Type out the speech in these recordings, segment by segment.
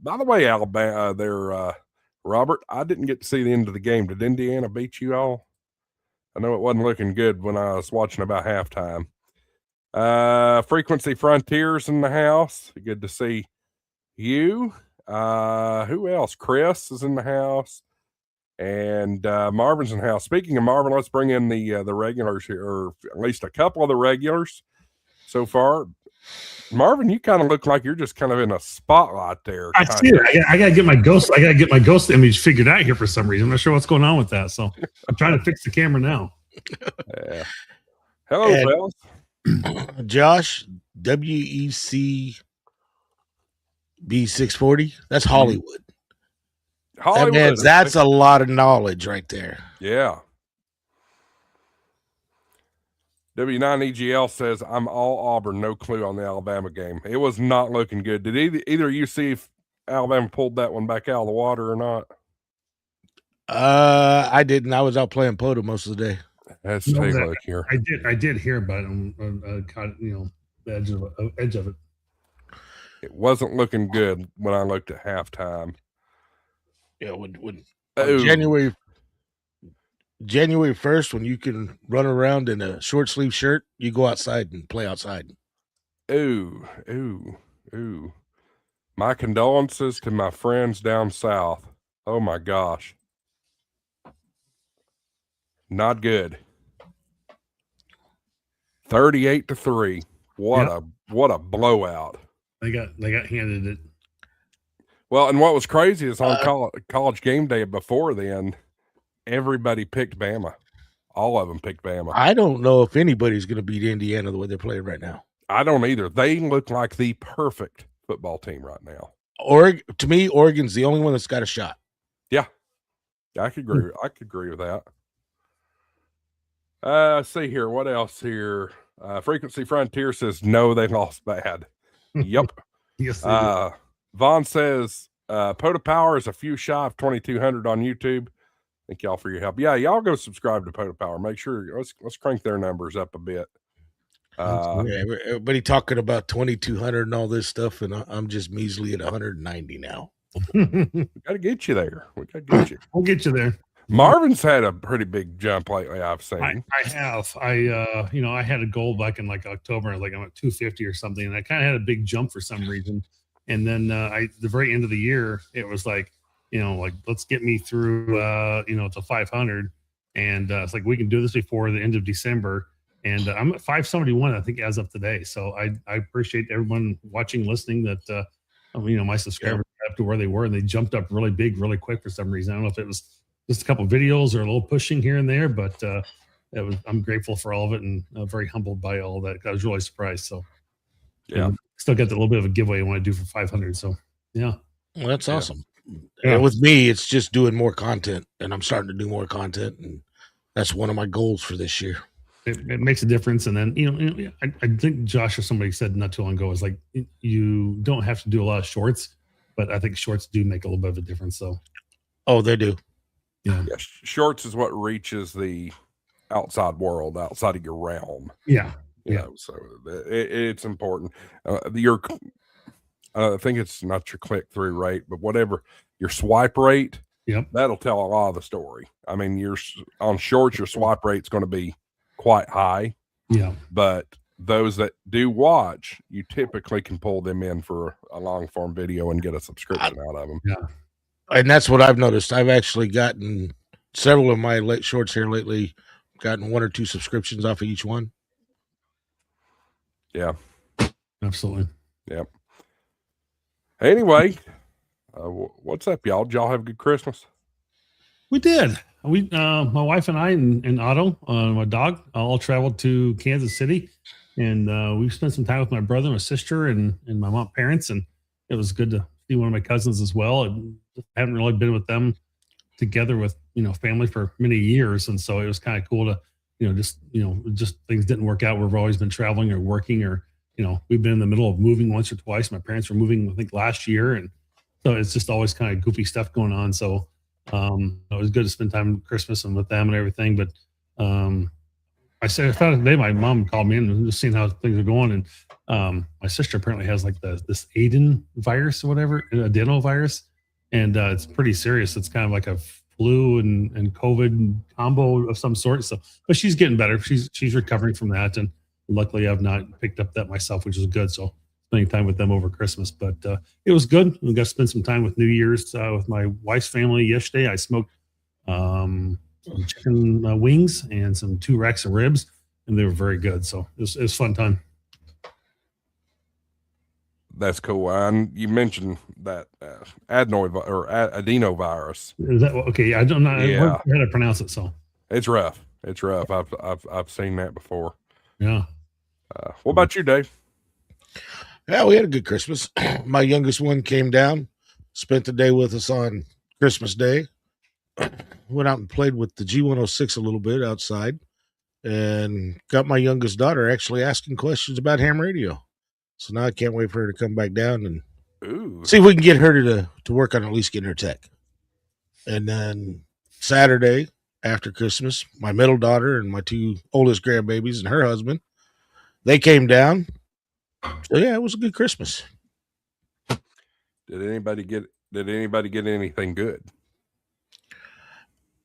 By the way, Alabama, Robert, I didn't get to see the end of the game. Did Indiana beat you all? I know it wasn't looking good when I was watching about halftime. Frequency Frontiers in the house. Good to see you. Who else? Chris is in the house. And Marvin's in the house. Speaking of Marvin, let's bring in the regulars here, or at least a couple of the regulars so far. Marvin, you kind of look like you're just kind of in a spotlight there. I see it. I gotta get my ghost. I gotta get my ghost image figured out here for some reason. I'm not sure what's going on with that. So I'm trying to fix the camera now. Yeah. Hello, fellas. Josh, WEC B640. That's Hollywood. Hollywood. That's a lot of knowledge right there. Yeah. W9EGL says, I'm all Auburn, no clue on the Alabama game. It was not looking good. Did either of you see if Alabama pulled that one back out of the water or not? I didn't. I was out playing Poto most of the day. Let's take a look here. I did hear about it. Caught the edge of it. It wasn't looking good when I looked at halftime. Yeah, when January 1st, when you can run around in a short sleeve shirt, you go outside and play outside. Ooh. My condolences to my friends down south. Oh my gosh. Not good. 38-3. What a blowout. They got handed it. Well, and what was crazy is on college game day before then, everybody picked Bama. All of them picked Bama. I don't know if anybody's going to beat Indiana the way they're playing right now. I don't either. They look like the perfect football team right now. To me, Oregon's the only one that's got a shot. Yeah, I could agree. I could agree with that. Let's see here. What else here? Frequency Frontier says, no, they lost bad. Yep. Yes, they did. Vaughn says, Poto Power is a few shy of 2,200 on YouTube. Thank y'all for your help. Yeah, y'all go subscribe to Poto Power. Make sure let's crank their numbers up a bit. Everybody talking about 2,200 and all this stuff, and I'm just measly at 190 now. We got to get you there. We got to get you. We'll get you there. Marvin's had a pretty big jump lately, I've seen. I have. I had a goal back in like October, like I'm at 250 or something, and I kind of had a big jump for some reason. And then the very end of the year, it was like, let's get me through, to 500. And it's like, we can do this before the end of December. And I'm at 571, I think, as of today. So I appreciate everyone watching, listening, that, my subscribers got up to where they were, and they jumped up really big, really quick for some reason. I don't know if it was just a couple of videos or a little pushing here and there, but I'm grateful for all of it, and very humbled by all that. I was really surprised. So yeah, still got a little bit of a giveaway I want to do for 500. So yeah, well, that's awesome. Yeah. With me, it's just doing more content, and I'm starting to do more content, and that's one of my goals for this year. It makes a difference. And then I think Josh or somebody said not too long ago, is like, you don't have to do a lot of shorts, but I think shorts do make a little bit of a difference. So they do. Yeah, shorts is what reaches the outside world, outside of your realm. Yeah. So it's important. I think it's not your click-through rate, but whatever your swipe rate, that'll tell a lot of the story. I mean, on shorts, your swipe rate's going to be quite high. Yeah. But those that do watch, you typically can pull them in for a long-form video and get a subscription out of them. Yeah. And that's what I've noticed. I've actually gotten several of my shorts here lately, gotten 1 or 2 subscriptions off of each one. Yeah. Absolutely. Yep. Anyway, what's up, y'all? Did y'all have a good Christmas? We did. My wife and I and Otto, my dog, all traveled to Kansas City, and we spent some time with my brother, my sister, and my mom's parents, and it was good to see one of my cousins as well. And I haven't really been with them together with family for many years, and so it was kind of cool to just things didn't work out. We've always been traveling or working, or we've been in the middle of moving once or twice. My parents were moving, I think, last year, and so it's just always kind of goofy stuff going on. So it was good to spend time Christmas and with them and everything. But I thought today my mom called me in and just seeing how things are going, and my sister apparently has like this Aden virus or whatever, adenovirus, and it's pretty serious. It's kind of like a flu and COVID combo of some sort. So, but she's getting better. She's recovering from that, and luckily I've not picked up that myself, which is good. So spending time with them over Christmas, but it was good. We got to spend some time with New Year's with my wife's family yesterday. I smoked some chicken wings and some 2 racks of ribs, and they were very good. So it was fun time. That's cool. And you mentioned that adenovirus. Is that okay? I don't know Yeah. how to pronounce it. So It's rough. It's rough. I've seen that before. yeah. What about you, Dave? Yeah, we had a good Christmas. My youngest one came down, spent the day with us on Christmas Day. Went out and played with the G106 a little bit outside, and got my youngest daughter actually asking questions about ham radio. So now I can't wait for her to come back down and see if we can get her to work on at least getting her tech. And then Saturday after Christmas, my middle daughter and my 2 oldest grandbabies and her husband, they came down. So yeah, it was a good Christmas. Did anybody get anything good?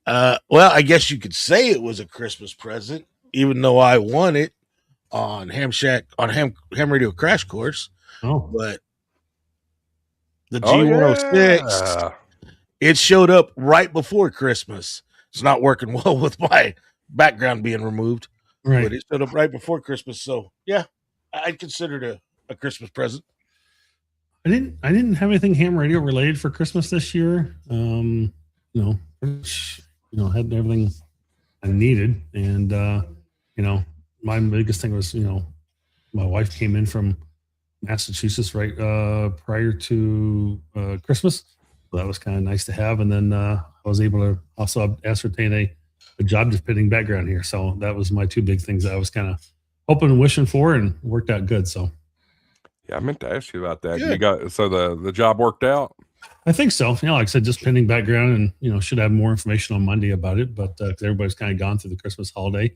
Well, I guess you could say it was a Christmas present, even though I won it on HamShack on Ham Radio Crash Course. Oh, But the G106, it showed up right before Christmas. It's not working well with my background being removed, right. but it showed up right before Christmas. So yeah, I'd consider it a Christmas present. I didn't have anything ham radio related for Christmas this year. Had everything I needed, and my biggest thing was my wife came in from Massachusetts right prior to Christmas. So that was kind of nice to have, and then I was able to also ascertain a job fitting background here. So that was my 2 big things that I was kind of hoping and wishing for, and worked out good. So yeah, I meant to ask you about that. Yeah. You got the job worked out? I think so. Like I said, just pending background, and should have more information on Monday about it. But 'cause everybody's kind of gone through the Christmas holiday.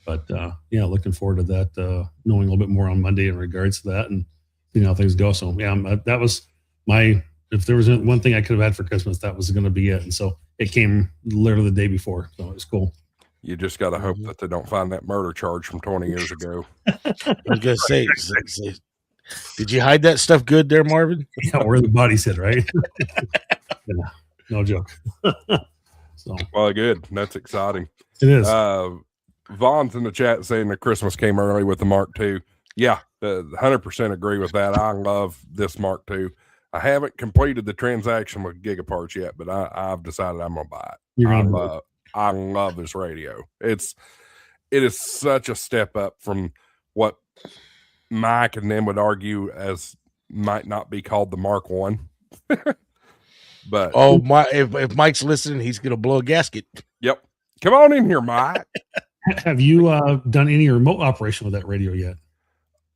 But looking forward to that, knowing a little bit more on Monday in regards to that, and how things go. So yeah, that was my. If there was one thing I could have had for Christmas, that was going to be it. And so it came literally the day before. So it was cool. You just got to hope that they don't find that murder charge from 20 years ago. I was gonna say, did you hide that stuff good there, Marvin? Yeah, where the body said, right? Yeah, no joke. So Well, good. That's exciting. it is. Vaughn's in the chat saying that Christmas came early with the Mark II. Yeah, 100% agree with that. I love this Mark II. I haven't completed the transaction with Gigaparts yet, but I've decided I'm gonna buy it. I love this radio. It is such a step up from what Mike and them would argue as might not be called the Mark I. But if Mike's listening, he's gonna blow a gasket. Yep. Come on in here, Mike. Have you done any remote operation with that radio yet?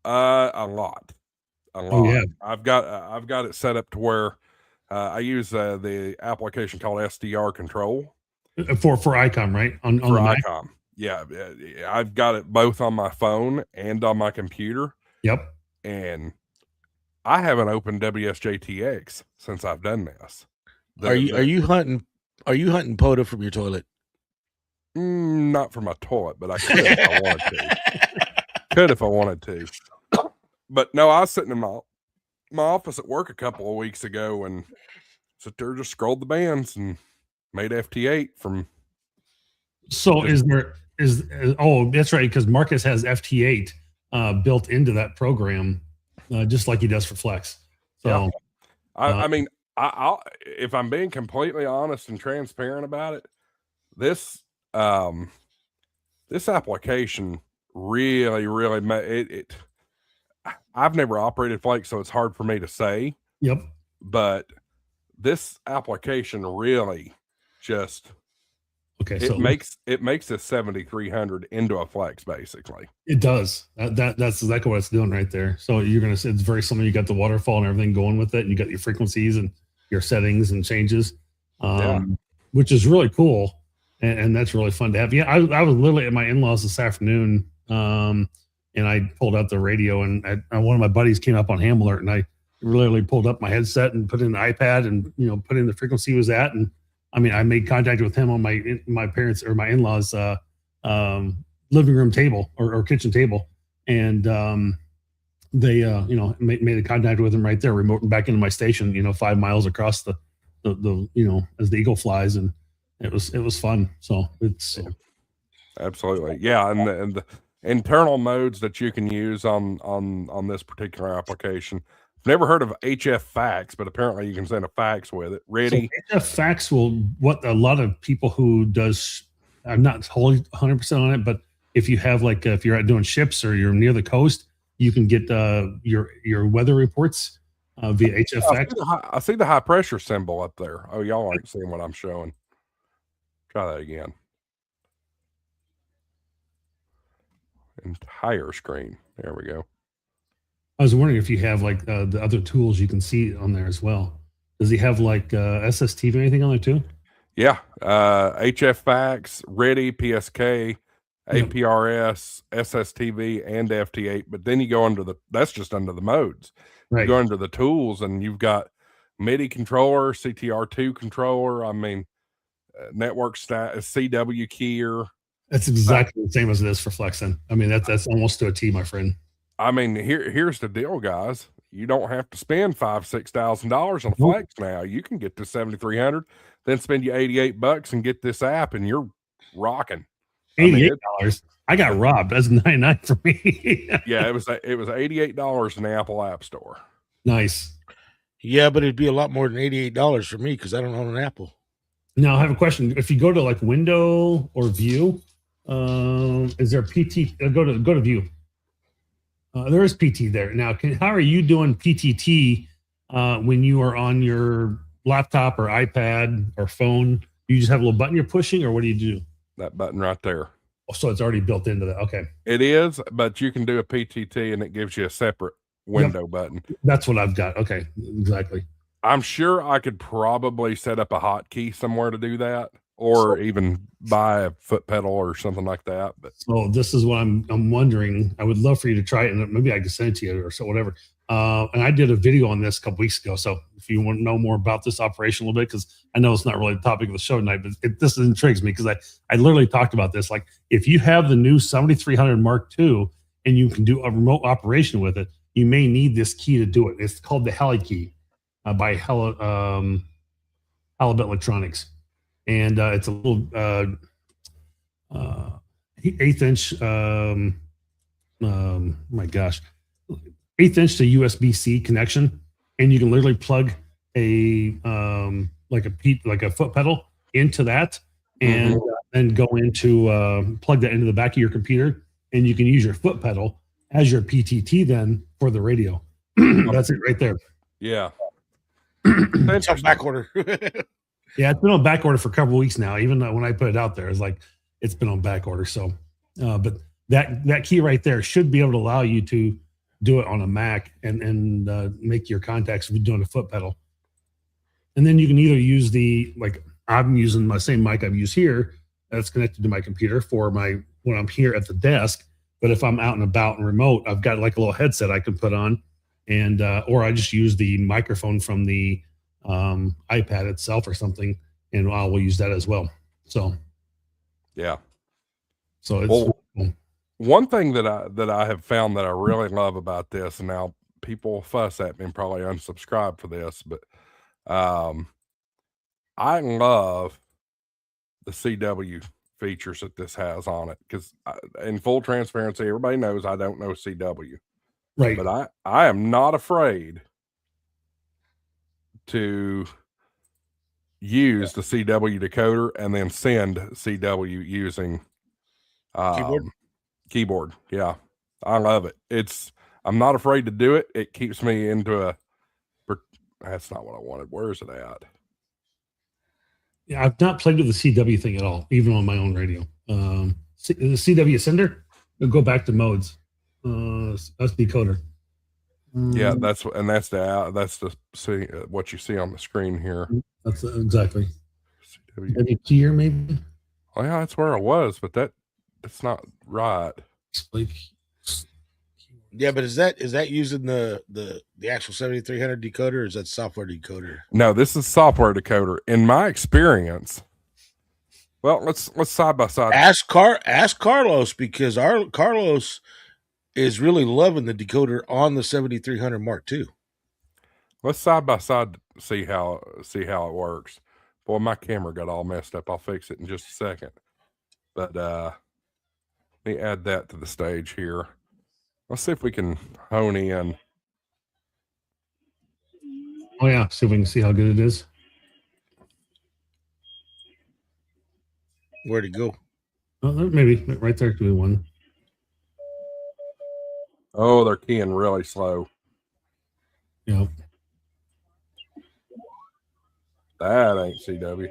A lot. Oh, yeah. I've got it set up to where I use the application called SDR Control For ICOM, right? On for the Mac? ICOM. Yeah, I've got it both on my phone and on my computer. Yep. And I haven't opened WSJTX since I've done this. Are you hunting POTA from your toilet? Not for my toilet, but I could if I wanted to. But no, I was sitting in my office at work a couple of weeks ago and sit there, just scrolled the bands and made FT8 from. So that's right, because Marcus has FT8 built into that program, just like he does for Flex. So yeah. I mean, I'll if I'm being completely honest and transparent about it, this application really it I've never operated Flex, so it's hard for me to say. Yep. But this application really just it makes a 7300 into a Flex, basically. It does. That's exactly what it's doing right there. So you're gonna see it's very similar. You got the waterfall and everything going with it, and you got your frequencies and your settings and changes, which is really cool. and that's really fun to have. Yeah, I was literally at my in-laws this afternoon, and I pulled out the radio, and one of my buddies came up on Ham Alert, and I literally pulled up my headset and put in the iPad, and put in the frequency he was at, and I mean, I made contact with him on my parents or my in-laws' living room table or kitchen table, and they made a contact with him right there, remoting back into my station, 5 miles across the as the eagle flies, and it was fun. So it's absolutely, yeah, and the internal modes that you can use on this particular application. I've never heard of HF fax, but apparently you can send a fax with it. Ready? So HF fax what a lot of people who does, I'm not wholly 100% on it, but if you have if you're out doing ships or you're near the coast, you can get your weather reports via HF fax. I see the high pressure symbol up there. Oh, y'all aren't seeing what I'm showing. Try that again. Entire screen. There we go. I was wondering if you have the other tools you can see on there as well. Does he have SSTV or anything on there too? Yeah. HF fax, Ready, PSK, APRS, SSTV, and FT8. But then you go that's just under the modes. Right. You go into the tools and you've got MIDI controller, CTR2 controller. I mean, network CW keyer. That's exactly the same as it is for flexing. I mean, that's almost to a T, my friend. I mean, here's the deal, guys. You don't have to spend $5,000-$6,000 on a flex now. You can get to 7,300, then spend you $88 and get this app, and you're rocking. $88. I got robbed. That's $99 for me. Yeah, it was $88 in the Apple App Store. Nice. Yeah, but it'd be a lot more than $88 for me because I don't own an Apple. Now I have a question. If you go to Window or View, is there PT? Go to View. There is PT there. Now, how are you doing PTT when you are on your laptop or iPad or phone? You just have a little button you're pushing, or what do you do? That button right there. Oh, so it's already built into that. Okay. It is, but you can do a PTT and it gives you a separate window button. That's what I've got. Okay, exactly. I'm sure I could probably set up a hotkey somewhere to do that, or even buy a foot pedal or something like that. But so this is what I'm wondering. I would love for you to try it, and maybe I can send it to you or so whatever. And I did a video on this a couple weeks ago. So if you want to know more about this operation a little bit, because I know it's not really the topic of the show tonight, but this intrigues me because I literally talked about this. Like if you have the new 7300 Mark II and you can do a remote operation with it, you may need this key to do it. It's called the Heli key by Halibut Electronics. And it's a little 1/8 inch, my gosh, 1/8 inch to USB-C connection, and you can literally plug a foot pedal into that, and then go into plug that into the back of your computer, and you can use your foot pedal as your PTT then for the radio. That's it right there. Yeah. It's on back order. Yeah, it's been on back order for a couple of weeks now. Even when I put it out there, it's been on back order. So, but that key right there should be able to allow you to do it on a Mac and make your contacts doing a foot pedal. And then you can either use I'm using my same mic I've used here that's connected to my computer for when I'm here at the desk. But if I'm out and about and remote, I've got like a little headset I can put on, and or I just use the microphone from the iPad itself or something, and I will use that as well. So, yeah. So it's cool. One thing that I have found that I really love about this, and now people fuss at me and probably unsubscribe for this, but I love the CW features that this has on it, because in full transparency, everybody knows I don't know CW, right? But I am not afraid to use the CW decoder and then send CW using keyboard. Yeah, I love it. I'm not afraid to do it. It keeps me into that's not what I wanted. Where is it at? Yeah, I've not played with the CW thing at all, even on my own radio. The CW sender, go back to modes. That's decoder. Yeah, that's the see what you see on the screen here. That's exactly. CW keyer maybe. Oh, yeah, that's where I was, but that's not right. Like, Yeah, but is that using the actual 7300 decoder, or is that software decoder? No, this is software decoder. In my experience, well, let's side by side. Ask Carlos, because our Carlos is really loving the decoder on the 7300 Mark II. Let's side by side see how it works. Boy, my camera got all messed up. I'll fix it in just a second. But let me add that to the stage here. Let's see if we can hone in. oh yeah, see if we can see how good it is. Where'd it go? Oh, maybe right there could be one. Oh, they're keying really slow. Yeah. That ain't CW.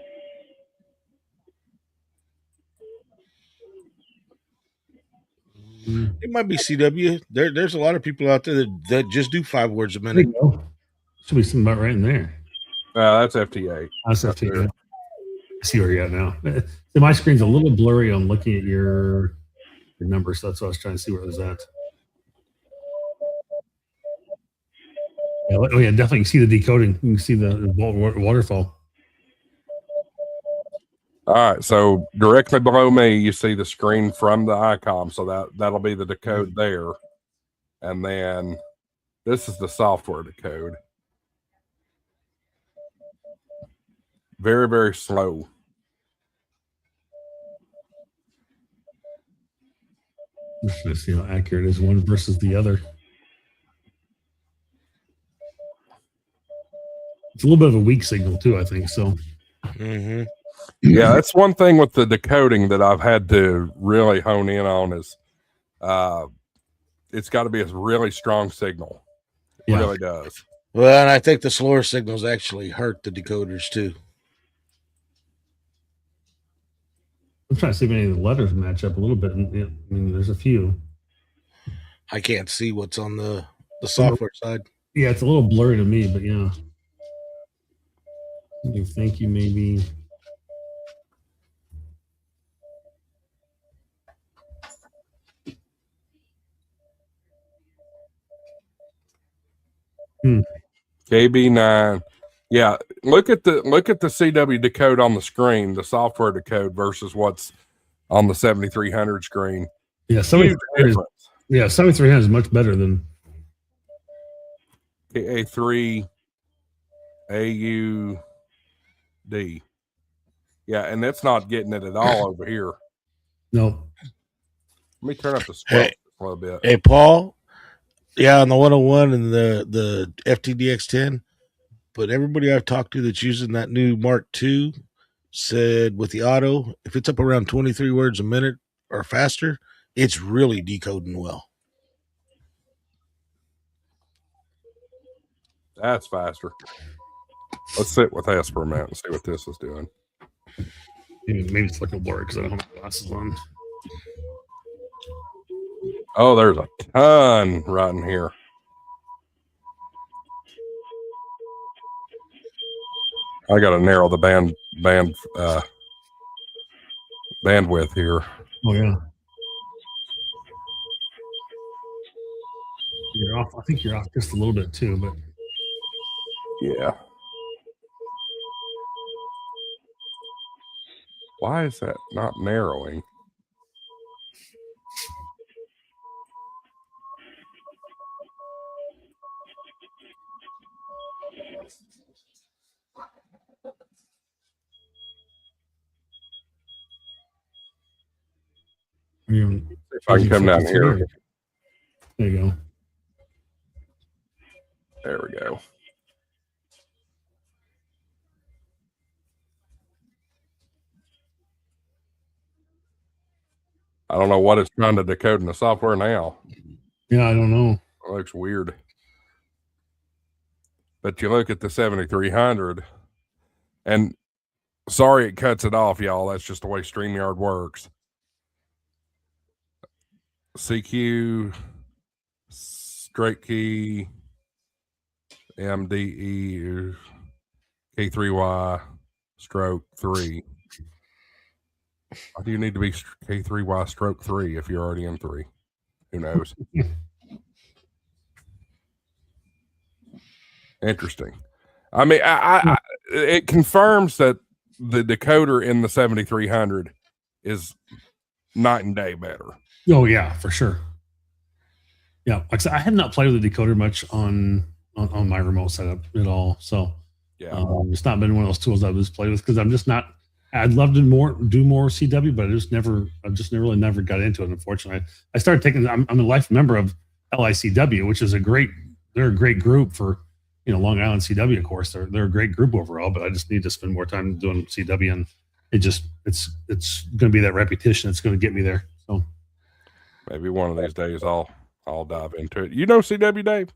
It might be CW. There's a lot of people out there that just do 5 words a There minute. you go. Should be something about right in there. That's FT8. That's FT8. I see where you're at now. See, my screen's a little blurry. I'm looking at your number, so that's what I was trying to see where it was at. Yeah, oh yeah, definitely. You can see the decoding. You can see the waterfall. All right, so directly below me, you see the screen from the ICOM. So that'll be the decode there. And then this is the software decode. Very, very slow. Let's see how accurate is one versus the other. It's a little bit of a weak signal too, I think. So, Mm-hmm. Yeah, that's one thing with the decoding that I've had to really hone in on is it's got to be a really strong signal. It really does. Well, and I think the slower signals actually hurt the decoders too. I'm trying to see if any of the letters match up a little bit. And, I mean, there's a few. I can't see what's on the software side. Yeah, it's a little blurry to me, but yeah. You think you maybe. KB9. Yeah, look at the CW decode on the screen, the software decode versus what's on the 7300 screen. Yeah, 7300 is much better than KA3 AUD. Yeah, and that's not getting it at all over here. No. Let me turn up the squelch a little bit. Hey, Paul. Yeah, on the 101 and the FTDX10. But everybody I've talked to that's using that new Mark II said with the auto, if it's up around 23 words a minute or faster, it's really decoding well. That's faster. Let's sit with S for a minute and see what this is doing. Maybe it's looking blurry because I don't have my glasses on. Oh, there's a ton right in here. I got to narrow the bandwidth here. Oh yeah. You're off. I think you're off just a little bit too, but yeah. Why is that not narrowing? If I can come down here. There you go. There we go. I don't know what it's trying to decode in the software now. Yeah, I don't know. It looks weird. But you look at the 7300, and sorry it cuts it off, y'all. That's just the way StreamYard works. CQ, straight key, MDE, K3Y, stroke 3. Why do you need to be K3Y stroke 3 if you're already in 3? Who knows? Interesting. I mean, it confirms that the decoder in the 7300 is night and day better. Oh yeah, for sure. Yeah, like I said, I have not played with the decoder much on my remote setup at all. So Yeah, it's not been one of those tools I've just played with because I'm just not. I'd love to do more CW, but I just never got into it. Unfortunately, I started taking. I'm a life member of LICW, which is they're a great group for Long Island CW. Of course, they're a great group overall. But I just need to spend more time doing CW, and it's going to be that repetition that's going to get me there. So maybe one of these days I'll dive into it. You know CW, Dave?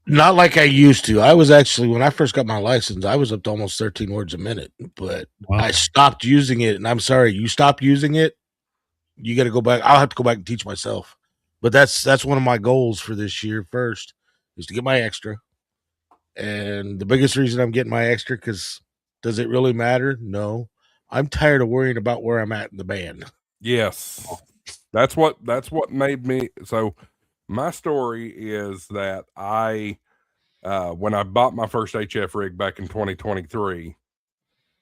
Not like I used to. I was actually, when I first got my license, I was up to almost 13 words a minute, but wow. I stopped using it. And I'm sorry, you stopped using it. You got to go back. I'll have to go back and teach myself. But that's one of my goals for this year first is to get my extra. And the biggest reason I'm getting my extra, because does it really matter? No. I'm tired of worrying about where I'm at in the band. Yes. That's what made me. So my story is that when I bought my first HF rig back in 2023,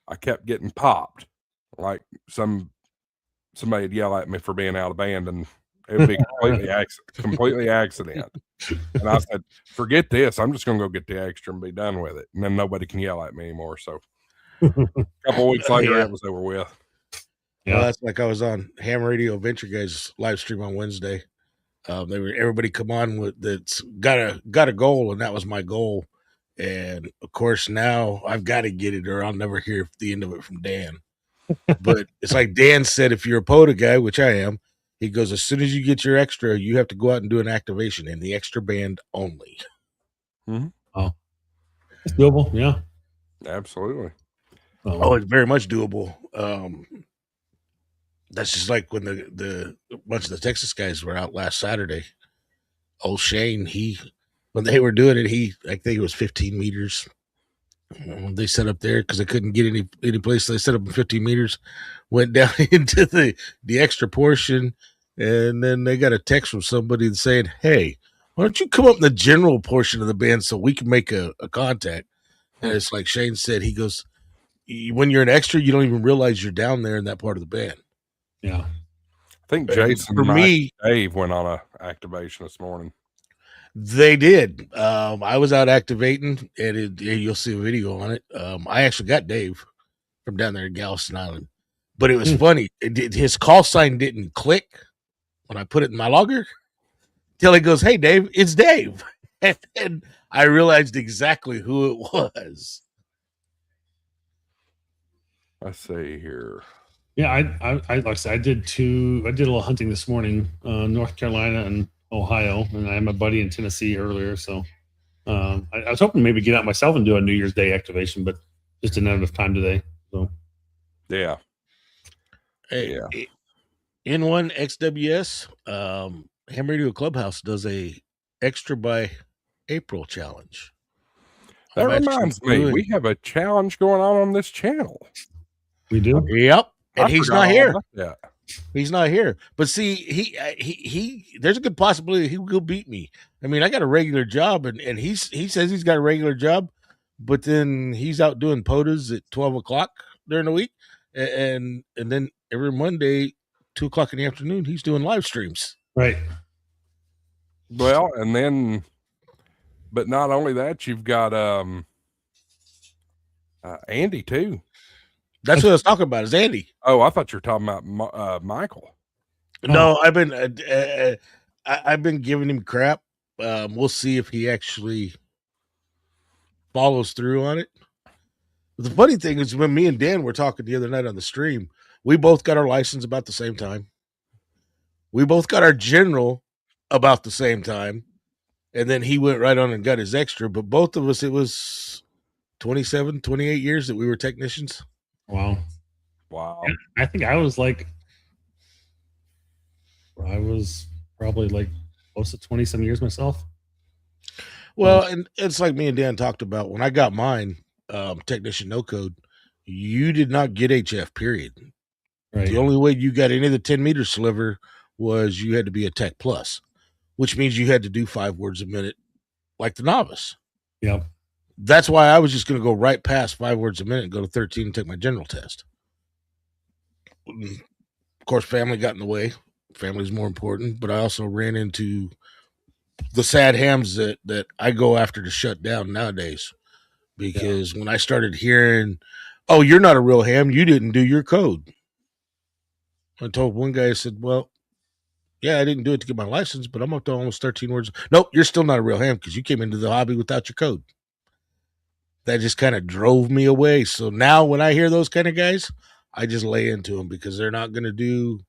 I kept getting popped. Like somebody would yell at me for being out of band, and it would be completely accident. And I said, forget this. I'm just going to go get the extra and be done with it. And then nobody can yell at me anymore. So a couple of weeks later, it was over with. Yeah, well, that's like I was on Ham Radio Venture Guys live stream on Wednesday. Everybody come on that's got a goal, and that was my goal. And of course, now I've got to get it, or I'll never hear the end of it from Dan. But it's like Dan said, if you're a POTA guy, which I am, he goes, as soon as you get your extra, you have to go out and do an activation in the extra band only. Mm-hmm. Oh, it's doable. Yeah, absolutely. Oh, it's very much doable. That's just like when the bunch of the Texas guys were out last Saturday. Old Shane, when they were doing it, I think it was 15 meters. They set up there because they couldn't get any place. So they set up in 15 meters, went down into the extra portion, and then they got a text from somebody saying, "Hey, why don't you come up in the general portion of the band so we can make a contact?" And it's like Shane said, he goes, when you're an extra, you don't even realize you're down there in that part of the band. Yeah. I think Jason and Dave went on a activation this morning. They did. I was out activating, and you'll see a video on it. I actually got Dave from down there in Galveston Island, but it was funny. His call sign didn't click when I put it in my logger till he goes, "Hey, Dave, it's Dave," and I realized exactly who it was. Let's see here. Yeah, I like I said, I did a little hunting this morning, North Carolina and Ohio, and I had my buddy in Tennessee earlier. So I was hoping maybe get out myself and do a New Year's Day activation, but just didn't have enough time today. So yeah. N1 XWS, Ham Radio Clubhouse does a extra by April challenge. That reminds me, we have a challenge going on this channel. We do? Yep. And he's not here. Yeah. He's not here. But see, he there's a good possibility he will beat me. I mean, I got a regular job, and he says he's got a regular job, but then he's out doing POTAs at 12 o'clock during the week. And then every Monday, 2 o'clock in the afternoon, he's doing live streams. Right. Well, and then, but not only that, you've got Andy too. That's what I was talking about. Is Andy? Oh, I thought you were talking about Michael. No, I've been giving him crap. We'll see if he actually follows through on it. But the funny thing is, when me and Dan were talking the other night on the stream, we both got our license about the same time. We both got our general about the same time, and then he went right on and got his extra. But both of us, it was 27, 28 years that we were technicians. Wow. Yeah, I think I was probably like close to 20-some years myself. Well, and it's like me and Dan talked about when I got mine, technician no code, you did not get HF, period. Right. The only way you got any of the 10-meter sliver was you had to be a Tech Plus, which means you had to do 5 words a minute like the novice. Yep. That's why I was just going to go right past 5 words a minute and go to 13 and take my general test. Of course, family got in the way. Family's more important, but I also ran into the sad hams that I go after to shut down nowadays. Because when I started hearing, oh, you're not a real ham, you didn't do your code. I told one guy, I said, well, yeah, I didn't do it to get my license, but I'm up to almost 13 words. Nope, you're still not a real ham because you came into the hobby without your code. That just kind of drove me away. So now when I hear those kind of guys, I just lay into them because they're not going to do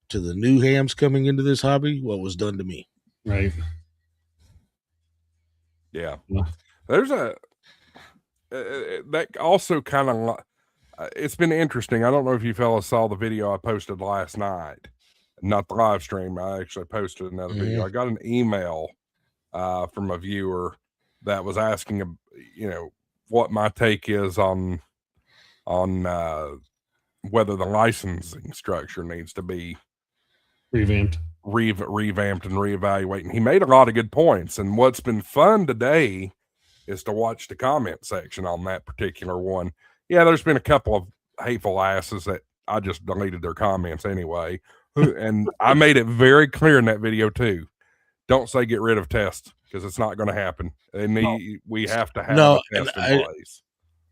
to the new hams coming into this hobby what was done to me. Right. Yeah. There's a that also kind of it's been interesting. I don't know if you fellas saw the video I posted last night, not the live stream. I actually posted another video. I got an email from a viewer that was asking, what my take is on whether the licensing structure needs to be revamped and reevaluating. He made a lot of good points, and what's been fun today is to watch the comment section on that particular one. Yeah, there's been a couple of hateful asses that I just deleted their comments anyway, and I made it very clear in that video too. Don't say get rid of tests because it's not going to happen. And we have to have a test in place.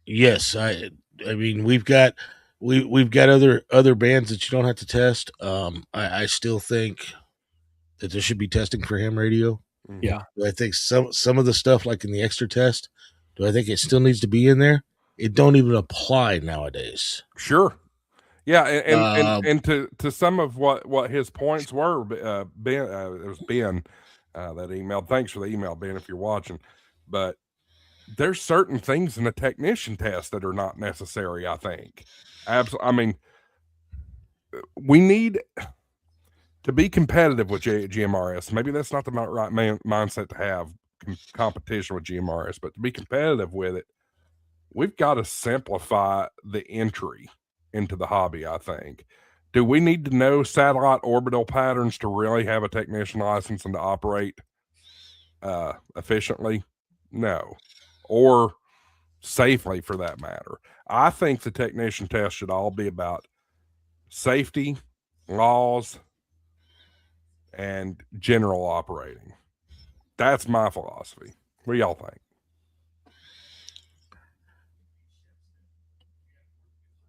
Yes, I mean we've got other bands that you don't have to test. I still think that there should be testing for ham radio. Yeah. Do I think some of the stuff like in the extra test, do I think it still needs to be in there? It don't even apply nowadays. Sure. Yeah, and to some of what his points were, Ben, it was Ben that emailed. Thanks for the email, Ben, if you're watching. But there's certain things in the technician test that are not necessary, I think. Absolutely. I mean, we need to be competitive with GMRS. Maybe that's not the right mindset to have competition with GMRS, but to be competitive with it, we've got to simplify the entry into the hobby, I think. Do we need to know satellite orbital patterns to really have a technician license and to operate efficiently? No. Or safely, for that matter. I think the technician test should all be about safety, laws, and general operating. That's my philosophy. What do y'all think?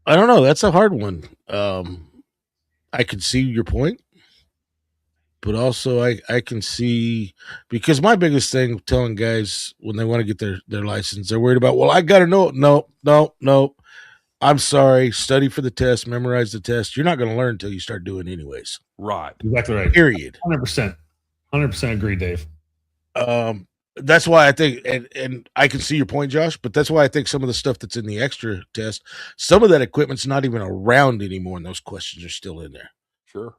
I don't know. That's a hard one. I can see your point, but also I can see, because my biggest thing telling guys when they want to get their license, they're worried about, well, I got to know it. No. I'm sorry. Study for the test, memorize the test. You're not going to learn until you start doing it anyways. Right. Exactly right. Period. 100%. 100% agree, Dave. That's why I think, and I can see your point, Josh, but that's why I think some of the stuff that's in the extra test, some of that equipment's not even around anymore, and those questions are still in there. Sure.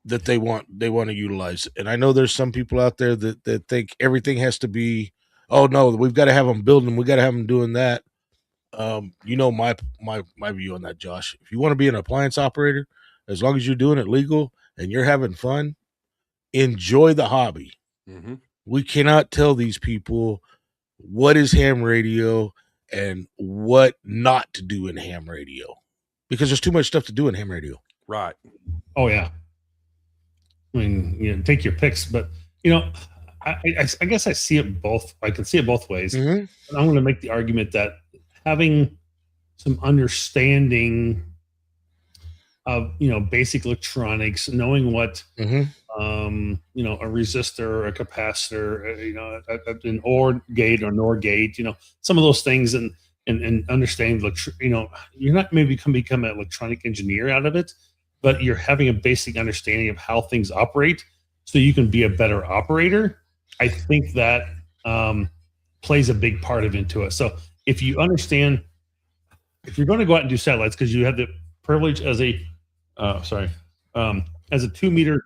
That they want to utilize. And I know there's some people out there that think everything has to be, oh no, we've got to have them building, we got to have them doing that. My view on that, Josh. If you want to be an appliance operator, as long as you're doing it legal and you're having fun, enjoy the hobby. Mm-hmm. We cannot tell these people what is ham radio and what not to do in ham radio, because there's too much stuff to do in ham radio. Right. Oh yeah. I mean, take your picks, but I guess I see it both. I can see it both ways. Mm-hmm. And I'm going to make the argument that having some understanding of basic electronics, knowing what a resistor, a capacitor, an OR gate or NOR gate, some of those things, and understanding you're not maybe become an electronic engineer out of it, but you're having a basic understanding of how things operate so you can be a better operator. I think that plays a big part into it. So if you understand, if you're going to go out and do satellites, because you have the privilege as a 2-meter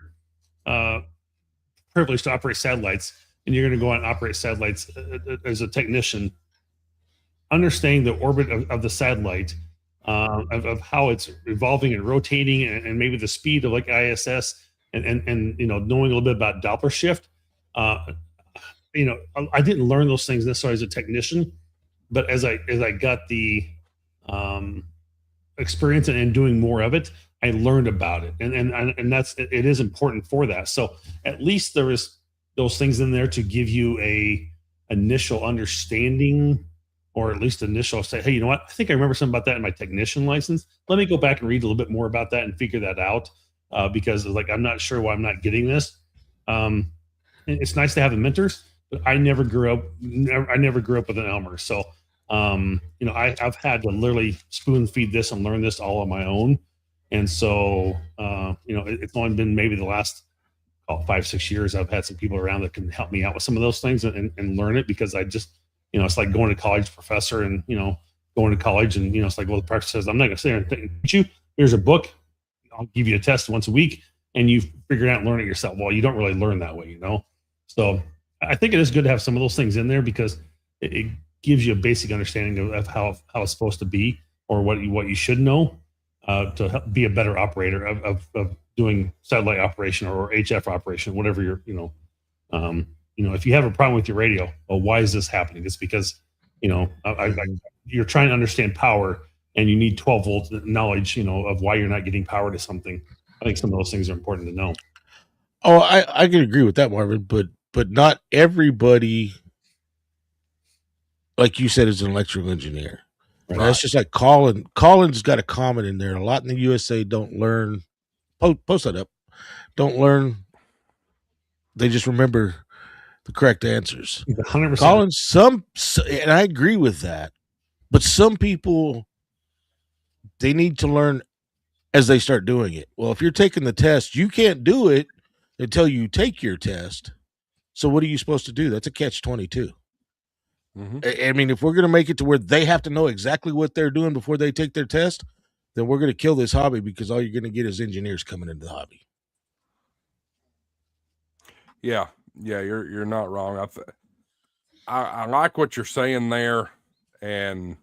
privilege to operate satellites, and you're going to go out and operate satellites as a technician, understanding the orbit of the satellite, of how it's evolving and rotating, and maybe the speed of like ISS, and knowing a little bit about Doppler shift. I didn't learn those things necessarily as a technician, but as I got the experience and doing more of it, I learned about it, and it is important for that. So at least there is those things in there to give you a initial understanding, or at least initial say, hey, you know what? I think I remember something about that in my technician license. Let me go back and read a little bit more about that and figure that out, because like I'm not sure why I'm not getting this. It's nice to have the mentors, but I never grew up with an Elmer, so. I've had to literally spoon feed this and learn this all on my own. And so, it's only been maybe the last 5-6 years I've had some people around that can help me out with some of those things and learn it, because I just, it's like going to college professor and, going to college and, it's like, well, the professor says, I'm not going to sit here and teach you. Here's a book. I'll give you a test once a week and you figure it out and learn it yourself. Well, you don't really learn that way, So I think it is good to have some of those things in there, because it gives you a basic understanding of how it's supposed to be, or what you should know, to help be a better operator of doing satellite operation or HF operation, whatever you're, if you have a problem with your radio, well, why is this happening? It's because, you're trying to understand power and you need 12 volt knowledge, of why you're not getting power to something. I think some of those things are important to know. Oh, I can agree with that, Marvin, but not everybody, like you said, is an electrical engineer. Right. That's just like Colin. Colin's got a comment in there. A lot in the USA don't learn. Post that up. Don't learn. They just remember the correct answers. 100%. Colin, and I agree with that. But some people, they need to learn as they start doing it. Well, if you're taking the test, you can't do it until you take your test. So what are you supposed to do? That's a catch-22. Mm-hmm. I mean, if we're going to make it to where they have to know exactly what they're doing before they take their test, then we're going to kill this hobby, because all you're going to get is engineers coming into the hobby. Yeah, you're not wrong. I like what you're saying there, and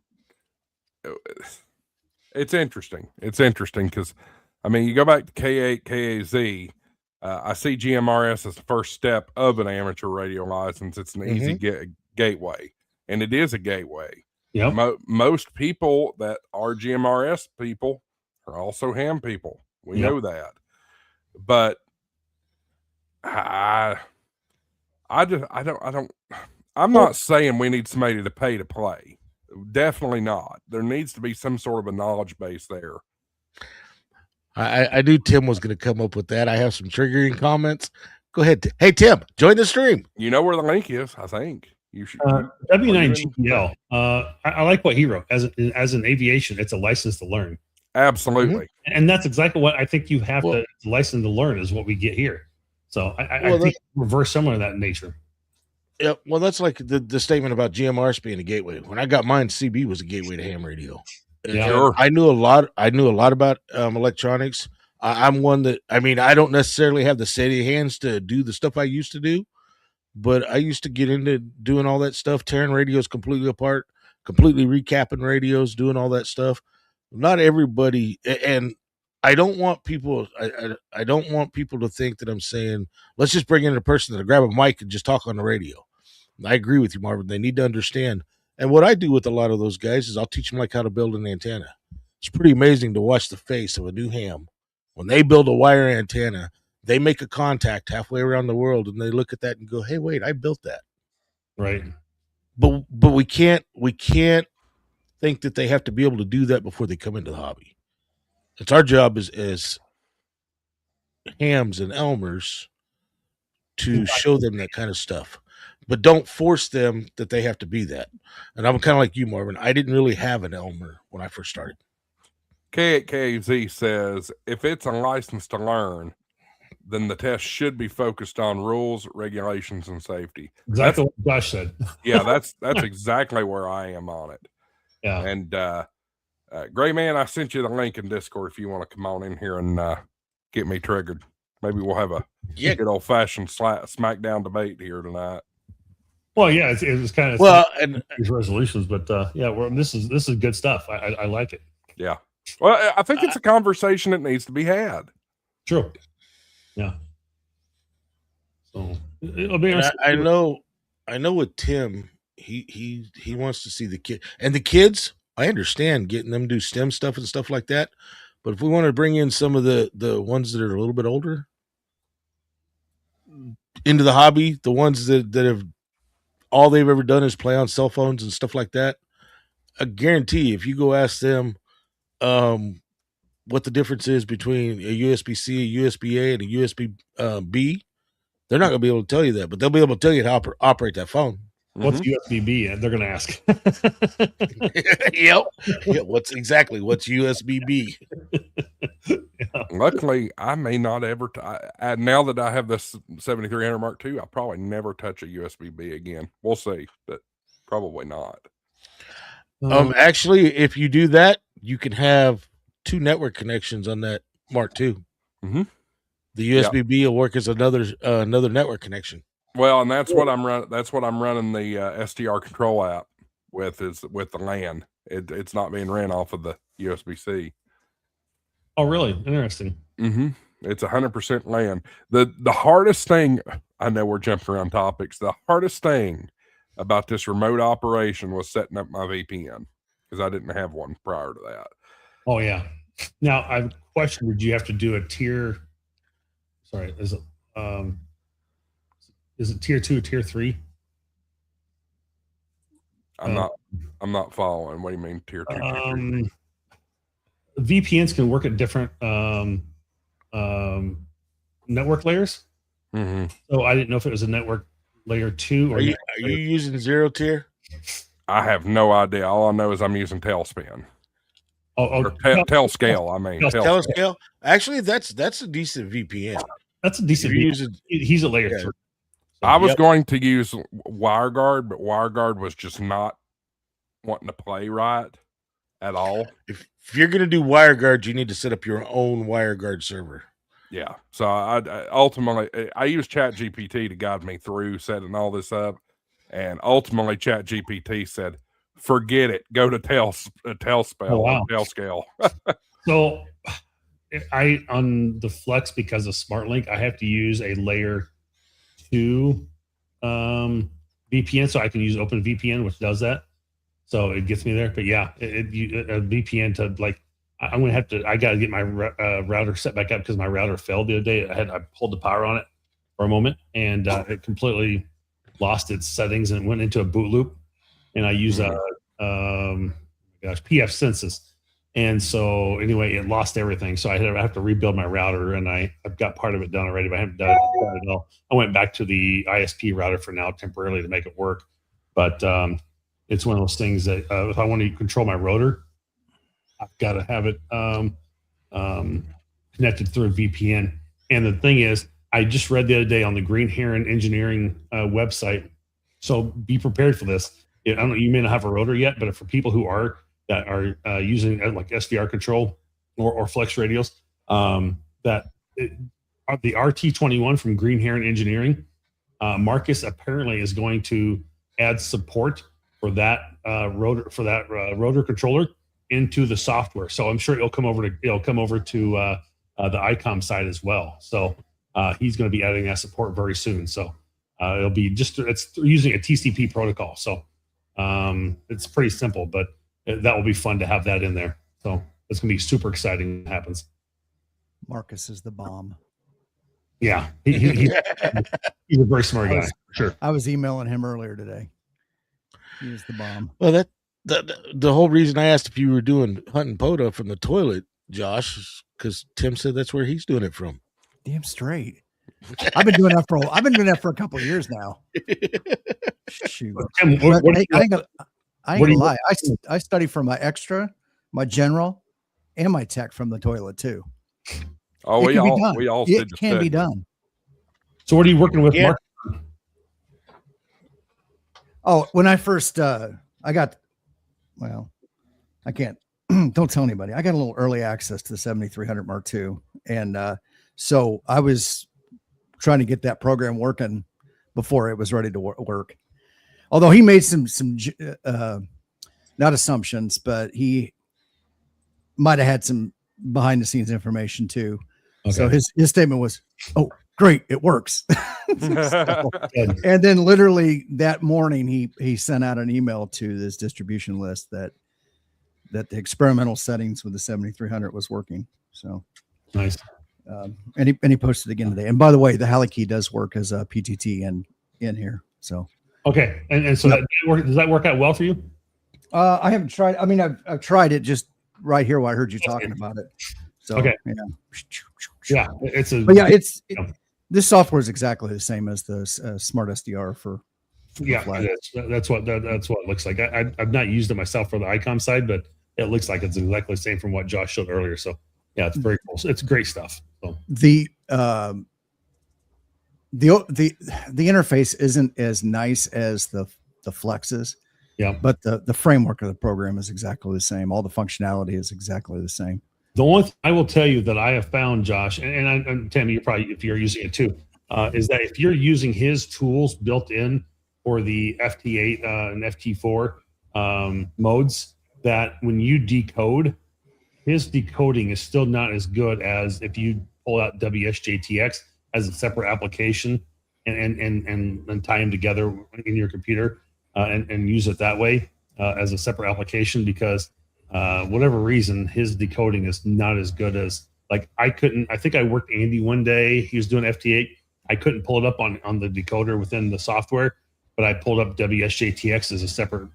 it's interesting. It's interesting because, I mean, you go back to K8, KAZ. I see GMRS as the first step of an amateur radio license. It's an easy gateway. And it is a gateway. Yep. Most people that are GMRS people are also ham people. We know that. But I'm not saying we need somebody to pay to play. Definitely not. There needs to be some sort of a knowledge base there. I knew Tim was going to come up with that. I have some triggering comments. Go ahead. Hey, Tim, join the stream. You know where the link is, I think. You should. W9GPL. I like what he wrote. As an aviation, it's a license to learn. Absolutely. Mm-hmm. And that's exactly what I think you have to license to learn is what we get here. So I think reverse similar to that in nature. Yeah, well, that's like the statement about GMRS being a gateway. When I got mine, CB was a gateway to ham radio. Yeah, sure. I knew a lot about electronics. I'm one that, I mean, I don't necessarily have the steady hands to do the stuff I used to do, but I used to get into doing all that stuff, tearing radios completely apart, completely recapping radios, doing all that stuff. Not everybody, and I don't want people. I don't want people to think that I'm saying let's just bring in a person that'll grab a mic and just talk on the radio. I agree with you, Marvin. They need to understand. And what I do with a lot of those guys is I'll teach them like how to build an antenna. It's pretty amazing to watch the face of a new ham when they build a wire antenna. They make a contact halfway around the world, and they look at that and go, "Hey, wait, I built that." Right. But we can't think that they have to be able to do that before they come into the hobby. It's our job as hams and Elmers to show them that kind of stuff, but don't force them that they have to be that. And I'm kind of like you, Marvin. I didn't really have an Elmer when I first started. KZ says, if it's a license to learn, then the test should be focused on rules, regulations, and safety. Exactly what Josh said. Yeah, that's exactly where I am on it. Yeah. And Gray Man, I sent you the link in Discord if you want to come on in here and get me triggered. Maybe we'll have a good old fashioned smackdown debate here tonight. Well, yeah, it was kind of and these resolutions, but this is good stuff. I like it. Yeah. Well, I think it's a conversation that needs to be had. True. Yeah. So it'll be. I know with Tim, he wants to see the kid and the kids. I understand getting them to do STEM stuff and stuff like that, but if we want to bring in some of the ones that are a little bit older into the hobby, the ones that have all they've ever done is play on cell phones and stuff like that, I guarantee if you go ask them what the difference is between a USB-C, a USB-A, and a USB-B, they're not going to be able to tell you that, but they'll be able to tell you how to operate that phone. What's USB-B? They're going to ask. Yep. Yeah, what's USB-B? Luckily, I may not ever. Now that I have this 7300 Mark II, I'll probably never touch a USB-B again. We'll see, but probably not. Actually, if you do that, you can have 2 network connections on that Mark II. Mm-hmm. The USB-B will work as another network connection. Well, and that's what I'm running. That's what I'm running the SDR control app with, is with the LAN. It's not being ran off of the USB-C. Oh, really? Interesting. Mm-hmm. It's 100% LAN. The hardest thing, I know we're jumping around topics. The hardest thing about this remote operation was setting up my VPN, because I didn't have one prior to that. Oh yeah. Now I have a question. Did you have to do a tier? Sorry, is it tier 2, tier 3? I'm not following. What do you mean tier 2, tier 3? VPNs can work at different network layers. Mm-hmm. So I didn't know if it was a network layer 2 or. Are you using 0 tier? I have no idea. All I know is I'm using Tailspin. Tailscale. I mean, Tailscale. Actually, that's a decent VPN. That's a decent VPN. He's a layer 3. I was going to use WireGuard, but WireGuard was just not wanting to play right at all. If you're going to do WireGuard, you need to set up your own WireGuard server. Yeah. So I ultimately use ChatGPT to guide me through setting all this up, and ultimately ChatGPT said, "Forget it. Go to Tailspell." Oh, wow. Tailscale. So I on the Flex, because of SmartLink, I have to use a layer 2 VPN, so I can use OpenVPN, which does that. So it gets me there. But yeah, a VPN to, like, I'm gonna have to. I got to get my router set back up, because my router failed the other day. I pulled the power on it for a moment, and it completely lost its settings and went into a boot loop. And I use PF Census. And so anyway, it lost everything. So I have to rebuild my router, and I've got part of it done already, but I haven't done it all. I went back to the ISP router for now temporarily to make it work. But it's one of those things that if I want to control my rotor, I've got to have it connected through a VPN. And the thing is, I just read the other day on the Green Heron Engineering website. So be prepared for this. I don't know, you may not have a rotor yet, but for people who are using like SVR control or flex radios, the RT21 from Green Heron Engineering, Marcus apparently is going to add support for that rotor controller into the software. So I'm sure it'll come over to the ICOM side as well. So he's going to be adding that support very soon. So it'll be it's using a TCP protocol. So it's pretty simple, but that will be fun to have that in there. So it's going to be super exciting when it happens. Marcus is the bomb. Yeah. He's a very smart guy. Sure. I was emailing him earlier today. He is the bomb. Well, the whole reason I asked if you were doing hunting POTA from the toilet, Josh, is because Tim said that's where he's doing it from. Damn straight. I've been doing that for a couple of years now. Shoot. Tim, I ain't gonna lie. I study for my extra, my general, and my tech from the toilet too. Oh, we all it can be done. So what are you working with, Mark? Oh, when I first I can't don't tell anybody. I got a little early access to the 7300 Mark II, and so I was trying to get that program working before it was ready to work. Although he made some not assumptions, but he might have had some behind the scenes information too. Okay. So his statement was, "Oh, great, it works." So, and then literally that morning, he sent out an email to this distribution list that the experimental settings with the 7300 was working. So nice. And he posted again today. And by the way, the Halley key does work as a PTT in here. So okay, and so does that work out well for you? I haven't tried. I mean, I've tried it just right here while I heard you talking about it. So okay, yeah, this software is exactly the same as the Smart SDR for that's what it looks like. I've not used it myself for the ICOM side, but it looks like it's exactly the same from what Josh showed earlier. So yeah, it's very cool. It's great stuff. So the interface isn't as nice as the Flexes. Yeah, but the framework of the program is exactly the same. All the functionality is exactly the same. The only thing I will tell you that I have found, Josh, and Tammy, you're probably, if you're using it too, is that if you're using his tools built in for the FT8 and FT4 modes, that when you decode, his decoding is still not as good as if you pull out WSJTX as a separate application and tie them together in your computer and use it that way as a separate application, because whatever reason, his decoding is not as good as, like, I think I worked Andy one day, he was doing FT8. I couldn't pull it up on the decoder within the software, but I pulled up WSJTX as a separate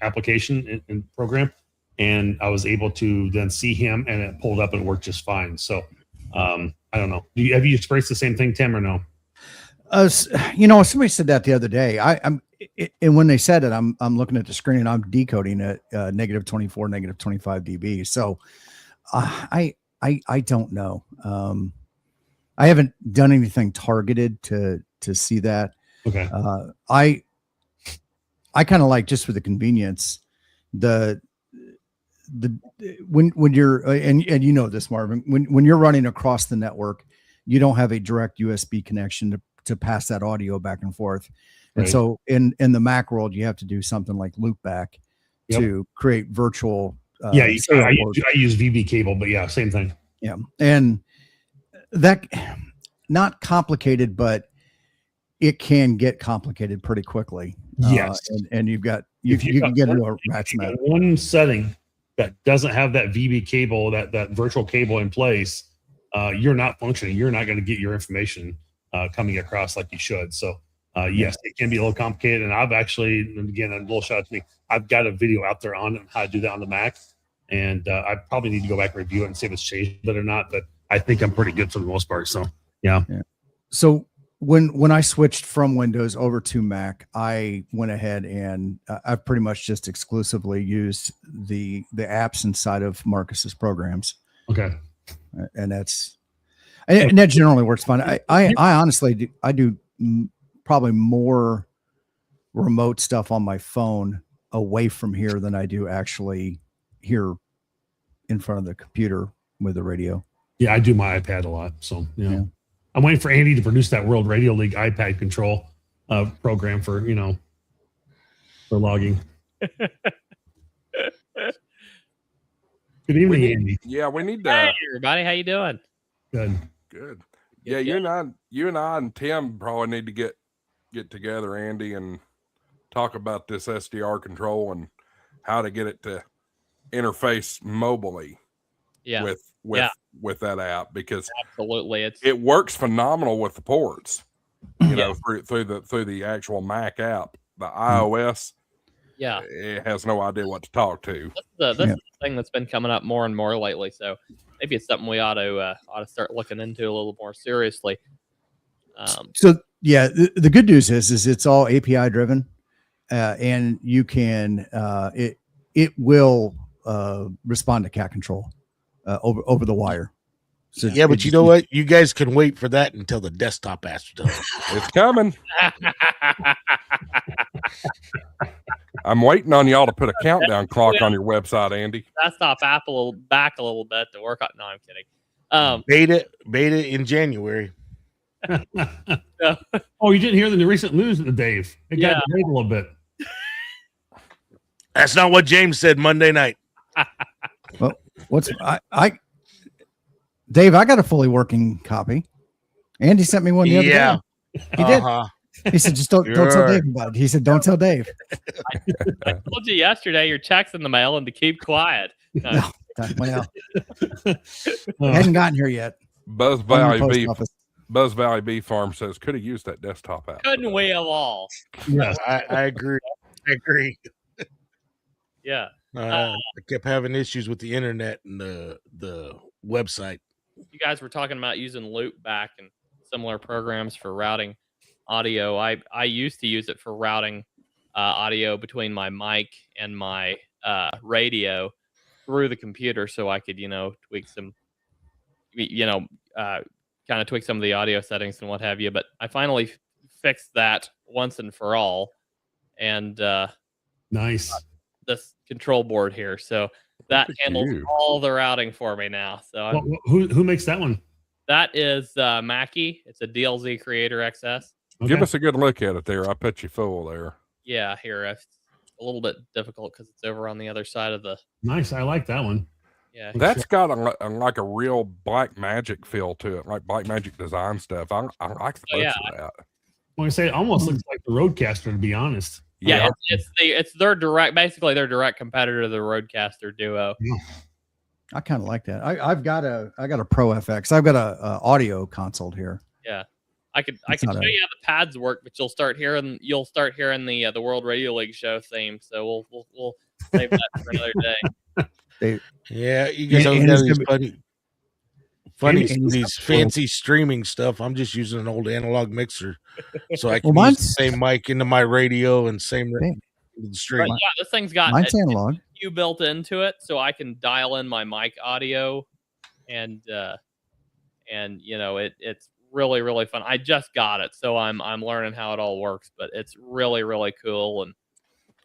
application and program. And I was able to then see him, and it pulled up and it worked just fine. So I don't know. Have you experienced the same thing, Tim, or no? Somebody said that the other day. And when they said it, I'm looking at the screen and I'm decoding it -24, -25 dB. So I don't know. I haven't done anything targeted to see that. Okay. I kind of like, just for the convenience, when you're and you know this, Marvin, when you're running across the network, you don't have a direct USB connection to pass that audio back and forth. And so in the Mac world, you have to do something like loopback to create virtual. I use VB cable, but yeah, same thing. Yeah. And that, not complicated, but it can get complicated pretty quickly. Yes. And you can get into a rat's match. One setting that doesn't have that VB cable, that virtual cable in place, you're not functioning. You're not going to get your information coming across like you should. So yes, it can be a little complicated. And I've actually, and again, a little shout out to me, I've got a video out there on how to do that on the Mac. And I probably need to go back and review it and see if it's changed it or not. But I think I'm pretty good for the most part. So yeah. So when I switched from Windows over to Mac, I went ahead and I've pretty much just exclusively used the apps inside of Marcus's programs. Okay. And that generally works fine. I honestly do probably more remote stuff on my phone away from here than I do actually here in front of the computer with the radio. Yeah, I do my iPad a lot. So yeah. I'm waiting for Andy to produce that World Radio League iPad control program for logging. Good evening, Andy. Yeah, we need to. Hey, everybody, how you doing? Good. Yeah, you and I and Tim probably need to get together, Andy, and talk about this SDR control and how to get it to interface mobilely. Yeah. With that app, because absolutely it works phenomenal with the ports, through the actual Mac app. The iOS, it has no idea what to talk to. That's the thing that's been coming up more and more lately. So maybe it's something we ought to start looking into a little more seriously. The good news is it's all API driven, and you can it will respond to cat control over the wire. So yeah, but you know what? You guys can wait for that until the desktop app does. It's coming. I'm waiting on y'all to put a countdown clock on your website, Andy. Desktop app back a little bit to work on. No, I'm kidding. Beta in January. Oh, you didn't hear the recent news, Dave? It got delayed a little bit. That's not what James said Monday night. Dave, I got a fully working copy. Andy sent me one the other day. He did. He said, just don't tell Dave about it. He said, don't tell Dave. I told you yesterday your check's in the mail and to keep quiet. No, well, hadn't gotten here yet. Buzz Valley Bee Farm says, could have used that desktop app. Couldn't we have all? Yes, I agree. Yeah. I kept having issues with the internet and the website. You guys were talking about using Loopback and similar programs for routing audio. I used to use it for routing audio between my mic and my radio through the computer, so I could, tweak some, kind of tweak some of the audio settings and what have you. But I finally fixed that once and for all, and nice. This control board here, so that handles all the routing for me now. So who makes that one? That is Mackie. It's a DLZ Creator XS. Okay. Give us a good look at it there. I put you full there. Yeah, here. It's a little bit difficult because it's over on the other side of the. Nice. I like that one. Yeah, that's got like a real Black Magic feel to it, like Black Magic design stuff. I like the looks of that. When I say it almost looks like the Roadcaster, to be honest. Yeah, it's their basically their direct competitor to the Roadcaster Duo. Yeah. I kind of like that. I got a Pro FX. I've got a audio console here. Yeah, I can show you how the pads work, but you'll start hearing the World Radio League show theme. So we'll save that for another day. You guys don't know these funny these fancy streaming stuff. I'm just using an old analog mixer, so I can use the same mic into my radio and same stream. Yeah, this thing's got mine's analog. You built into it, so I can dial in my mic audio, and it's really, really fun. I just got it, so I'm learning how it all works, but it's really, really cool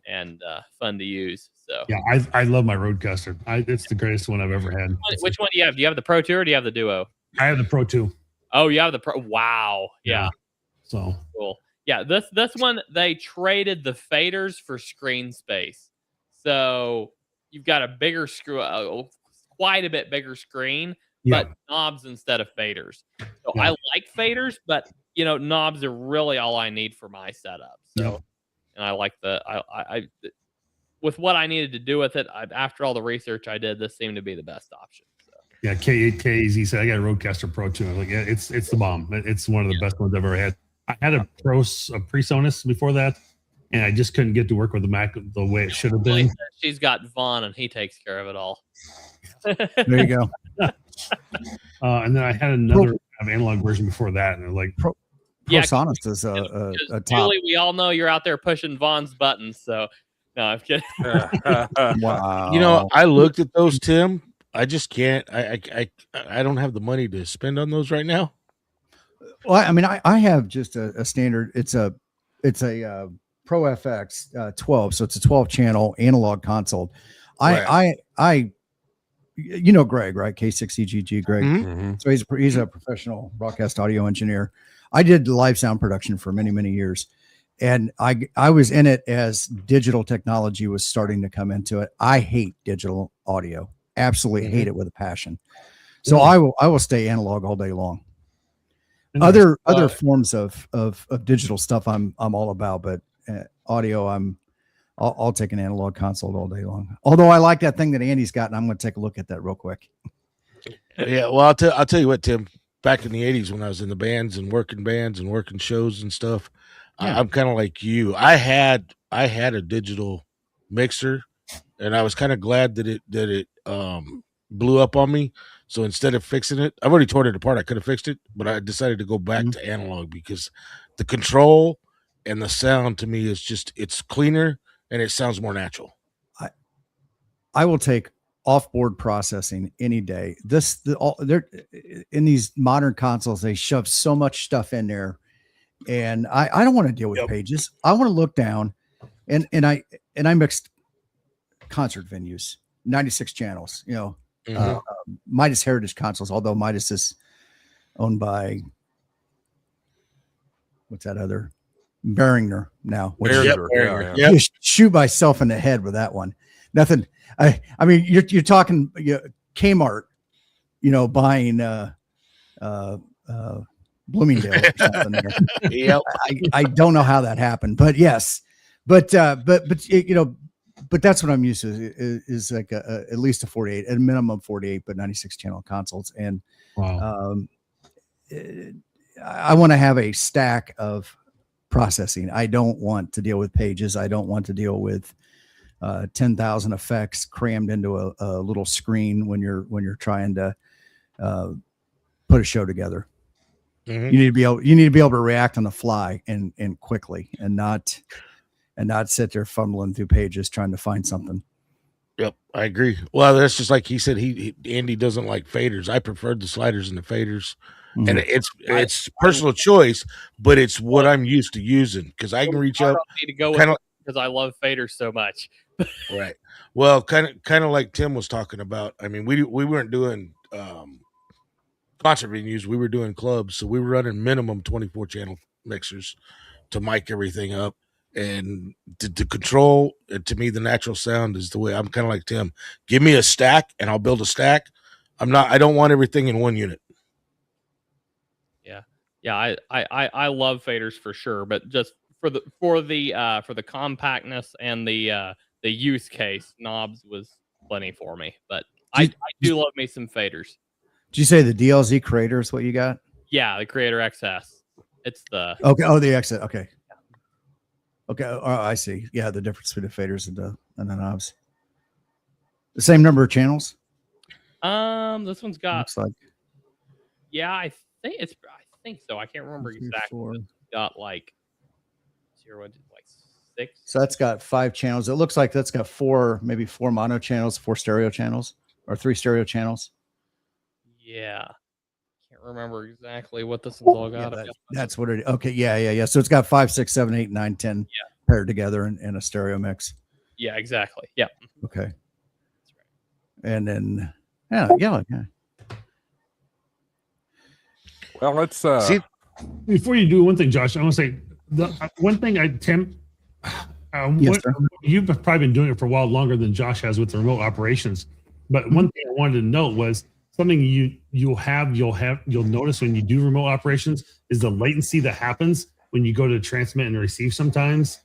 and fun to use. So yeah, I love my Roadcaster. It's the greatest one I've ever had. Which one do you have? Do you have the Pro 2 or do you have the Duo? I have the Pro 2. Oh, you have the Pro. Wow. Yeah. So cool. Yeah, this one they traded the faders for screen space. So you've got a bigger quite a bit bigger screen, but knobs instead of faders. So I like faders, but knobs are really all I need for my setup. So and I like I with what I needed to do with it, after all the research I did, this seemed to be the best option. So. Yeah, KZ said I got a Roadcaster Pro 2. Like, yeah, it's the bomb. It's one of the best ones I've ever had. I had a PreSonus before that, and I just couldn't get to work with the Mac the way it should have been. She's got Vaughn, and he takes care of it all. There you go. And then I had another analog version before that, and like PreSonus is a top. Julie, we all know you're out there pushing Vaughn's buttons, so. No, I'm kidding. Wow. I looked at those, Tim. I just can't. I don't have the money to spend on those right now. Well, I mean, I have just a standard. It's a Pro FX 12, so it's a 12-channel analog console. Right. I Greg, right? K6EGG, Greg. Mm-hmm. So he's a professional broadcast audio engineer. I did live sound production for many, many years. And I was in it as digital technology was starting to come into it. I hate digital audio. Absolutely hate it with a passion. So I will stay analog all day long. Other forms of digital stuff I'm all about, but audio I'll take an analog console all day long. Although I like that thing that Andy's got, and I'm going to take a look at that real quick. Yeah, well, I'll tell you what, Tim. Back in the '80s, when I was in the bands and working shows and stuff. Yeah. I'm kind of like you. I had a digital mixer, and I was kind of glad that it blew up on me. So instead of fixing it, I've already torn it apart. I could have fixed it, but I decided to go back to analog because the control and the sound to me is it's cleaner and it sounds more natural. I will take off-board processing any day. They're in these modern consoles, they shove so much stuff in there. And I don't want to deal with pages. I want to look down, and I mixed concert venues, 96 channels. Midas Heritage consoles. Although Midas is owned by what's that other Behringer now? Just shoot myself in the head with that one. Nothing. I mean, you're talking Kmart, buying Bloomingdale or something there. Yep. I don't know how that happened, but yes, but that's what I'm used to is like at least a 48, at a minimum 48, but 96 channel consoles. And Wow. I want to have a stack of processing. I don't want to deal with pages. I don't want to deal with 10,000 effects crammed into a little screen when you're trying to put a show together. Mhm. You need to be able to react on the fly and quickly, and not sit there fumbling through pages trying to find something. Yep, I agree. Well, that's just like he said. Andy doesn't like faders. I preferred the sliders and the faders, and it's personal choice, but it's what I'm used to using because I can reach up. Need to go with because I love faders so much. Right. Well, kind of like Tim was talking about. I mean, we weren't doing concert venues. We were doing clubs, so we were running minimum 24 channel mixers to mic everything up. And to control, to me, the natural sound is the way. I'm kind of like Tim. Give me a stack, and I'll build a stack. I don't want everything in one unit. Yeah. I love faders for sure, but just for the compactness and the use case, knobs was plenty for me. But I do love me some faders. Did you say the DLZ Creator is what you got? Yeah, the Creator XS. It's the okay. Oh, the XS. Okay. Okay, I see. Yeah, the difference between the faders and the knobs. The same number of channels. This one's got. Looks like. Yeah, I think so. I can't remember exactly. It's got like 6. So that's got 5 channels. It looks like that's got 4 mono channels, 4 stereo channels, or 3 stereo channels. Yeah. Remember exactly what this one's all got. Yeah, that's what it. Okay, yeah. So it's got 5, 6, 7, 8, 9, 10 paired together in a stereo mix. Yeah, exactly. Yeah. Okay. That's right. And then yeah. Well, let's see. Before you do one thing, Josh, I want to say the one thing. Tim, yes, you've probably been doing it for a while longer than Josh has with the remote operations. But one thing I wanted to note was something you'll notice when you do remote operations is the latency that happens when you go to transmit and receive sometimes.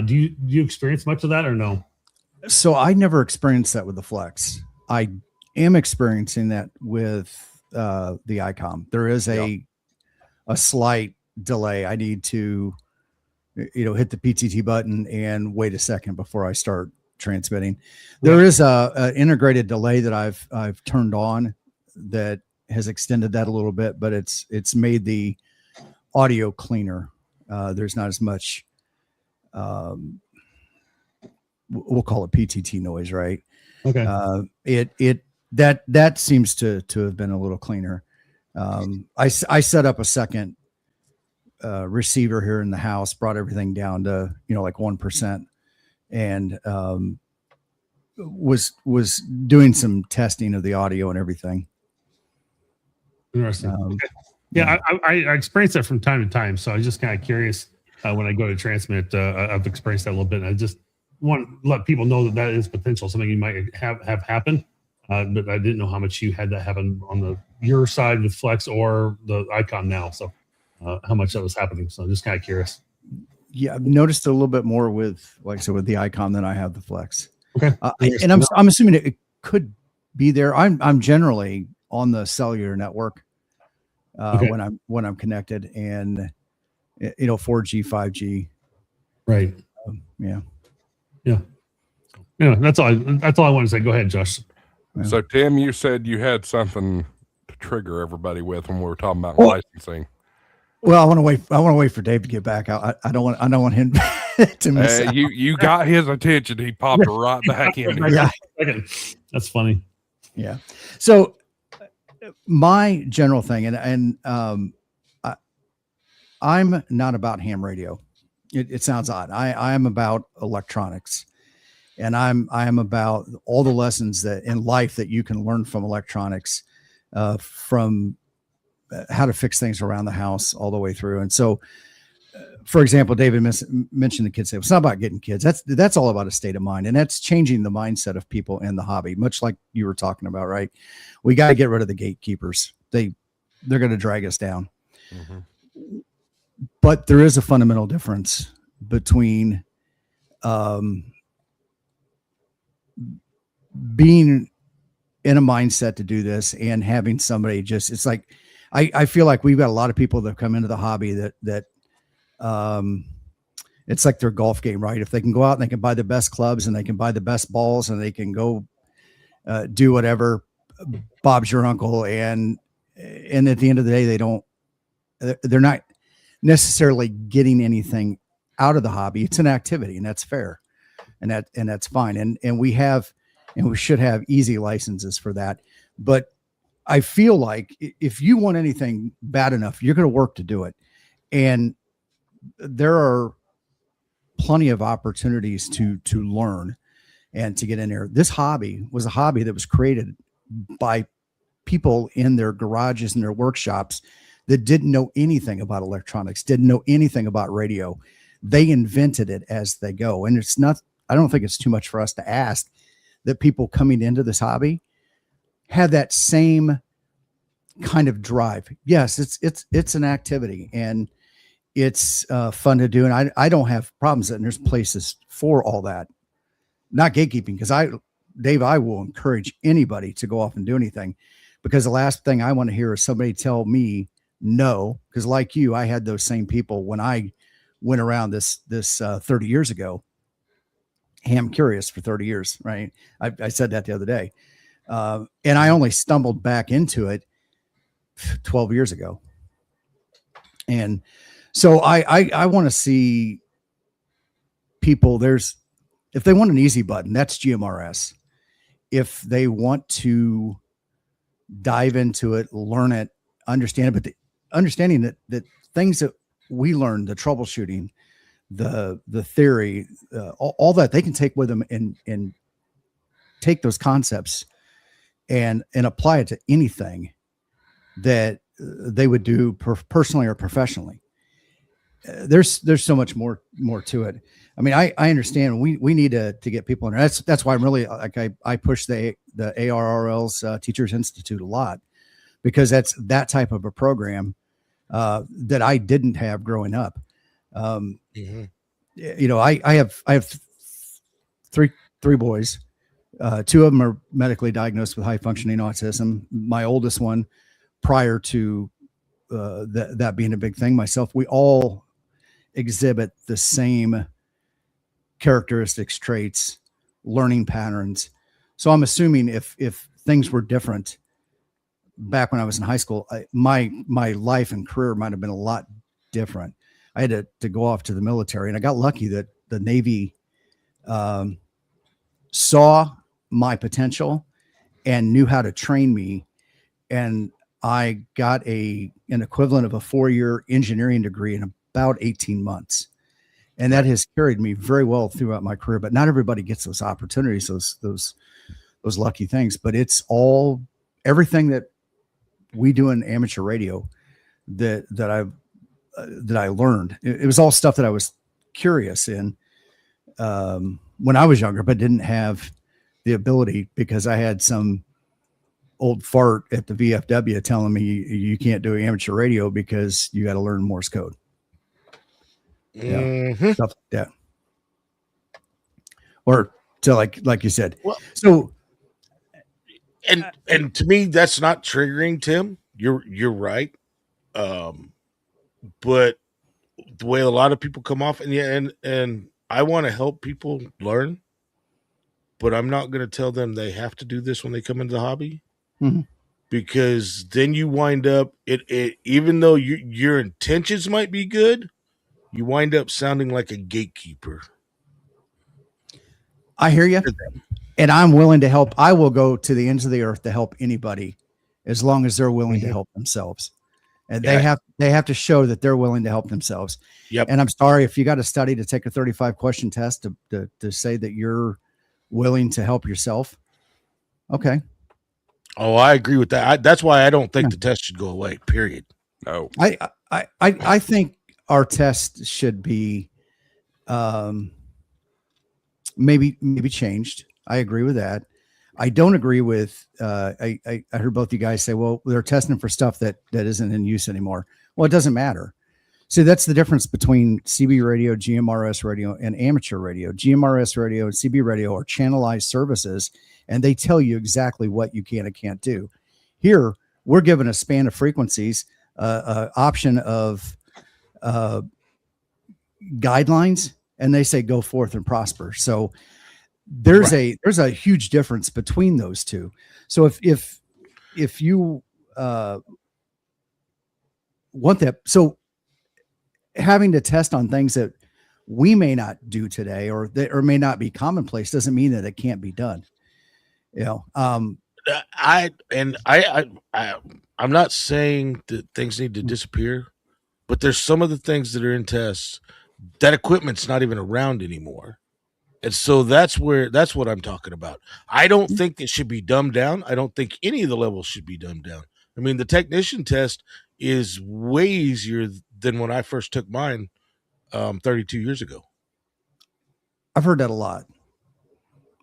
Do you experience much of that or no? So I never experienced that with the Flex. I am experiencing that with the ICOM. There is a slight delay. I need to hit the PTT button and wait a second before I start transmitting. There is a integrated delay that I've turned on that has extended that a little bit, but it's made the audio cleaner. There's not as much we'll call it PTT noise, right? Okay. That seems to have been a little cleaner. I set up a second receiver here in the house, brought everything down to like 1%, and was doing some testing of the audio and everything. Interesting. Okay. Yeah, I experience that from time to time, so I was just kind of curious when I go to transmit. I've experienced that a little bit. And I just want to let people know that is potential, something you might have happen. But I didn't know how much you had that happen on your side with Flex or the Icon now. So how much that was happening. So I'm just kind of curious. Yeah, I've noticed a little bit more with with the Icon than I have the Flex. Okay. And I'm assuming it could be there. I'm generally on the cellular network when I'm connected, and 4G, 5G. Right. Yeah. That's all I want to say. Go ahead, Josh. So Tim, you said you had something to trigger everybody with when we were talking about licensing. Well, I want to wait for Dave to get back. I don't want him to miss out. You got his attention. He popped right back in. Yeah. That's funny. Yeah. So my general thing, and I'm not about ham radio. It sounds odd. I am about electronics, and I am about all the lessons that in life that you can learn from electronics, from how to fix things around the house all the way through. And so for example, David mentioned the kids. It's not about getting kids. That's all about a state of mind, and that's changing the mindset of people in the hobby. Much like you were talking about, right? We got to get rid of the gatekeepers. They're going to drag us down. Mm-hmm. But there is a fundamental difference between being in a mindset to do this and having somebody just. It's like I feel like we've got a lot of people that come into the hobby that it's like their golf game, right? If they can go out and they can buy the best clubs and they can buy the best balls and they can go do whatever, Bob's your uncle. And at the end of the day, they're not necessarily getting anything out of the hobby. It's an activity, and that's fair. And that's fine. And we should have easy licenses for that. But I feel like if you want anything bad enough, you're going to work to do it. And there are plenty of opportunities to learn and to get in there. This hobby was a hobby that was created by people in their garages and their workshops that didn't know anything about electronics, didn't know anything about radio. They invented it as they go. And I don't think it's too much for us to ask that people coming into this hobby have that same kind of drive. Yes, it's an activity and it's fun to do. And I don't have problems and there's places for all that. Not gatekeeping, because Dave, I will encourage anybody to go off and do anything, because the last thing I want to hear is somebody tell me no. Because like you, I had those same people when I went around this 30 years ago. Ham curious for 30 years, right? I said that the other day. And I only stumbled back into it 12 years ago. And so I want to see people, if they want an easy button, that's GMRS. If they want to dive into it, learn it, understand it, but understanding that things that we learned, the troubleshooting, the theory, all that they can take with them and take those concepts and apply it to anything that they would do personally or professionally. There's so much more to it. I mean, I understand we need to get people in there. That's why I'm really like, I push the ARRL's Teachers Institute a lot, because that's that type of a program that I didn't have growing up. Mm-hmm. You know, I have three boys. Two of them are medically diagnosed with high functioning autism. My oldest one, prior to that being a big thing, myself, we all exhibit the same characteristics, traits, learning patterns. So I'm assuming if things were different back when I was in high school, my life and career might have been a lot different. I had to go off to the military, and I got lucky that the Navy saw my potential and knew how to train me. And I got an equivalent of a 4-year engineering degree in about 18 months. And that has carried me very well throughout my career, but not everybody gets those opportunities, those lucky things. But it's everything that we do in amateur radio that I learned. It was all stuff that I was curious in when I was younger, but didn't have the ability, because I had some old fart at the VFW telling me you can't do amateur radio because you got to learn Morse code. Mm-hmm. Stuff like that. Or to like you said. Well, so and to me, that's not triggering, Tim. You're right. But the way a lot of people come off, and I want to help people learn, but I'm not going to tell them they have to do this when they come into the hobby. Mm-hmm. Because then you wind up it even though your intentions might be good, you wind up sounding like a gatekeeper. I hear you. And I'm willing to help. I will go to the ends of the earth to help anybody as long as they're willing to help themselves. And they have to show that they're willing to help themselves. Yep. And I'm sorry if you got to study to take a 35 question test to say that you're willing to help yourself. Okay. Oh, I agree with that. That's why I don't think the test should go away. Period. No. I think our test should be maybe changed. I agree with that. I don't agree with I heard both you guys say, well, they're testing for stuff that isn't in use anymore. Well, it doesn't matter. See, that's the difference between CB radio, GMRS radio, and amateur radio. GMRS radio and CB radio are channelized services, and they tell you exactly what you can and can't do. Here, we're given a span of frequencies, option of guidelines, and they say go forth and prosper. So there's a huge difference between those two. So if you want that, so having to test on things that we may not do today or may not be commonplace doesn't mean that it can't be done. I'm not saying that things need to disappear, but there's some of the things that are in tests that equipment's not even around anymore. And so that's what I'm talking about. I don't think it should be dumbed down. I don't think any of the levels should be dumbed down. I mean, the technician test is way easier than when I first took mine 32 years ago. I've heard that a lot.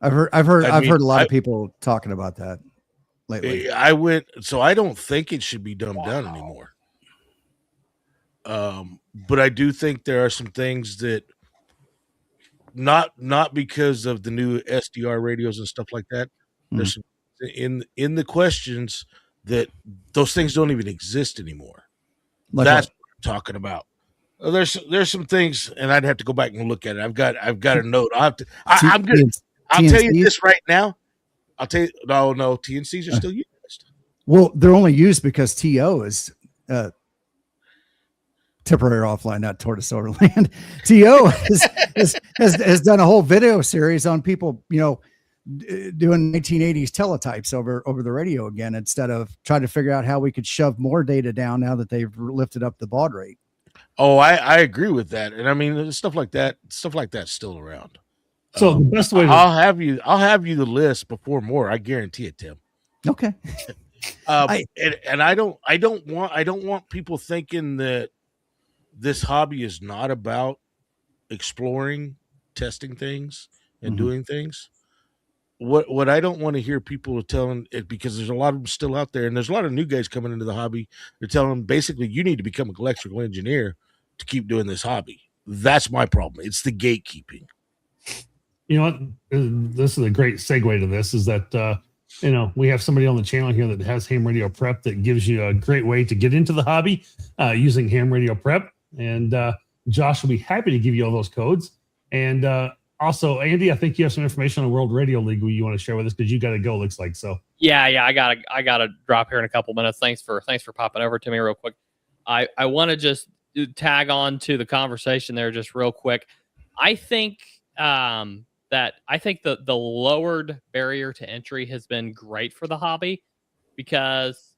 I've heard a lot of people talking about that lately. So I don't think it should be dumbed down anymore. But I do think there are some things that not because of the new SDR radios and stuff like that. There's some in the questions that those things don't even exist anymore. Like that's what I'm talking about. There's some things, and I'd have to go back and look at it. I've got a note. I'll tell you this right now. I'll tell you. No, TNCs are still used. Well, they're only used because TO is temporary offline, not tortoise overland. TO has done a whole video series on people, doing 1980s teletypes over the radio again, instead of trying to figure out how we could shove more data down now that they've lifted up the baud rate. Oh, I agree with that. And I mean, stuff like that's still around. So the best way I'll have you the list before more. I guarantee it, Tim. Okay. I don't want people thinking that this hobby is not about exploring, testing things, and doing things. What I don't want to hear people telling it, because there's a lot of them still out there, and there's a lot of new guys coming into the hobby. They're telling them basically you need to become an electrical engineer to keep doing this hobby. That's my problem. It's the gatekeeping. You know what? This is a great segue to this. Is that we have somebody on the channel here that has Ham Radio Prep that gives you a great way to get into the hobby using Ham Radio Prep. And Josh will be happy to give you all those codes. And also, Andy, I think you have some information on the World Radio League you want to share with us, because you got to go. Looks like so. Yeah, I gotta drop here in a couple minutes. Thanks for popping over to me real quick. I want to just tag on to the conversation there just real quick. I think the lowered barrier to entry has been great for the hobby, because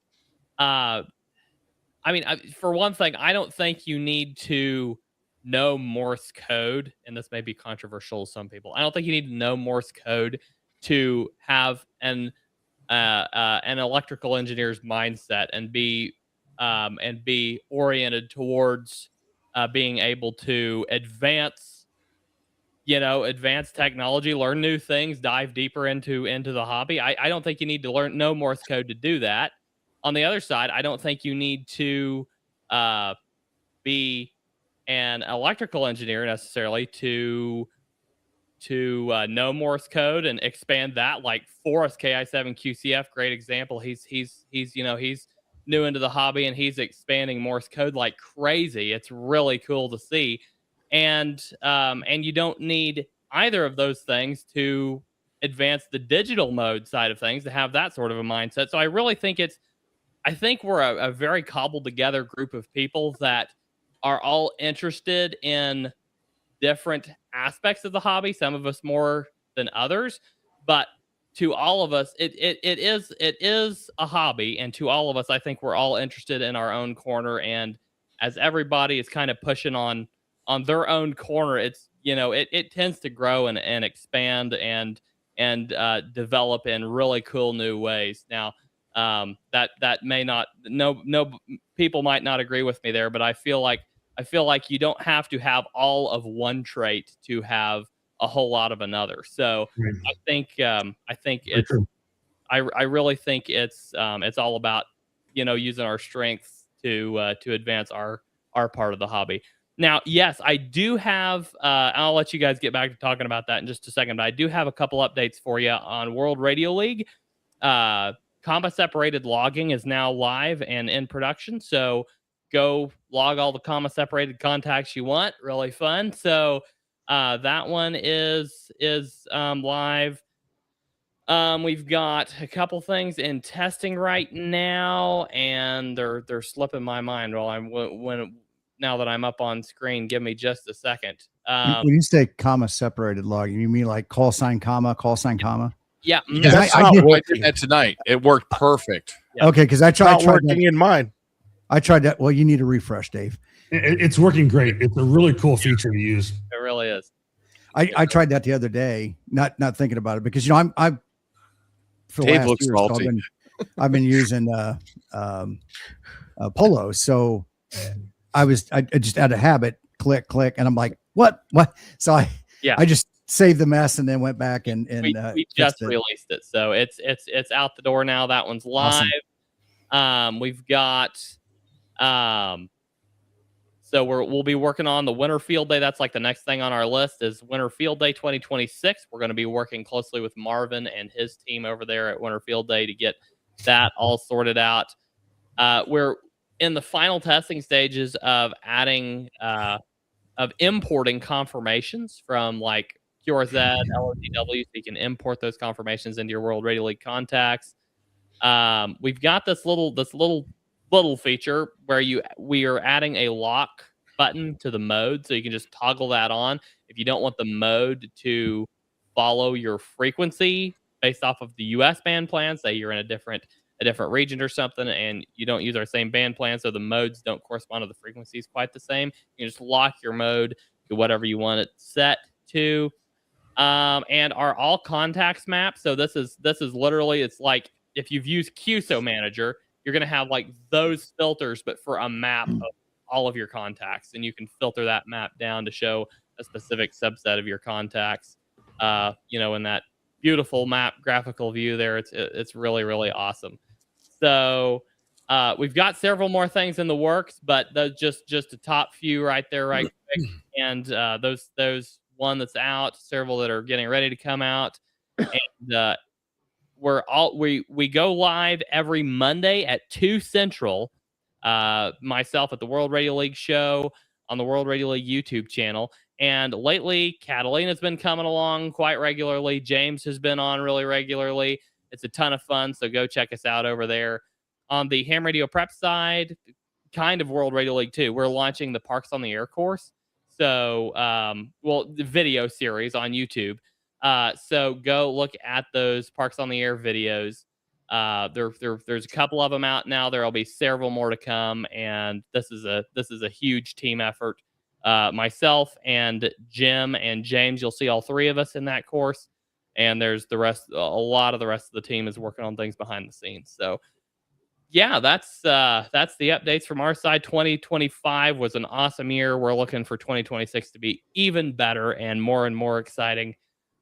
for one thing, I don't think you need to know Morse code, and this may be controversial to some people. I don't think you need to know Morse code to have an electrical engineer's mindset and be oriented towards being able to advance technology, learn new things, dive deeper into the hobby. I don't think you need to know Morse code to do that. On the other side, I don't think you need to be an electrical engineer necessarily to know Morse code and expand that. Like Forrest KI7 QCF, great example. He's new into the hobby, and he's expanding Morse code like crazy. It's really cool to see. And you don't need either of those things to advance the digital mode side of things, to have that sort of a mindset. So I really think we're a very cobbled together group of people that are all interested in different aspects of the hobby, some of us more than others, but to all of us, it is a hobby. And to all of us, I think we're all interested in our own corner. And as everybody is kind of pushing on their own corner, it's, it tends to grow and expand and develop in really cool new ways. Now, that may not, no people might not agree with me there, but I feel like I feel like you don't have to have all of one trait to have a whole lot of another. So Right. I think Very it's true. I really think it's all about, using our strengths to advance our part of the hobby. Now, yes, I do have. I'll let you guys get back to talking about that in just a second. But I do have a couple updates for you on World Radio League. Comma separated logging is now live and in production. So go log all the comma separated contacts you want. Really fun. So that one is live. We've got a couple things in testing right now, and they're slipping my mind while now that I'm up on screen. Give me just a second. When you say comma separated logging, you mean like call sign, comma? Yeah. Yeah, that's I not did- I working. did that tonight. It worked perfect. Yeah. Okay, because I It's tried not working that. in mine. I tried that. Well, you need a refresh, Dave. It's working great. It's a really cool feature to use. It really is. I tried that the other day, not thinking about it, because I'm for the Dave last looks year salty. I've been using Polo, so I just out of habit click, and I'm like, what? So I just saved the mess and then went back and we just released it, so it's out the door now. That one's live. Awesome. We've got so we'll be working on the Winter Field Day. That's like the next thing on our list is Winter Field Day 2026. We're going to be working closely with Marvin and his team over there at Winter Field Day to get that all sorted out. We're in the final testing stages of adding of importing confirmations from like QRZ, LOTW, so you can import those confirmations into your World Radio League contacts. We've got this little feature where we are adding a lock button to the mode, so you can just toggle that on if you don't want the mode to follow your frequency based off of the US band plan. Say you're in a different region or something and you don't use our same band plan, so the modes don't correspond to the frequencies quite the same. You just lock your mode to whatever you want it set to. And our all contacts map. So this is literally, it's like if you've used QSO Manager, you're going to have like those filters, but for a map of all of your contacts. And you can filter that map down to show a specific subset of your contacts, in that beautiful map graphical view there. It's really, really awesome. So we've got several more things in the works, but those just a top few right there, right quick. And those one that's out, several that are getting ready to come out. And we go live every Monday at 2 Central. Myself at the World Radio League show on the World Radio League YouTube channel. And lately, Catalina's been coming along quite regularly. James has been on really regularly. It's a ton of fun, so go check us out over there. On the Ham Radio Prep side, kind of World Radio League too, we're launching the Parks on the Air course. So, the video series on YouTube. So go look at those Parks on the Air videos. There's a couple of them out now. There'll be several more to come, and this is a huge team effort. Myself and Jim and James, you'll see all three of us in that course, and there's a lot of the rest of the team is working on things behind the scenes. So yeah, that's the updates from our side. 2025 was an awesome year. We're looking for 2026 to be even better and more exciting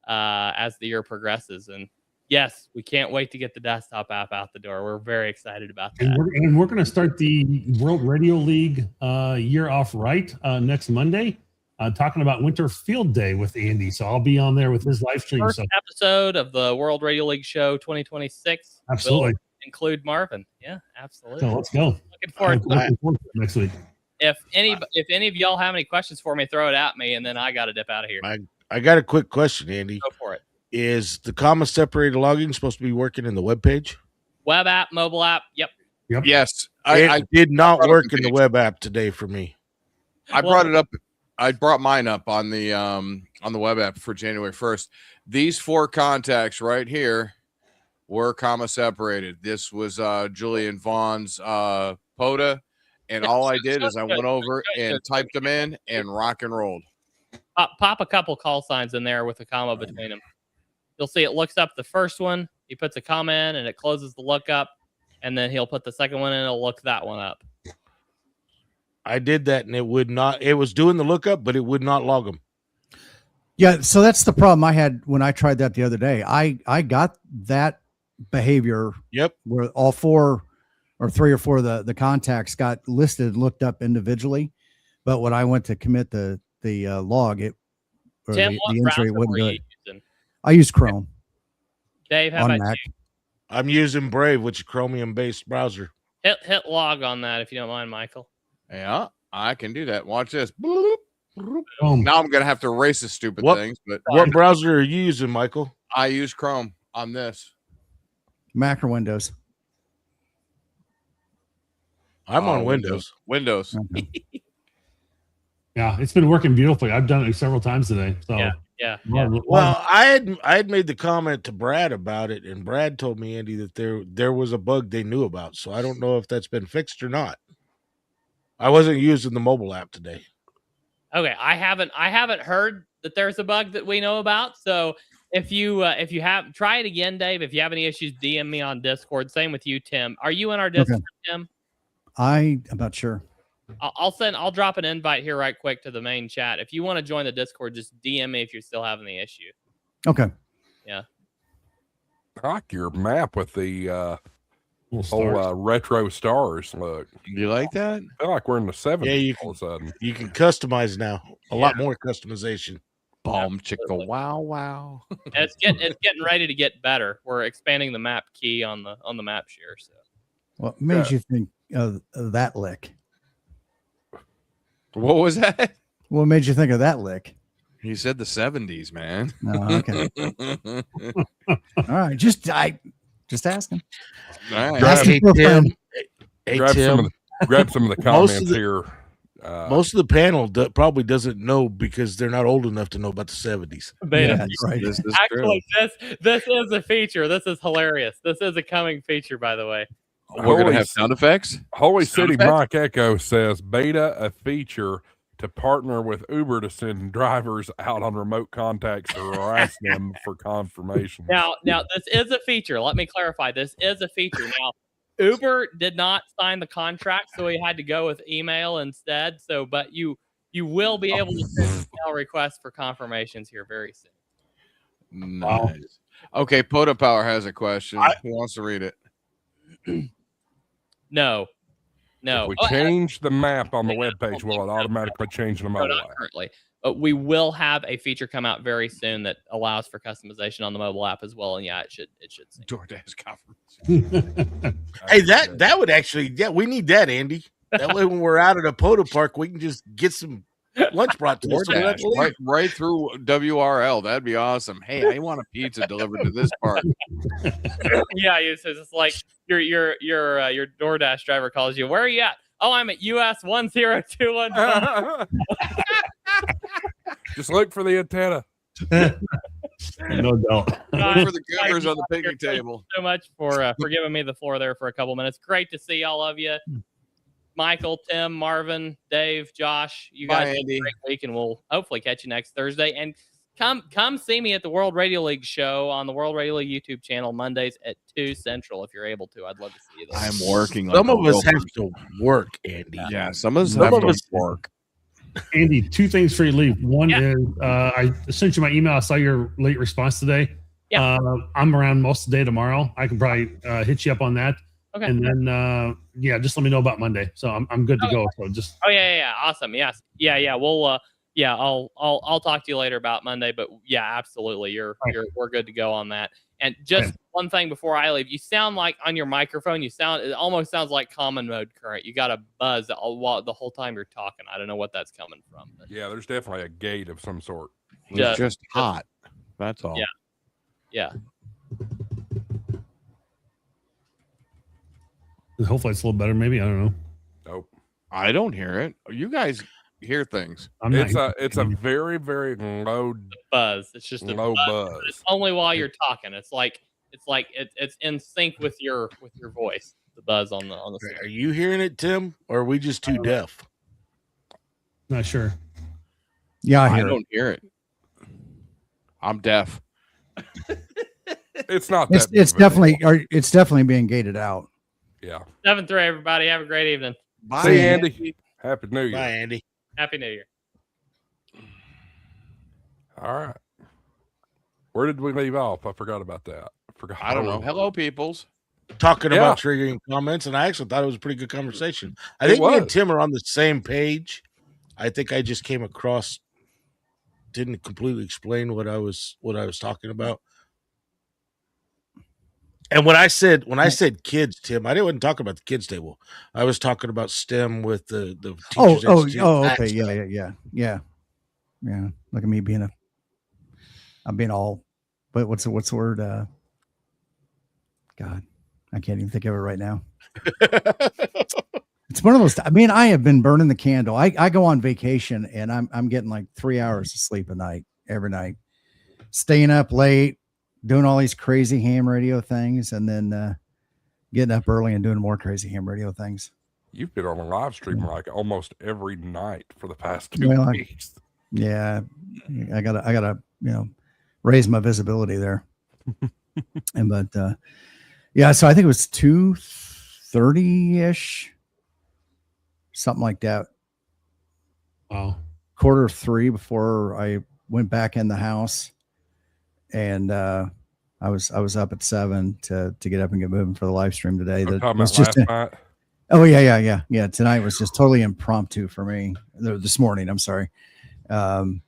as the year progresses. And yes, we can't wait to get the desktop app out the door. We're very excited about that. And we're going to start the World Radio League year off right next Monday, talking about Winter Field Day with Andy. So I'll be on there with his live stream. First episode of the World Radio League show 2026. Absolutely. Will include Marvin. Yeah, absolutely. So let's go. Looking forward to it. Looking forward to it next week. If any of y'all have any questions for me, throw it at me, and then I got to dip out of here. I got a quick question, Andy. Go for it. Is the comma separated logging supposed to be working in the web page? Web app, mobile app. Yep. Yes, It did not brought up work the in the page. web app today for me. I brought it up. I brought mine up on the web app for January 1st. These 4 contacts right here were comma separated. This was Julian Vaughn's POTA, and all I did is I went over and typed them in and rock and rolled. Pop a couple call signs in there with a comma between them. You'll see it looks up the first one. He puts a comma in, and it closes the lookup, and then he'll put the second one in, and it'll look that one up. I did that, and it would not. It was doing the lookup, but it would not log them. Yeah, so that's the problem I had when I tried that the other day. I got that behavior. Yep. Where all 4 or 3 or 4 of the contacts got listed, looked up individually, but when I went to commit the log, it or Tim, the what entry, browser it wouldn't were do you it. using? I use Chrome Dave, how on about Mac. you? I'm using Brave, which is a Chromium-based browser. Hit log on that if you don't mind, Michael. Yeah, I can do that. Watch this. Boom. Now I'm gonna have to erase the stupid What- things, but What browser are you using, Michael? I use Chrome on this. Mac or Windows. I'm on Windows. Windows. Okay. Yeah, it's been working beautifully. I've done it several times today. So Yeah. Well, I had made the comment to Brad about it, and Brad told me, Andy, that there was a bug they knew about. So I don't know if that's been fixed or not. I wasn't using the mobile app today. Okay, I haven't heard that there's a bug that we know about. So if you have, try it again, Dave. If you have any issues, DM me on Discord. Same with you, Tim. Are you in our Discord, Tim? I'm not sure. I'll drop an invite here right quick to the main chat. If you want to join the Discord, just DM me if you're still having the issue. Okay. Yeah. I like your map with the little whole stars. retro stars look. You like that? I feel like we're in the 70s Yeah, you all of a sudden. You can customize now. A lot more customization. Bomb chicka wow wow. And it's getting ready to get better. We're expanding the map key on the map share. So What made you think of that lick? What was that? What made you think of that lick? He said the 70s, man. Oh, okay. All right. Just asking. All right. Grab- Hey, for a friend. Tim. Hey, grab Tim. some of the Most of comments the- here. Most of the panel probably doesn't know because they're not old enough to know about the 70s. beta. Yeah, that's right. This is true. Actually, this is a feature. This is hilarious. This is a coming feature, by the way. We're gonna have sound effects. Holy Sound City effects? Mike Echo says beta a feature to partner with Uber to send drivers out on remote contacts or harass them for confirmation. Now, this is a feature. Let me clarify. This is a feature. Now, Uber did not sign the contract, so he had to go with email instead. So, but you will be able to send email requests for confirmations here very soon. Nice. Okay, Pota Power has a question. Who wants to read it? No. If we Oh, change the map on the webpage, will it automatically change the no, mobile not app? currently. But we will have a feature come out very soon that allows for customization on the mobile app as well. And yeah, it should sync. DoorDash conference. Hey, that would actually, we need that, Andy. That way, when we're out at a Poda Park, we can just get some lunch brought to us. DoorDash, right through WRL. That'd be awesome. Hey, I want a pizza delivered to this park. Yeah, it's just like your DoorDash driver calls you. Where are you at? Oh, I'm at US 10215. Just look for the antenna. No doubt. Look for the goobers on the picnic table. So much for giving me the floor there for a couple minutes. Great to see all of you. Michael, Tim, Marvin, Dave, Josh, you guys have a great week, and we'll hopefully catch you next Thursday. And come see me at the World Radio League show on the World Radio League YouTube channel Mondays at 2 Central if you're able to. I'd love to see you there. I'm working. Some of us have to work, Andy. Yeah, some of us have to work. Andy, 2 things for you to leave. One is I sent you my email. I saw your late response today. Yeah. I'm around most of the day tomorrow. I can probably hit you up on that. Okay. And then just let me know about Monday. So I'm good to go. So just Awesome. Yes. Yeah. We'll I'll talk to you later about Monday, but yeah, absolutely. We're good to go on that. And just one thing before I leave, you sound like on your microphone, it almost sounds like common mode current. You got a buzz the whole time you're talking. I don't know what that's coming from. But Yeah, there's definitely a gate of some sort. It's just hot. That's all. Yeah. hopefully it's a little better. Maybe I don't know. Nope. I don't hear it. You guys hear things. It's a very, very low buzz. It's just a low buzz. buzz. It's only while you're talking. It's in sync with your voice. The buzz on the Are screen. you hearing it, Tim, or are we just too deaf? Not sure. Yeah, I I hear it. don't hear it. I'm deaf. It's not It's that big of a it's definitely being gated out. deal. Yeah. 7-3, everybody. Have a great evening. Bye, See you, Andy. Happy New Year. Bye, Andy. Happy New Year. All right. Where did we leave off? I forgot about that. I don't know. Hello, peoples. Talking Yeah. about triggering comments, and I actually thought it was a pretty good conversation. I It think me and was. Tim are on the same page. I think I just came across, didn't completely explain what I was talking about. And when I said kids, Tim, I wasn't talking about the kids table. I was talking about STEM with the teachers. Okay, yeah. Look at me being I'm being all, but what's the word? God, I can't even think of it right now. It's one of those. I mean, I have been burning the candle. I go on vacation and I'm getting like 3 hours of sleep a night every night, staying up late, doing all these crazy ham radio things, and then getting up early and doing more crazy ham radio things. You've been on a live stream like almost every night for the past 2 Well, weeks. Yeah, I gotta raise my visibility there. But yeah, so I think it was 2:30ish, something like that. Wow. 2:45 before I went back in the house, and I was up at 7 to get up and get moving for the live stream today. I'm That talking was about just last night. oh yeah. Tonight was just totally impromptu for me. This morning, I'm sorry. So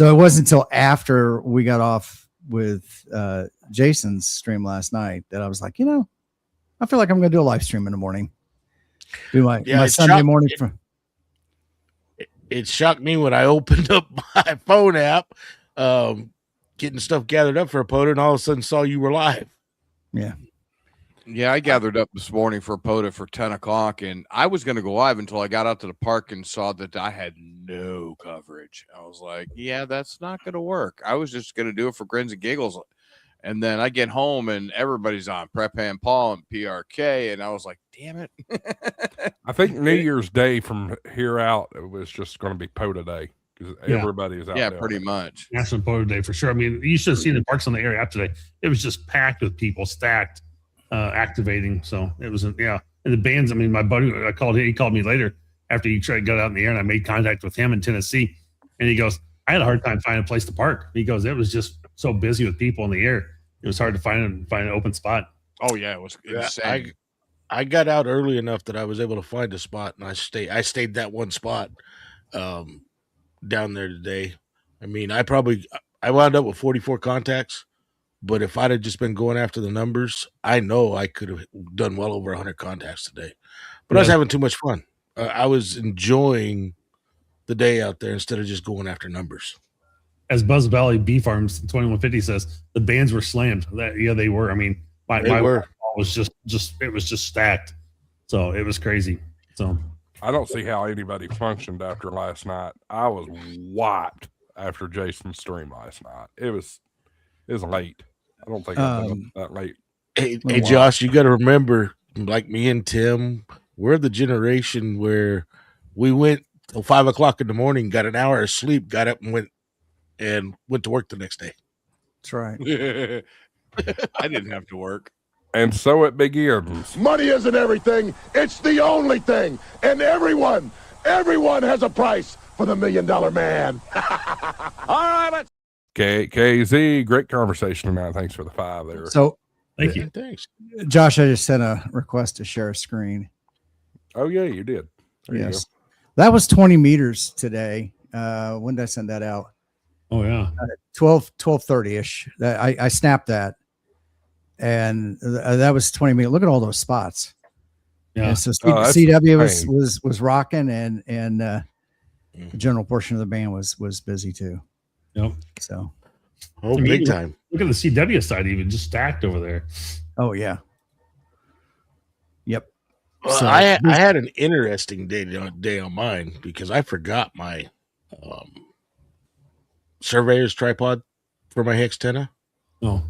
it wasn't until after we got off with Jason's stream last night that I was like, I feel like I'm going to do a live stream in the morning. Do my Sunday morning. It shocked me when I opened up my phone app, getting stuff gathered up for a POTA, and all of a sudden saw you were live. Yeah. Yeah, I gathered up this morning for POTA for 10 o'clock, and I was going to go live until I got out to the park and saw that I had no coverage. I was like, yeah, that's not going to work. I was just going to do it for grins and giggles. And then I get home, and everybody's on Prep and Paul and PRK, and I was like, damn it. I think New Year's Day from here out, it was just going to be POTA Day because everybody is out there. Yeah, pretty much. National POTA Day for sure. I mean, you should have seen the parks on the air app today. It was just packed with people, stacked. Activating, so it was and the bands. I mean, my buddy, he called me later after he got out in the air, and I made contact with him in Tennessee, and he goes, I had a hard time finding a place to park. He goes, it was just so busy with people in the air, it was hard to find an open spot. Oh yeah, it was insane. I got out early enough that I was able to find a spot, and I stayed that one spot down there today. I mean, I wound up with 44 contacts. But if I'd have just been going after the numbers, I know I could have done well over 100 contacts today. But I was having too much fun. I was enjoying the day out there instead of just going after numbers. As Buzz Valley Bee Farms 2150 says, the bands were slammed. They were. I mean, my wall was just it was just stacked. So it was crazy. So I don't see how anybody functioned after last night. I was wiped after Jason's stream last night. It was late. I don't think I've been that late. Hey, Josh, you got to remember, like me and Tim, we're the generation where we went till 5 o'clock in the morning, got an hour of sleep, got up and went to work the next day. That's right. I didn't have to work. And so it begins. Money isn't everything. It's the only thing. And everyone has a price for the $1 Million Man. All right, let's. KZ, great conversation tonight. Thanks for the 5 there. So thank you. Thanks. Josh, I just sent a request to share a screen. Oh yeah, you did. There you Yes. That was 20 meters today. When did I send that out? Oh yeah. 12:30ish. I snapped that. And that was 20 meters. Look at all those spots. Yeah. And so that's CW insane. was rocking, and the general portion of the band was busy too. Yep. So, Oh, big time. Look at the CW side, even just stacked over there. oh yeah. Yep. Well, So- I had an interesting day on mine because I forgot my surveyor's tripod for my hex tenna. Oh,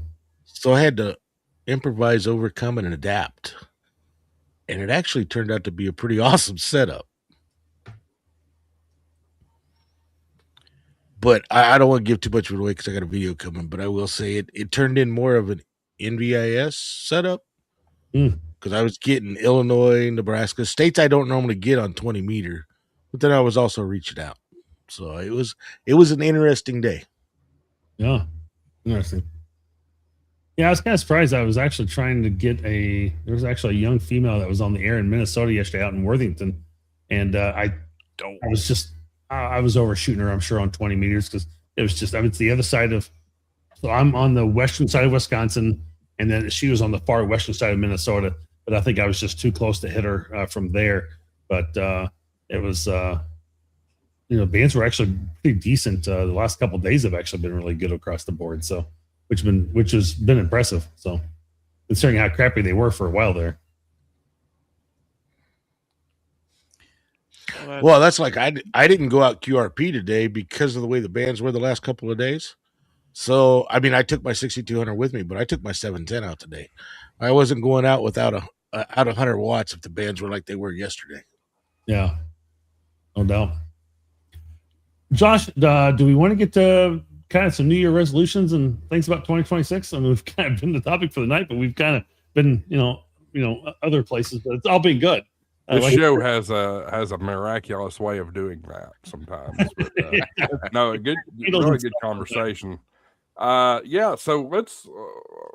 So I had to improvise, overcome, and adapt. And it actually turned out to be a pretty awesome setup. But I don't want to give too much of it away because I got a video coming. But I will say it turned in more of an NVIS setup because I was getting Illinois, Nebraska, states I don't normally get on 20 meter. but then I was also reaching out. So it was an interesting day. Yeah, interesting. Yeah, I was kind of surprised. I was actually trying to get there was actually a young female that was on the air in Minnesota yesterday out in Worthington. And I was overshooting her, I'm sure, on 20 meters because it was just, it's the other side of, so I'm on the western side of Wisconsin, and then she was on the far western side of Minnesota. But I think I was just too close to hit her from there. But it was, bands were actually pretty decent. The last couple of days have actually been really good across the board. So, which has been impressive. So, considering how crappy they were for a while there. Well, that's like I didn't go out QRP today because of the way the bands were the last couple of days. So, I mean, I took my 6200 with me, but I took my 710 out today. I wasn't going out without out 100 watts if the bands were like they were yesterday. Yeah, no doubt. Josh, do we want to get to kind of some New Year resolutions and things about 2026? I mean, we've kind of been the topic for the night, but we've kind of been, other places, but it's all been good. This show has a miraculous way of doing that sometimes. But, no, a really good conversation. So let's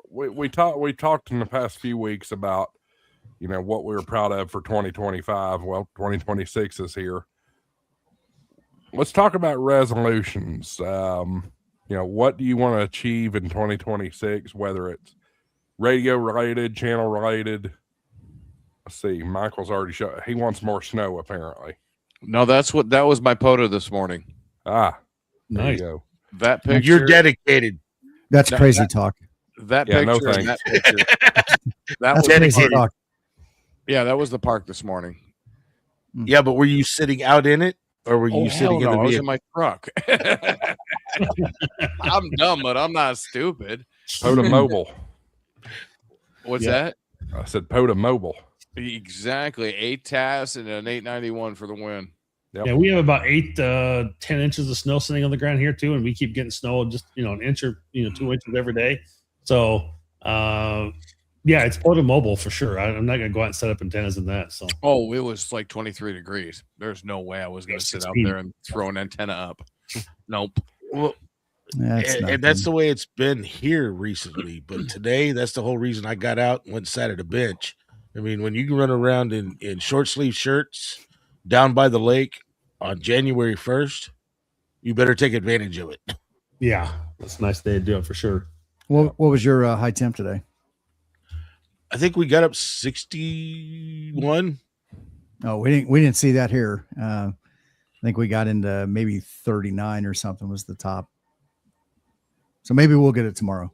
we talked in the past few weeks about what we were proud of for 2025. Well, 2026 is here. Let's talk about resolutions. What do you want to achieve in 2026, whether it's radio related, channel related? Let's see. Michael's already showed. He wants more snow, apparently. No, that was my POTA this morning. There nice. you go. That picture. You're dedicated. That's crazy talk. That Yeah, picture. no and thanks. that picture. That was That's crazy the park. talk. Yeah, that was the park this morning. Yeah, but were you sitting out in it, or were you sitting in I the was vehicle? in my truck. I'm dumb, but I'm not stupid. POTA Mobile. What's that? I said POTA Mobile. Exactly. 8 TAS and an 891 for the win. Yep. Yeah, we have about 10 inches of snow sitting on the ground here too, and we keep getting snow just an inch or 2 inches every day. So it's POTA Mobile for sure. I'm not gonna go out and set up antennas in that. So It was like 23 degrees. There's no way I was gonna sit out there and throw an antenna up. Nope. Well, and that's the way it's been here recently. But today, that's the whole reason I got out and went and sat at a bench. I mean, when you can run around in short sleeve shirts down by the lake on January 1st, you better take advantage of it. yeah, that's a nice day to do it for sure. What was your high temp today? I think we got up 61. Oh, we didn't see that here. I think we got into maybe 39 or something was the top. So maybe we'll get it tomorrow.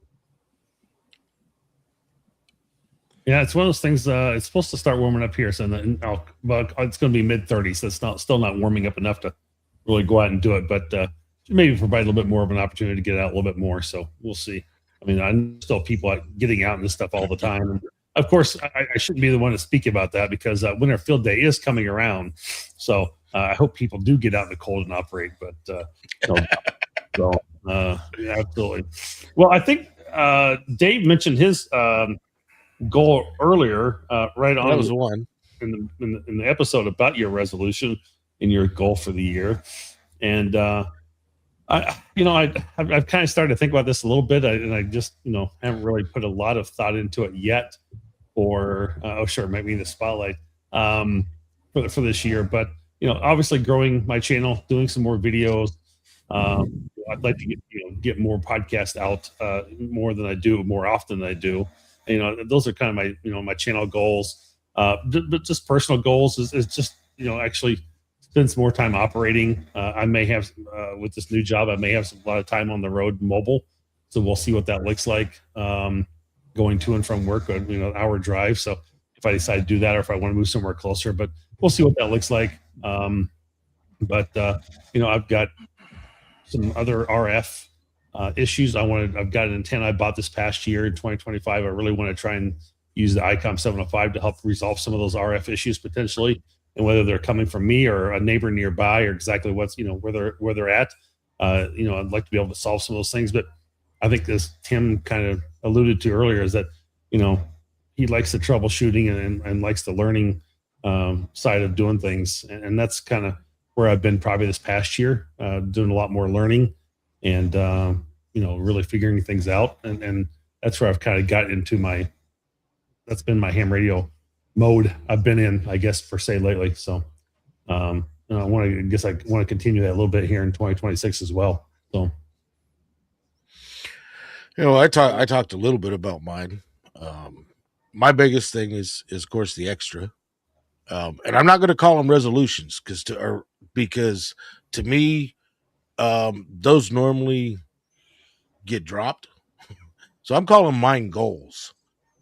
Yeah, it's one of those things. It's supposed to start warming up here, so but it's going to be mid-30s. So it's still not warming up enough to really go out and do it, but maybe provide a little bit more of an opportunity to get out a little bit more. So we'll see. I mean, I still people getting out and this stuff all the time. And of course, I shouldn't be the one to speak about that because Winter Field Day is coming around. So I hope people do get out in the cold and operate. But absolutely. Well, I think Dave mentioned his goal earlier, right on. That was the one in the episode about your resolution and your goal for the year, and I've kind of started to think about this a little bit, and I just haven't really put a lot of thought into it yet. Or maybe the spotlight for this year, but obviously growing my channel, doing some more videos. I'd like to get more podcasts out more than I do, more often than I do. Those are kind of my my channel goals. But just personal goals is just actually spend some more time operating. I may have with this new job, I may have a lot of time on the road mobile, so we'll see what that looks like. Going to and from work, an hour drive. So if I decide to do that, or if I want to move somewhere closer, but we'll see what that looks like. I've got some other RF issues. I've got an antenna I bought this past year in 2025. I really want to try and use the ICOM 705 to help resolve some of those RF issues potentially, and whether they're coming from me or a neighbor nearby or exactly what's where they're at. I'd like to be able to solve some of those things, but I think as Tim kind of alluded to earlier is that he likes the troubleshooting and likes the learning side of doing things, and that's kind of where I've been probably this past year, doing a lot more learning and, really figuring things out. And that's where I've kind of got into that's been my ham radio mode I've been in, I guess, per se lately. So, I want to continue that a little bit here in 2026 as well. So, I talked a little bit about mine. My biggest thing is of course the extra, and I'm not going to call them resolutions because to me, those normally get dropped. So I'm calling mine goals,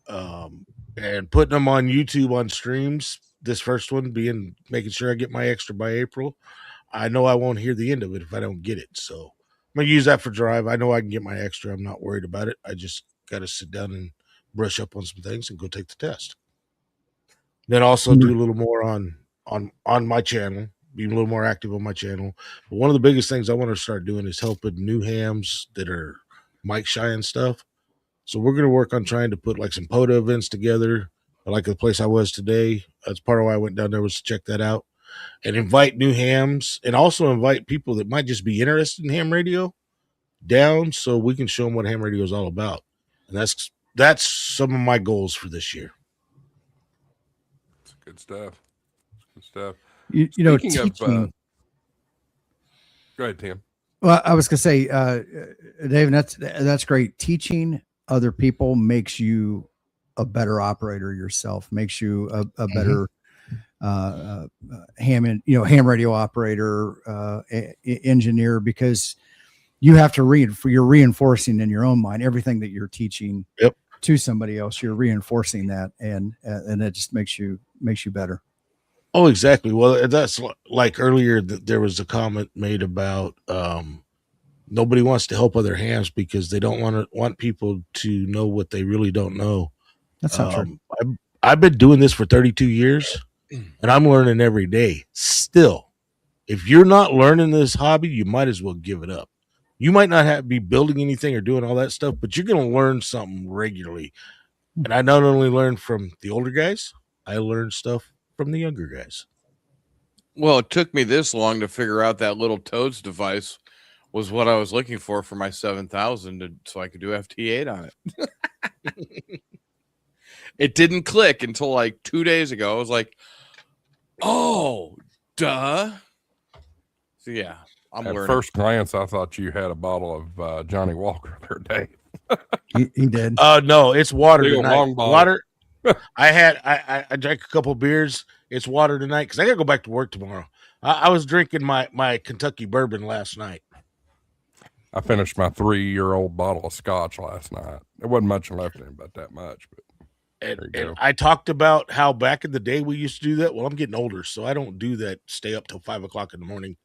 and putting them on YouTube on streams. This first one being making sure I get my extra by April. I know I won't hear the end of it if I don't get it. So I'm going to use that for drive. I know I can get my extra. I'm not worried about it. I just got to sit down and brush up on some things and go take the test. Then also do a little more on my channel, be a little more active on my channel. But one of the biggest things I want to start doing is helping new hams that are mic shy and stuff. So we're going to work on trying to put like some POTA events together, like the place I was today. That's part of why I went down there, was to check that out and invite new hams, and also invite people that might just be interested in ham radio down so we can show them what ham radio is all about. And that's some of my goals for this year. It's good stuff. Good stuff. Teaching, go ahead, Tim. Well, I was going to say, David, that's great. Teaching other people makes you a better operator yourself, makes you a better ham radio operator, engineer, because you have to you're reinforcing in your own mind everything that you're teaching to somebody else. You're reinforcing that, and it just makes you better. Oh, exactly. Well, that's like earlier there was a comment made about nobody wants to help other hams because they don't want people to know what they really don't know. That's not true. I've been doing this for 32 years, and I'm learning every day. Still, if you're not learning this hobby, you might as well give it up. You might not be building anything or doing all that stuff, but you're going to learn something regularly. And I not only learn from the older guys, I learn stuff from the younger guys. Well, it took me this long to figure out that little Toads device was what I was looking for my 7000 so I could do FT8 on it. It didn't click until like 2 days ago. I was like, oh, duh. So yeah, I'm At learning. first glance, I thought you had a bottle of Johnny Walker there, Dave. He did. No, it's water Big tonight. long bottle. Water. I drank a couple beers. It's water tonight because I gotta go back to work tomorrow. I was drinking my Kentucky bourbon last night. I finished my 3-year-old bottle of scotch last night. There wasn't much left in it, but that much. But and I talked about how back in the day we used to do that. Well, I'm getting older, so I don't do that. Stay up till 5 o'clock in the morning,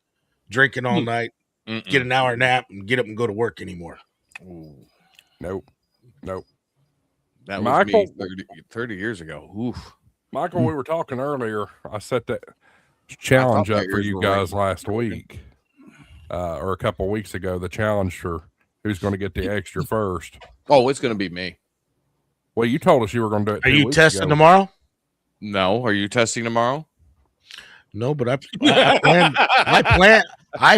drinking all night, get an hour nap, and get up and go to work anymore. Ooh. Nope. That was Michael, me 30 years ago. Oof. Michael, we were talking earlier. I set that challenge up for you guys last week, or a couple of weeks ago. The challenge for who's going to get the extra first. Oh, it's going to be me. Well, you told us you were going to do it. Are you testing tomorrow? No. Are you testing tomorrow? No, but I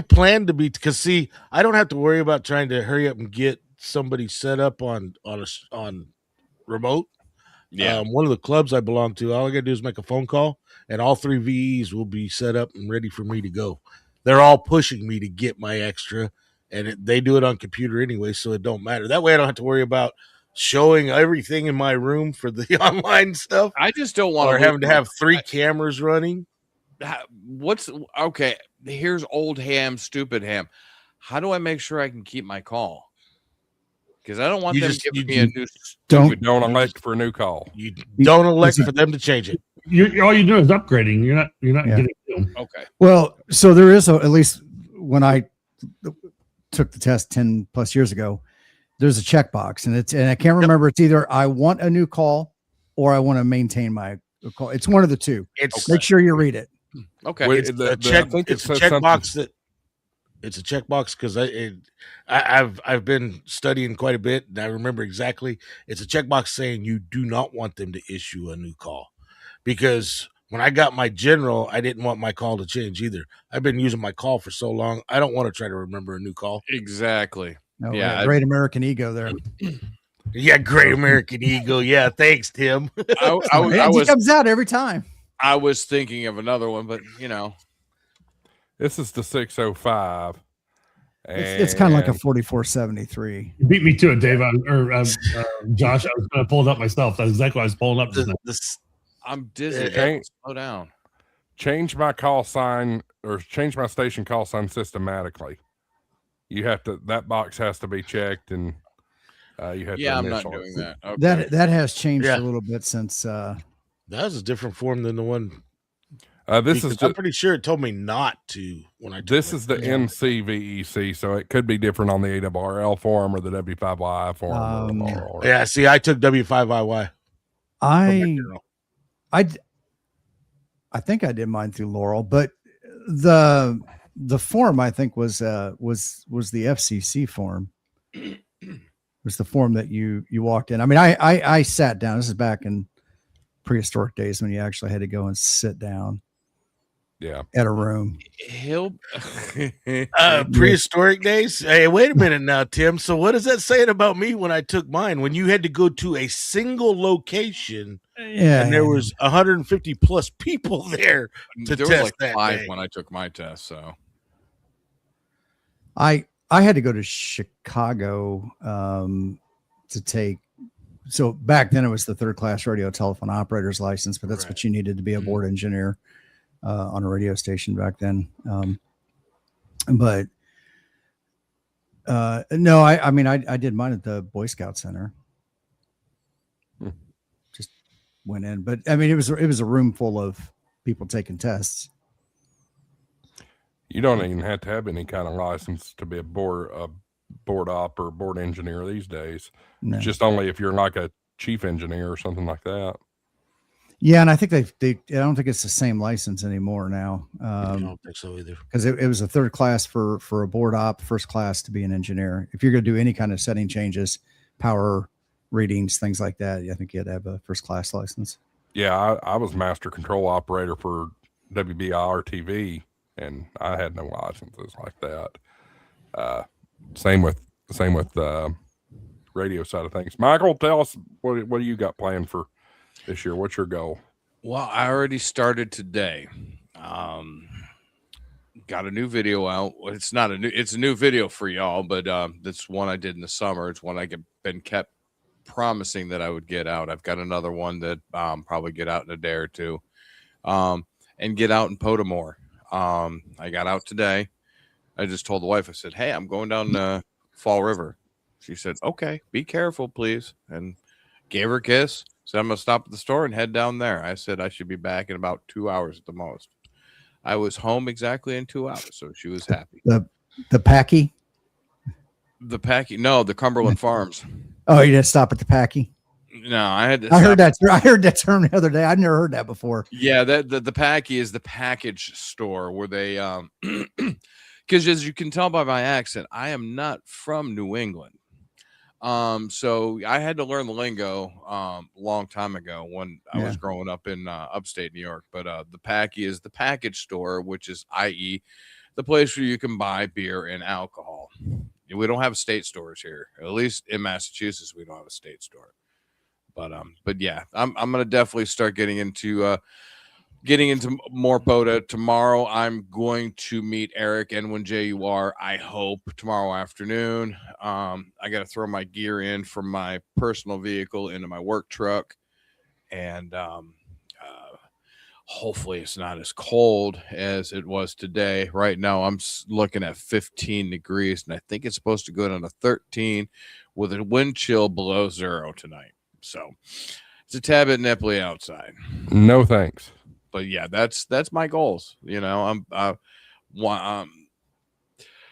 plan to be, because see, I don't have to worry about trying to hurry up and get somebody set up on remote. Yeah. One of the clubs I belong to, all I gotta do is make a phone call, and all 3 VEs will be set up and ready for me to go. They're all pushing me to get my extra, and they do it on computer anyway, so it don't matter. That way I don't have to worry about showing everything in my room for the online stuff. I just don't want or having to have 3 cameras running. Okay? Here's old ham, stupid ham. How do I make sure I can keep my call? Because I don't want them giving me a new. Don't elect for a new call. You don't elect for them to change it. All you're doing is upgrading. You're not getting them. Okay. Well, so there is at least when I took the test 10 plus years ago, there's a checkbox, and I can't remember. It's either I want a new call or I want to maintain my call. It's one of the two. Make sure you read it. Okay. It's a checkbox it's a checkbox because I've been studying quite a bit, and I remember exactly. It's a checkbox saying you do not want them to issue a new call, because When I got my general, I didn't want my call to change either. I've been using my call for so long. I don't want to try to remember a new call. Exactly. No, Yeah, great American ego there. Yeah, great American Eagle. Yeah, thanks, Tim. He comes out every time. I was thinking of another one, but you know, This is the 605. It's kind of like a 4473. You beat me to it, Dave. Josh, I was going to pull it up myself. That's exactly what I was pulling up. I'm dizzy. Slow down. Change my call sign or change my station call sign systematically. You have to, that box has to be checked, and you have to. Yeah, I'm not initial doing it. that. Okay. That has changed a little bit since. That was a different form than the one. This is. I'm pretty sure it told me not to when I. This is the NCVEC, so it could be different on the ARRL form or the W5Y form. Yeah, see, I took W5IY. I think I did mine through Laurel, but the form I think was the FCC form. It was the form that you walked in. I mean, I sat down. This is back in prehistoric days when you actually had to go and sit down. Yeah, at a room. Prehistoric days. Hey, wait a minute now, Tim. So what is that saying about me when I took mine? When you had to go to a single location, and there was 150 plus people there to there test was like that 5 day. when I took my test. So I had to go to Chicago to take. So back then it was the 3rd class radio telephone operator's license, but that's what you needed to be a board engineer on a radio station back then. But no, I mean, I did mine at the Boy Scout Center. Just went in, but I mean, it was a room full of people taking tests. You don't even have to have any kind of license to be a board op or board engineer these days. No. Just only if you're like a chief engineer or something like that. Yeah, and I think I don't think it's the same license anymore now. I don't think so either. Because it was a 3rd class for a board op, 1st class to be an engineer. If you're going to do any kind of setting changes, power readings, things like that, I think you had to have a 1st class license. Yeah, I was master control operator for WBIR TV, and I had no licenses like that. Same with radio side of things. Michael, tell us what do you got planned for this year? What's your goal? Well, I already started today. Got a new video out. It's not it's a new video for y'all, but that's one I did in the summer. It's one I been kept promising that I would get out. I've got another one that probably get out in a day or two, and get out in Potamore. I got out today. I just told the wife, I said, "Hey, I'm going down to Fall River." She said, "Okay, be careful, please," and gave her a kiss. So I'm going to stop at the store and head down there. I said I should be back in about 2 hours at the most. I was home exactly in 2 hours, so she was happy. The Packy? The Packy? No, the Cumberland Farms. Oh, you didn't stop at the Packy? No, I had to. I heard that term the other day. I'd never heard that before. Yeah, the Packy is the package store where they because as you can tell by my accent, I am not from New England. So I had to learn the lingo a long time ago when I was growing up in upstate New York. But the Packy is the package store, which is i.e. the place where you can buy beer and alcohol. We don't have state stores here. At least in Massachusetts, we don't have a state store. But yeah, I'm gonna definitely start getting into more POTA tomorrow. I'm going to meet Eric and when JUR, I hope tomorrow afternoon. I got to throw my gear in from my personal vehicle into my work truck, and hopefully it's not as cold as it was today. Right now I'm looking at 15 degrees, and I think it's supposed to go down to 13 with a wind chill below 0 tonight. So it's a tad bit nipply outside. No thanks. But yeah, that's my goals. You know,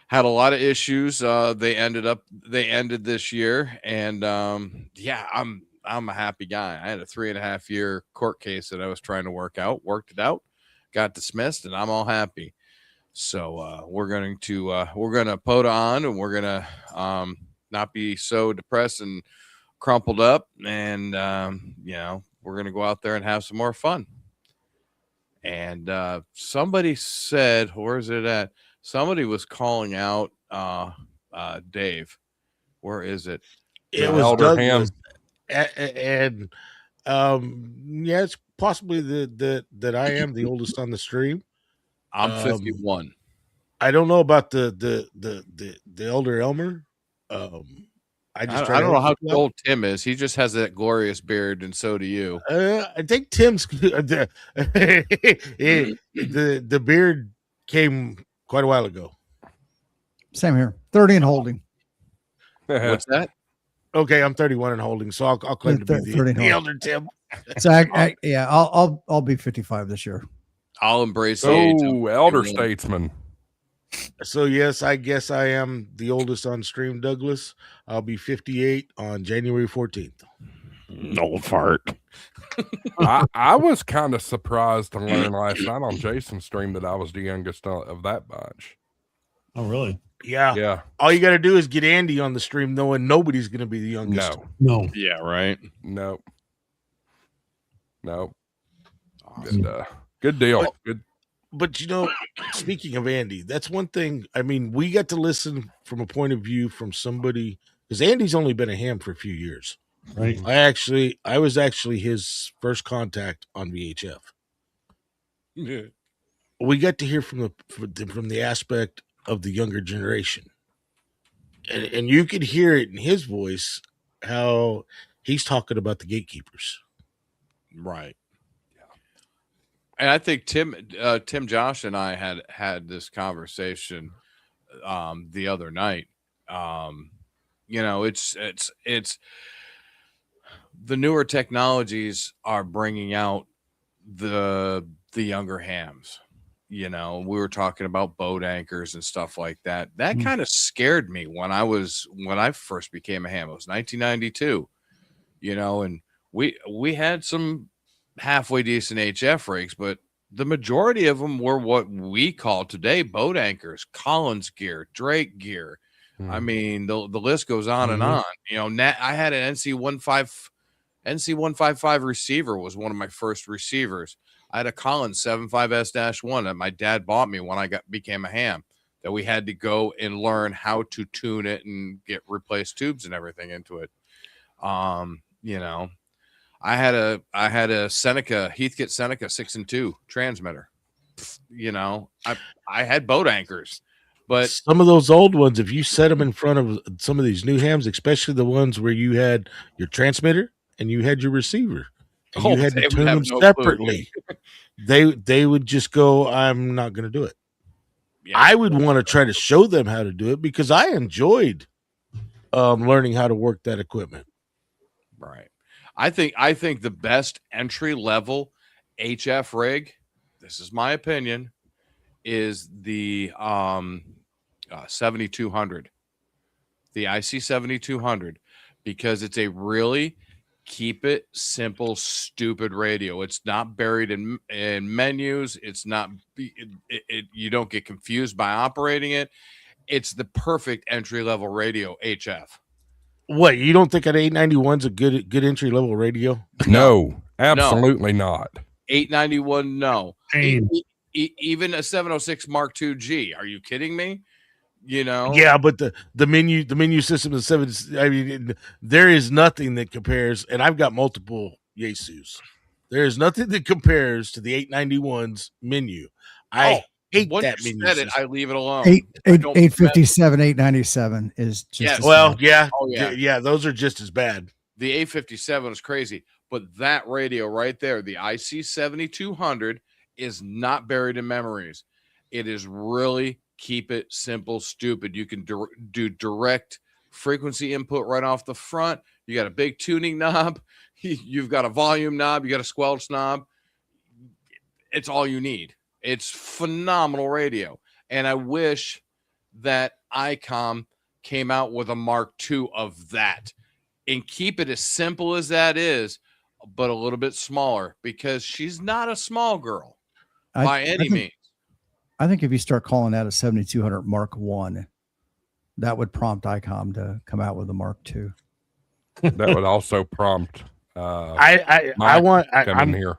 had a lot of issues. They ended this year, and yeah, I'm a happy guy. I had a 3.5 year court case that I was trying to worked it out, got dismissed, and I'm all happy. So we're gonna POTA on, and we're gonna not be so depressed and crumpled up, and you know, we're gonna go out there and have some more fun. And somebody said, where is it at? Somebody was calling out Dave. Where is it? It was Elder Ham. Douglas. And yeah, it's possibly that I am the oldest on the stream. I'm 51. I don't know about the elder Elmer. I don't know how old Tim is. He just has that glorious beard, and so do you. I think Tim's the beard came quite a while ago. Same here. 30 and holding. What's that? Okay, I'm 31 and holding, so I'll claim to be the elder Tim. So I'll be 55 this year. I'll embrace the age of elder statesman. So yes, I guess I am the oldest on stream, Douglas. I'll be 58 on January 14th. Old fart. I was kind of surprised to learn last night on Jason's stream that I was the youngest of that bunch. Oh, really? Yeah. All you got to do is get Andy on the stream, knowing nobody's going to be the youngest. No. Yeah, right. No. Awesome. Good deal. But speaking of Andy, that's one thing. I mean, we got to listen from a point of view from somebody, because Andy's only been a ham for a few years. Right. I was actually his first contact on VHF. Yeah. We got to hear from the aspect of the younger generation, and you could hear it in his voice how he's talking about the gatekeepers. Right. And I think Tim Josh and I had this conversation the other night. It's the newer technologies are bringing out the younger hams. We were talking about boat anchors and stuff like that. That kind of scared me when I first became a ham. It was 1992. And we had some halfway decent HF rigs, but the majority of them were what we call today boat anchors, Collins gear, Drake gear. I mean, the list goes on and on. I had an NC155 receiver was one of my first receivers. I had a Collins 75S-1 that my dad bought me when I became a ham, that we had to go and learn how to tune it and get replaced tubes and everything into it. I had a Seneca, Heathkit Seneca 6-2 transmitter. I had boat anchors, but some of those old ones, if you set them in front of some of these new hams, especially the ones where you had your transmitter and you had your receiver, and you had to tune them separately, they would just go, I'm not going to do it. Yeah. I would want to try to show them how to do it because I enjoyed learning how to work that equipment. Right. I think the best entry level HF rig, this is my opinion, is the 7200, the IC 7200, because it's a really keep it simple, stupid radio. It's not buried in menus. It's not you don't get confused by operating it. It's the perfect entry level radio HF. What, you don't think an 891's a good entry level radio? No, absolutely not. 891, no. Even a 706 Mark II G. Are you kidding me? Yeah, but the menu system of 7. I mean, there is nothing that compares, and I've got multiple Yaesus. There is nothing that compares to the 891's menu. I hate that menu system. I leave it alone. 857, 897 is just yeah, those are just as bad. The 857 is crazy, but that radio right there, the IC 7200, is not buried in memories. It is really keep it simple, stupid. You can do direct frequency input right off the front. You got a big tuning knob. You've got a volume knob. You got a squelch knob. It's all you need. It's phenomenal radio. And I wish that ICOM came out with a Mark II of that and keep it as simple as that is, but a little bit smaller, because she's not a small girl by any means. I think if you start calling that a 7200 Mark I, that would prompt ICOM to come out with a Mark II. That would also prompt I'm here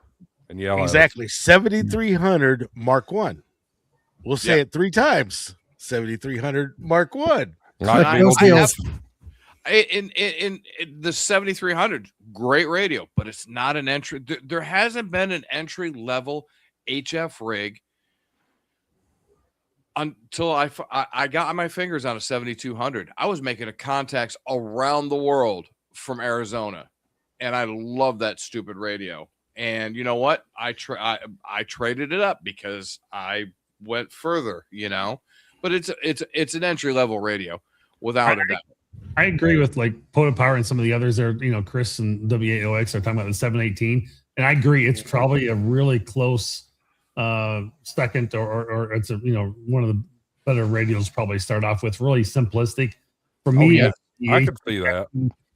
and yell at us. Exactly. 7300 Mark 1. We'll say it 3 times. 7300 Mark 1. Like Those deals. In the 7300, great radio, but it's not an entry. There hasn't been an entry level HF rig until I got my fingers on a 7200. I was making contacts around the world from Arizona, and I love that stupid radio. And you know what? I traded it up because I went further, but it's an entry level radio without a doubt. I agree with like Potent Power and some of the others there. Chris and WAOX are talking about the 718, and I agree it's probably a really close second, or it's one of the better radios. Probably start off with really simplistic. For me, I could see that.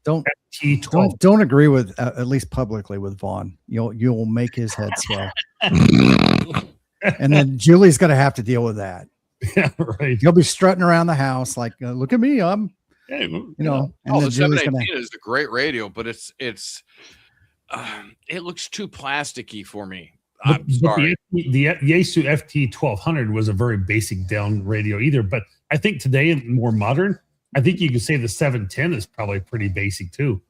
Don't agree with at least publicly with Vaughn. You'll make his head swell, and then Julie's going to have to deal with that. Yeah, right. He'll be strutting around the house like, "Look at me, I'm." And the then Julie's 718 is a great radio, but it looks too plasticky for me. I'm sorry. The Yaesu FT 1200 was a very basic down radio either, but I think today, more modern, I think you could say the 710 is probably pretty basic too.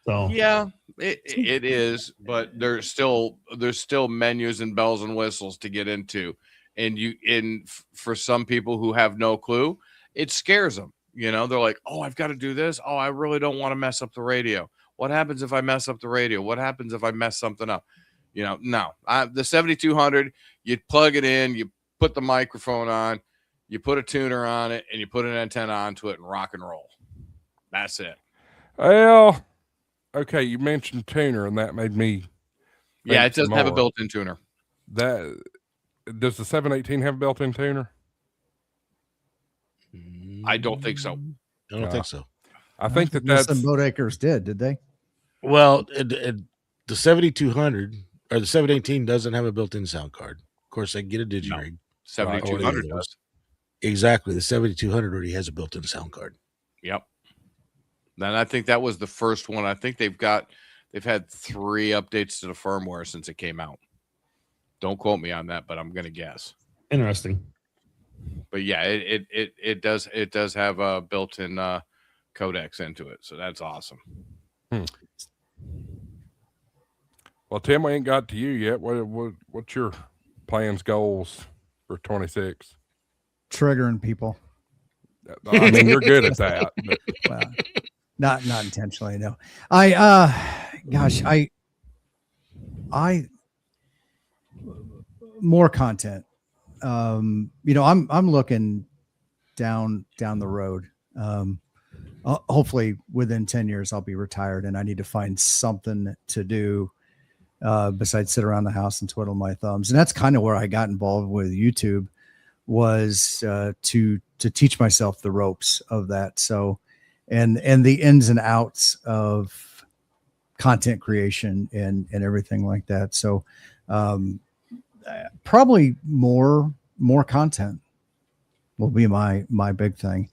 So yeah, it is, but there's still menus and bells and whistles to get into, and for some people who have no clue, it scares them. They're like, oh, I've got to do this. Oh, I really don't want to mess up the radio. What happens if I mess up the radio? What happens if I mess something up? No. The 7200, you plug it in, you put the microphone on, you put a tuner on it, and you put an antenna onto it and rock and roll. That's it. Well, okay, you mentioned tuner, and that made me. Yeah, it doesn't have a built-in tuner. Does the 718 have a built-in tuner? I don't think so. I don't think so. I think that's Boatacres did they? Well, the 7200 or the 718 doesn't have a built-in sound card. Of course, they can get a digi-rig. 7200 does. Exactly. The 7200 already has a built-in sound card. Yep. And I think that was the first one. I think they've had 3 updates to the firmware since it came out. Don't quote me on that, but I'm going to guess. Interesting. But yeah, it does have a built-in codecs into it, so that's awesome. Well, Tim, we ain't got to you yet. What's your plans, goals for 26? Triggering people. I mean, you're good at that. But. Well, not intentionally, no. I more content. I'm looking down the road. Hopefully within 10 years I'll be retired, and I need to find something to do besides sit around the house and twiddle my thumbs. And that's kind of where I got involved with YouTube, was to teach myself the ropes of that. So, and the ins and outs of content creation and everything like that. So, probably more content will be my big thing.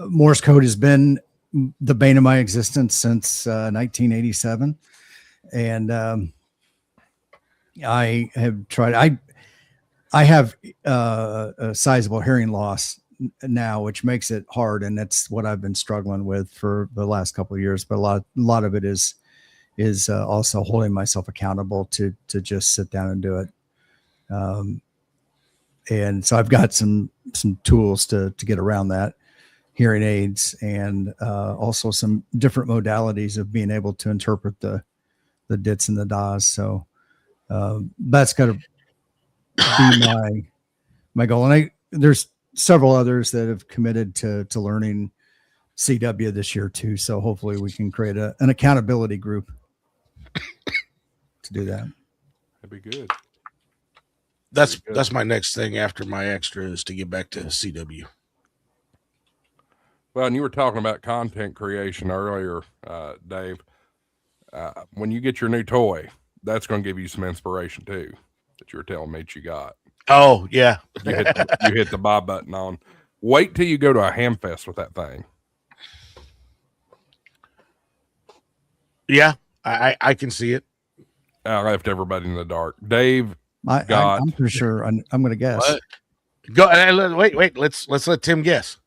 Morse code has been the bane of my existence since 1987, and I have tried. I have a sizable hearing loss now, which makes it hard, and that's what I've been struggling with for the last couple of years. But a lot of it is also holding myself accountable to just sit down and do it. And so I've got some tools to get around that, hearing aids, and also some different modalities of being able to interpret the dits and the das. So that's got to be my goal. And there's several others that have committed to learning CW this year too. So hopefully we can create an accountability group to do that. That'd be good. That's my next thing after my extra is to get back to CW. Well, and you were talking about content creation earlier, Dave. When you get your new toy, that's going to give you some inspiration too, that you were telling me that you got. Oh, yeah. You hit the buy button on. Wait till you go to a ham fest with that thing. Yeah, I can see it. I left everybody in the dark. Dave got. I'm pretty sure. I'm going to guess. What? Go. Wait. Let's let Tim guess.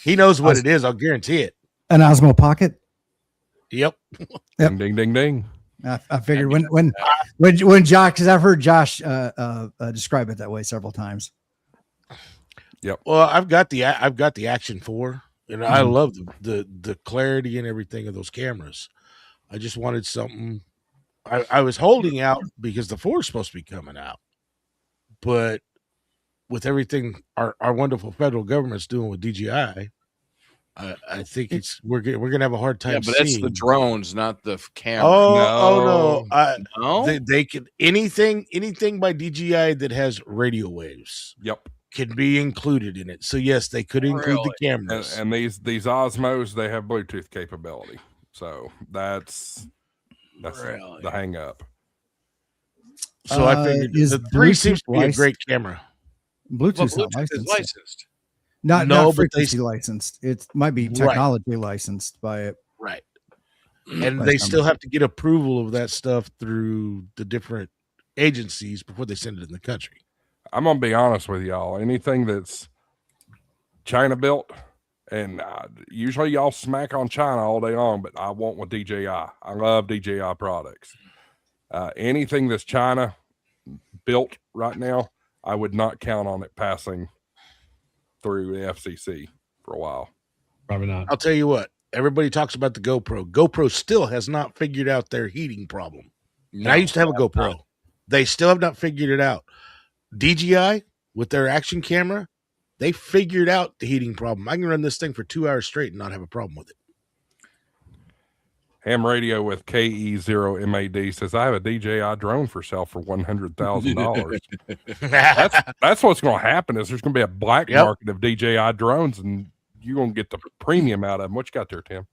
He knows what it is. I'll guarantee it. An Osmo Pocket. Yep. Yep. Ding, ding, ding. I figured when Josh, because I've heard Josh describe it that way several times. Yep. Well, I've got the Action 4, and I love the clarity and everything of those cameras. I just wanted something. I was holding out because the 4 is supposed to be coming out, but with everything our wonderful federal government's doing with DJI, I think we're gonna have a hard time. Yeah, but seeing. that's the drones, not the camera. Oh no! No? They can anything by DJI that has radio waves. Yep. Can be included in it. So yes, they could include the cameras. And these Osmos, they have Bluetooth capability. So that's the hang up. So I figured the 3 seems to be a great camera. Bluetooth, is licensed. Not but frequency licensed. It might be technology licensed by it. Right. And they still have to get approval of that stuff through the different agencies before they send it in the country. I'm gonna be honest with y'all. Anything that's China built, and usually y'all smack on China all day long, but I want with DJI. I love DJI products. Anything that's China built right now, I would not count on it passing through the FCC for a while. Probably not. I'll tell you what. Everybody talks about the GoPro. GoPro still has not figured out their heating problem. And I used to have a GoPro. They still have not figured it out. DJI, with their action camera, they figured out the heating problem. I can run this thing for 2 hours straight and not have a problem with it. Ham Radio with KE0MAD says, I have a DJI drone for sale for $100,000. That's what's going to happen is there's going to be a black market of DJI drones, and you're going to get the premium out of them. What you got there, Tim?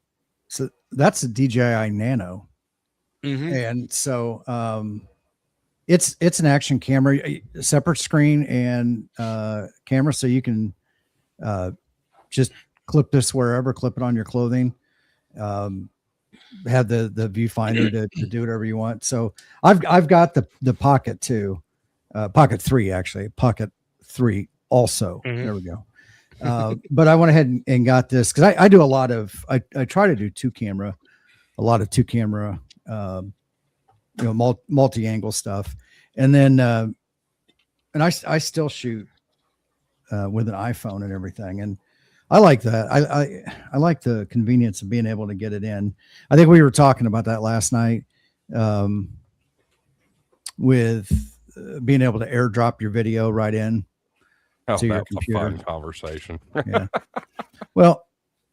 So that's a DJI Nano. Mm-hmm. And so it's an action camera, a separate screen and camera, so you can just clip this wherever, clip it on your clothing, have the viewfinder to do whatever you want. So I've got the Pocket 2, Pocket 3 actually, Pocket 3 also. Mm-hmm. There we go. But I went ahead and got this because I do a lot of I try to do a lot of two camera multi-angle stuff, and then and I still shoot with an iPhone and everything, and I like that. I like the convenience of being able to get it in. I think we were talking about that last night with being able to airdrop your video right in to your computer. A fun conversation. Yeah. Well,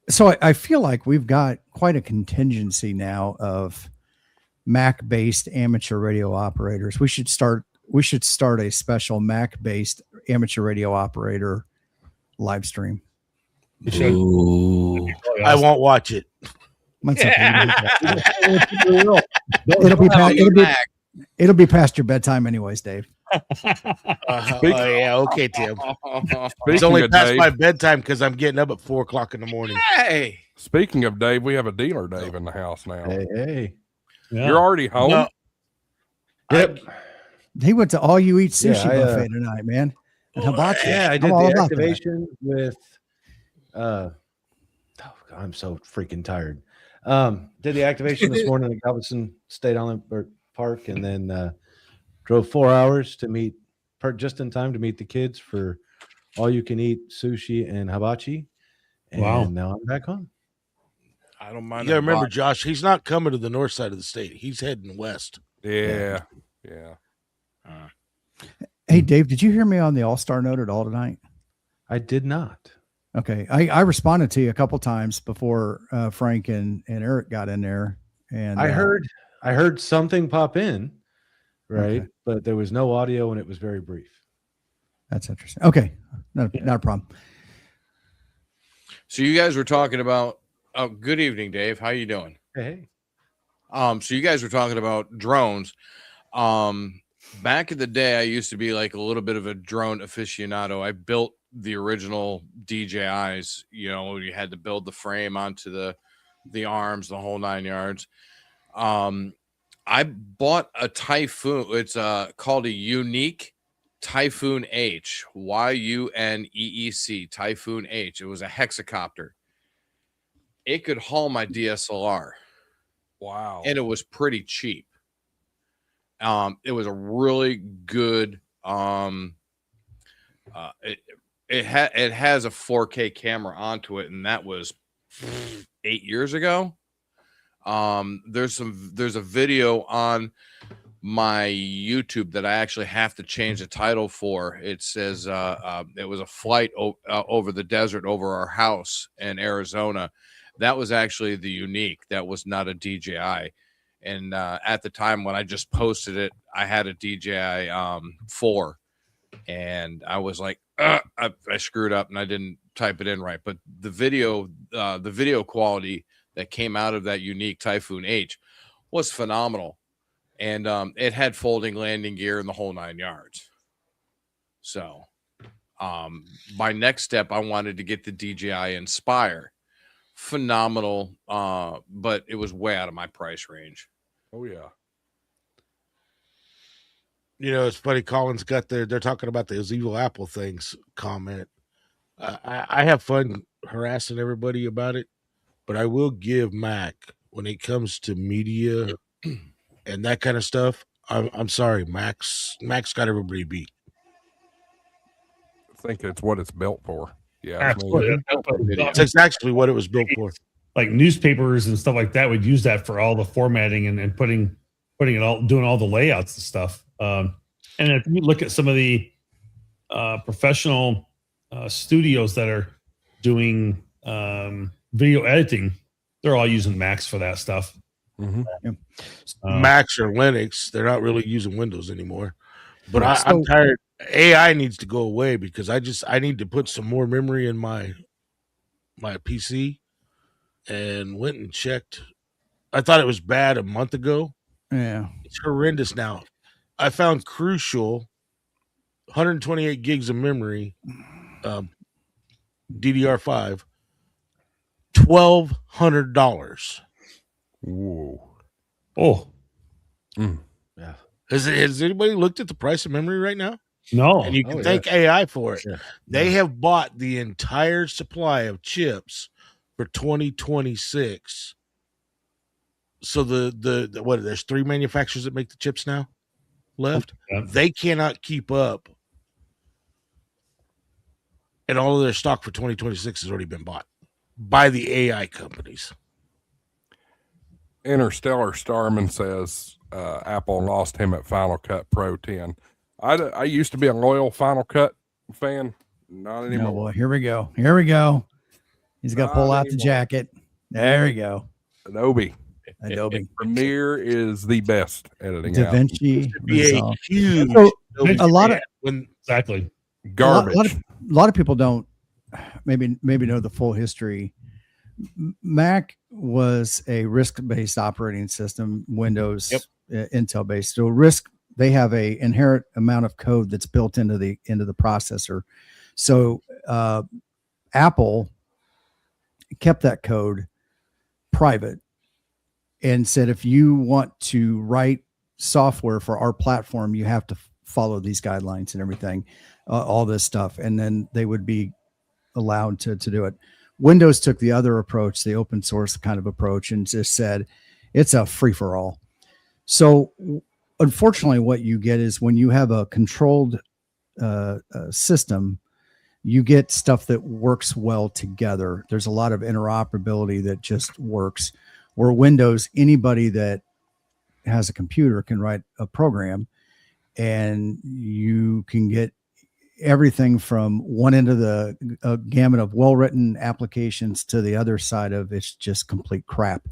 so I feel like we've got quite a contingency now of Mac-based amateur radio operators. We should start a special Mac-based amateur radio operator live stream. Ooh. I won't watch it. It'll be past your bedtime anyways, Dave. Yeah, okay, Tim. It's only past my bedtime because I'm getting up at 4:00 in the morning. Hey, speaking of Dave, we have a dealer Dave in the house now. Hey. Yeah. You're already home. No. Yep. He went to all you eat sushi buffet tonight, man. And how about you? Yeah, I did the activation with I'm so freaking tired. Did the activation this morning at Galveston State Olympic Park, and then drove 4 hours to meet just in time to meet the kids for all you can eat sushi and hibachi. And now I'm back home. I don't mind. You gotta remember, Josh, he's not coming to the north side of the state. He's heading west. Yeah. Hey, Dave, did you hear me on the All-Star note at all tonight? I did not. Okay. I responded to you a couple times before Frank and Eric got in there. And I heard something pop in, right? Okay. But there was no audio and it was very brief. That's interesting. Okay. Not a problem. So you guys were talking about good evening, Dave. How you doing? Hey. So you guys were talking about drones. Back in the day, I used to be like a little bit of a drone aficionado. I built the original DJIs, you had to build the frame onto the arms, the whole 9 yards. I bought a Typhoon. It's called a Unique Typhoon H, Yuneec, Typhoon H. It was a hexacopter. It could haul my DSLR. Wow. And it was pretty cheap. It was a really good it has a 4K camera onto it, and that was 8 years ago. There's a video on my YouTube that I actually have to change the title for. It says it was a flight over the desert over our house in Arizona. That was actually the Unique. That was not a DJI. And at the time when I just posted it, I had a DJI 4, and I was like, I screwed up and I didn't type it in right. But the video quality that came out of that Unique Typhoon H was phenomenal. And it had folding landing gear and the whole 9 yards. So my next step, I wanted to get the DJI Inspire. Phenomenal, but it was way out of my price range. Oh yeah. You know, it's funny. Colin's got they're talking about those evil Apple things comment. I have fun harassing everybody about it, but I will give Mac, when it comes to media and that kind of stuff, I'm sorry, Mac's got everybody beat. I think it's what it's built for. Yeah. Absolutely. That's actually what it was built for. Like newspapers and stuff like that would use that for all the formatting and putting it all, doing all the layouts and stuff. And if you look at some of the professional studios that are doing video editing, they're all using Macs for that stuff. Mm-hmm. Macs or Linux, they're not really using Windows anymore. But I'm tired. AI needs to go away because I need to put some more memory in my PC, and went and checked. I thought it was bad a month ago. Yeah, it's horrendous now. I found Crucial 128 gigs of memory, DDR5, $1,200. Whoa. Oh, yeah. Has anybody looked at the price of memory right now? No. And you can thank AI for it. Sure. They have bought the entire supply of chips for 2026. So the what? There's 3 manufacturers that make the chips now left. Yeah. They cannot keep up, and all of their stock for 2026 has already been bought by the AI companies. Interstellar Starman says Apple lost him at Final Cut Pro 10. I used to be a loyal Final Cut fan. Not anymore. Oh boy, here we go. Here we go. He's got to pull out the jacket. There we go. Adobe. Premiere is the best editing. DaVinci. Huge. So, a lot of exactly garbage. A lot of people don't maybe know the full history. Mac was a RISC-based operating system. Windows, Intel-based. So RISC, they have a inherent amount of code that's built into the processor. So Apple kept that code private and said, if you want to write software for our platform, you have to follow these guidelines and everything, all this stuff. And then they would be allowed to do it. Windows took the other approach, the open source kind of approach, and just said it's a free for all. So unfortunately, what you get is when you have a controlled system, you get stuff that works well together. There's a lot of interoperability that just works. Where Windows, anybody that has a computer can write a program, and you can get everything from one end of the gamut of well-written applications to the other side of it's just complete crap.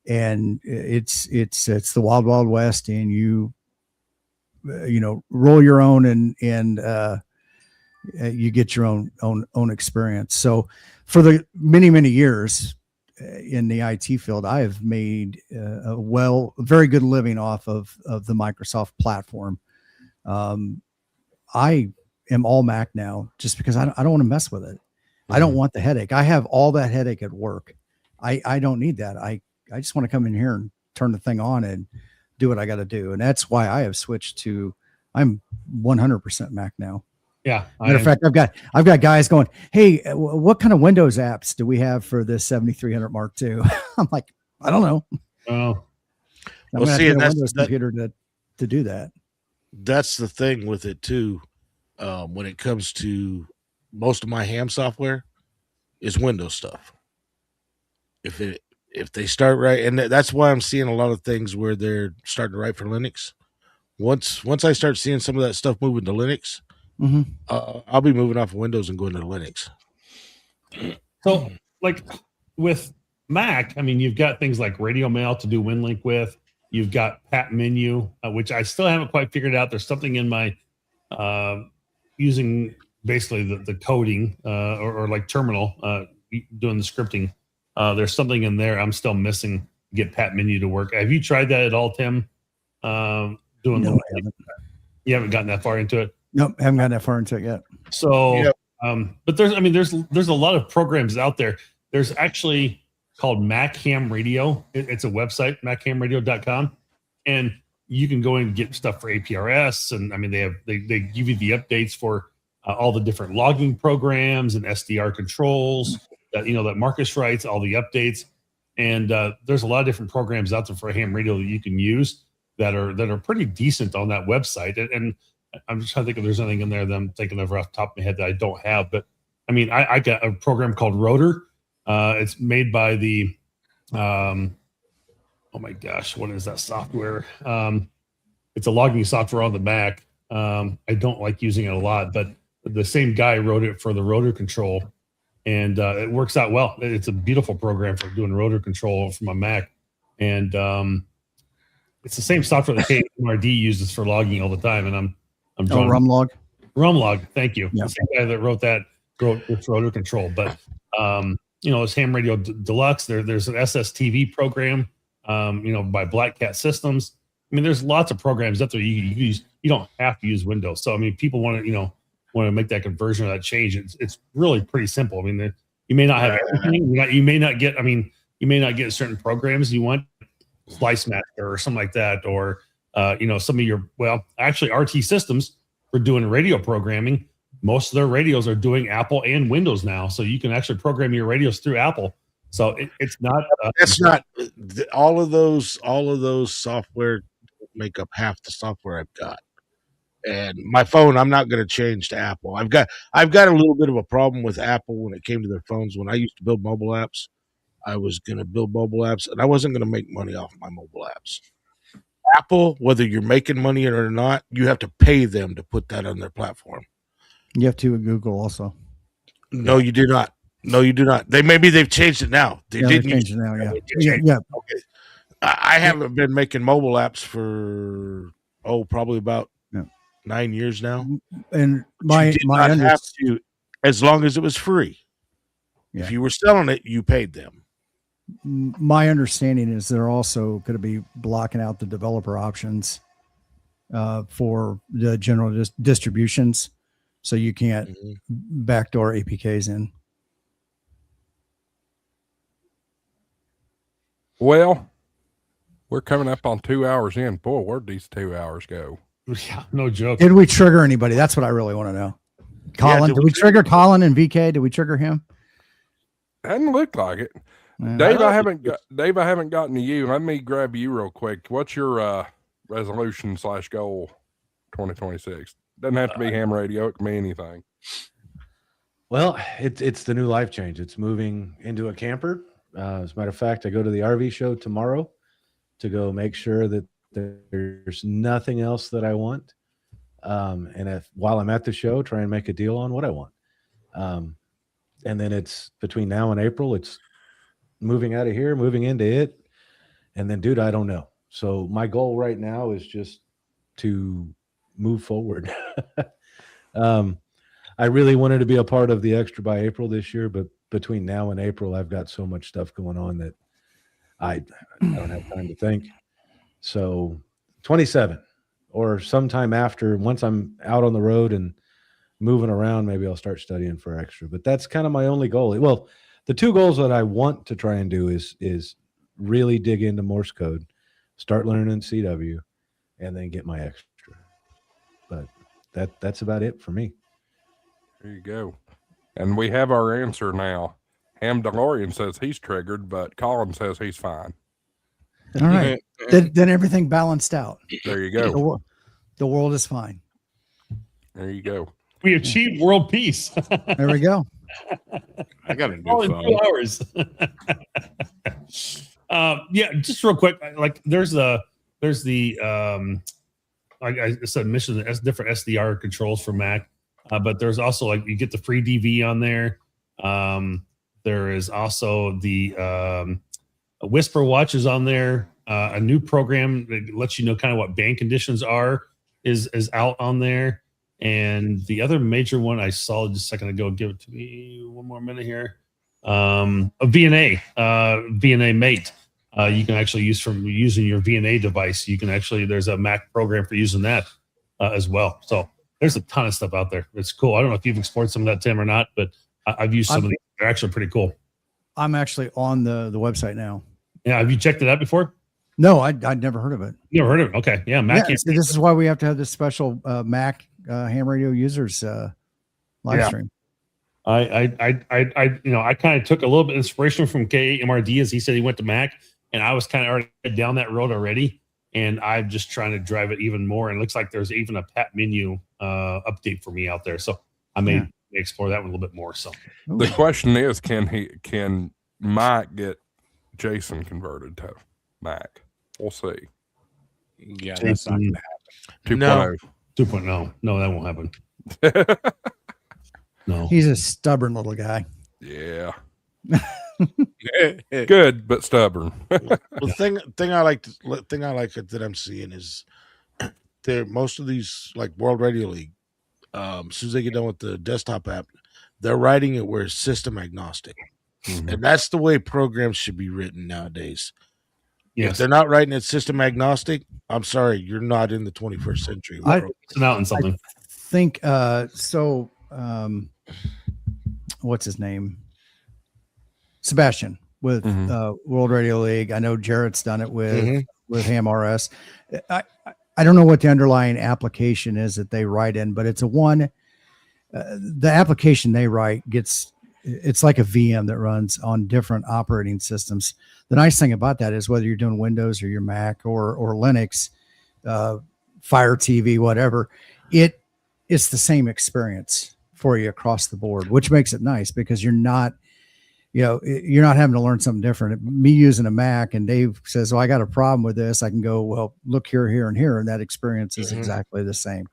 And it's the wild, wild west, and you roll your own and you get your own experience. So for the many years in the IT field, I have made a very good living off of the Microsoft platform. I am all Mac now just because I don't want to mess with it. Mm-hmm. I don't want the headache. I have all that headache at work. I don't need that. I just want to come in here and turn the thing on and do what I got to do. And that's why I have switched to, I'm 100% Mac now. Yeah. Matter of fact, I've got guys going, hey, what kind of Windows apps do we have for this 7300 Mark II? I'm like, I don't know. Oh, I'm gonna have to get a Windows computer to do that. That's the thing with it too. When it comes to most of my ham software is Windows stuff. If they start right, and that's why I'm seeing a lot of things where they're starting to write for Linux. Once I start seeing some of that stuff moving to Linux, I'll be moving off of Windows and going to Linux. So, like with Mac, I mean, you've got things like Radio Mail to do WinLink with. You've got Pat Menu, which I still haven't quite figured out. There's something in my using basically the coding or like terminal doing the scripting. There's something in there I'm still missing to get Pat Menu to work. Have you tried that at all, Tim? No, I haven't. You haven't gotten that far into it? Nope, haven't gotten that far into it yet. So, but there's a lot of programs out there. There's actually called Mac Ham Radio. It's a website, machamradio.com, and you can go in and get stuff for APRS. And I mean, they give you the updates for all the different logging programs and SDR controls that that Marcus writes, all the updates. And there's a lot of different programs out there for ham radio that you can use that are pretty decent on that website. And I'm just trying to think if there's anything in there that I'm thinking of off the top of my head that I don't have. But I mean, I got a program called Rotor. It's made by the, oh my gosh, what is that software? It's a logging software on the Mac. I don't like using it a lot, but the same guy wrote it for the rotor control, and it works out well. It's a beautiful program for doing rotor control from a Mac. And it's the same software that KMRD uses for logging all the time. And I'm Rumlog. Rumlog, thank you. Yeah. The same guy that wrote this rotor control. But it's Ham Radio Deluxe. There's an SSTV program, by Black Cat Systems. I mean, there's lots of programs out there you can use. You don't have to use Windows. So I mean, people want to make that conversion or that change. It's really pretty simple. I mean, you may not have everything. You may not get certain programs you want, Slice Master or something like that, or some of your actually RT Systems for doing radio programming. Most of their radios are doing Apple and Windows now, so you can actually program your radios through Apple. So it's not. That's not all of those software make up half the software I've got. And my phone, I'm not going to change to Apple. I've got a little bit of a problem with Apple when it came to their phones. When I used to build mobile apps, I was going to build mobile apps, and I wasn't going to make money off my mobile apps. Apple, whether you're making money or not, you have to pay them to put that on their platform. You have to with Google also. No, you do not. No, you do not. They've changed it now. They didn't change it now. Yeah. Yeah. Okay. I haven't been making mobile apps for probably about 9 years now. And my have to, as long as it was free. Yeah. If you were selling it, you paid them. My understanding is they're also going to be blocking out the developer options for the general distributions, so you can't backdoor APKs in. Well, we're coming up on 2 hours in. Boy, where'd these 2 hours go? Yeah, no joke. Did we trigger anybody? That's what I really want to know. Colin, did we trigger Colin and VK? Did we trigger him? Hadn't looked like it. Dave, I haven't gotten to you. Let me grab you real quick. What's your resolution / goal 2026? Doesn't have to be ham radio. It can be anything. Well, it's the new life change. It's moving into a camper. As a matter of fact, I go to the RV show tomorrow to go make sure that there's nothing else that I want. And while I'm at the show, try and make a deal on what I want. And then it's between now and April, it's moving out of here, moving into it. And then, dude, I don't know. So my goal right now is just to move forward. I really wanted to be a part of the Extra by April this year, but between now and April, I've got so much stuff going on that I don't have time to think. So 27 or sometime after, once I'm out on the road and moving around, maybe I'll start studying for Extra. But that's kind of my only goal. Well, the two goals that I want to try and do is really dig into Morse code start learning CW, and then get my extra. But that's about it for me. There you go. And we have our answer now. Ham DeLorean says he's triggered, but Colin says he's fine. All right. then everything balanced out. There you go. The world is fine. There you go. We achieved world peace. There we go. I got a new All in phone. 2 hours. Yeah, just real quick. Like there's the like I said, mission different SDR controls for Mac, but there's also like you get the free DV on there. There is also the Whisper Watch is on there. A new program that lets you know kind of what band conditions are is out on there. And the other major one I saw just a second ago, give it to me one more minute here. A VNA Mate. You can actually use from using your VNA device. You can actually, there's a Mac program for using that as well. So there's a ton of stuff out there. It's cool. I don't know if you've explored some of that, Tim, or not, but I've used some of these. They're actually pretty cool. I'm actually on the website now. Yeah. Have you checked it out before? No, I'd never heard of it. You never heard of it? Okay. Yeah. Mac. Yeah, see, this is why we have to have this special Mac ham radio users live stream. I kind of took a little bit of inspiration from KMRD as he said he went to Mac, and I was kind of already down that road already, and I'm just trying to drive it even more. And it looks like there's even a Pat menu update for me out there, so I may explore that one a little bit more. So the question is, can Mike get Jason converted to Mac? We'll see. Yeah, that's not going to happen. 2.0. 2.0. No, that won't happen. No. He's a stubborn little guy. Yeah. Good, but stubborn. The thing I like that I'm seeing is most of these, like World Radio League, as soon as they get done with the desktop app, they're writing it where it's system agnostic. Mm-hmm. And that's the way programs should be written nowadays. Yes. If they're not writing it system agnostic, I'm sorry, you're not in the 21st century. It's out in something. I think so. What's his name? Sebastian with World Radio League. I know Jarrett's done it with Ham RS. I don't know what the underlying application is that they write in, but it's the application they write it's like a VM that runs on different operating systems. The nice thing about that is whether you're doing Windows or your Mac or Linux, Fire TV, whatever, it's the same experience for you across the board, which makes it nice because you're not having to learn something different. Me using a Mac and Dave says, well, I got a problem with this. I can go, well, look here, here, and here. And that experience is exactly the same.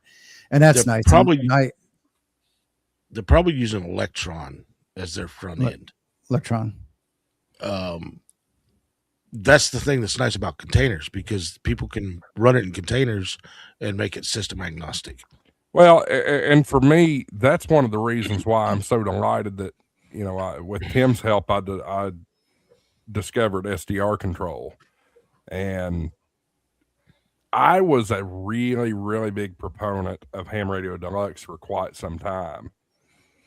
And that's nice. They're probably using Electron as their front end. Electron. That's the thing that's nice about containers because people can run it in containers and make it system agnostic. Well, and for me, that's one of the reasons why I'm so delighted that, with Tim's help, I discovered SDR control. And I was a really, really big proponent of Ham Radio Deluxe for quite some time.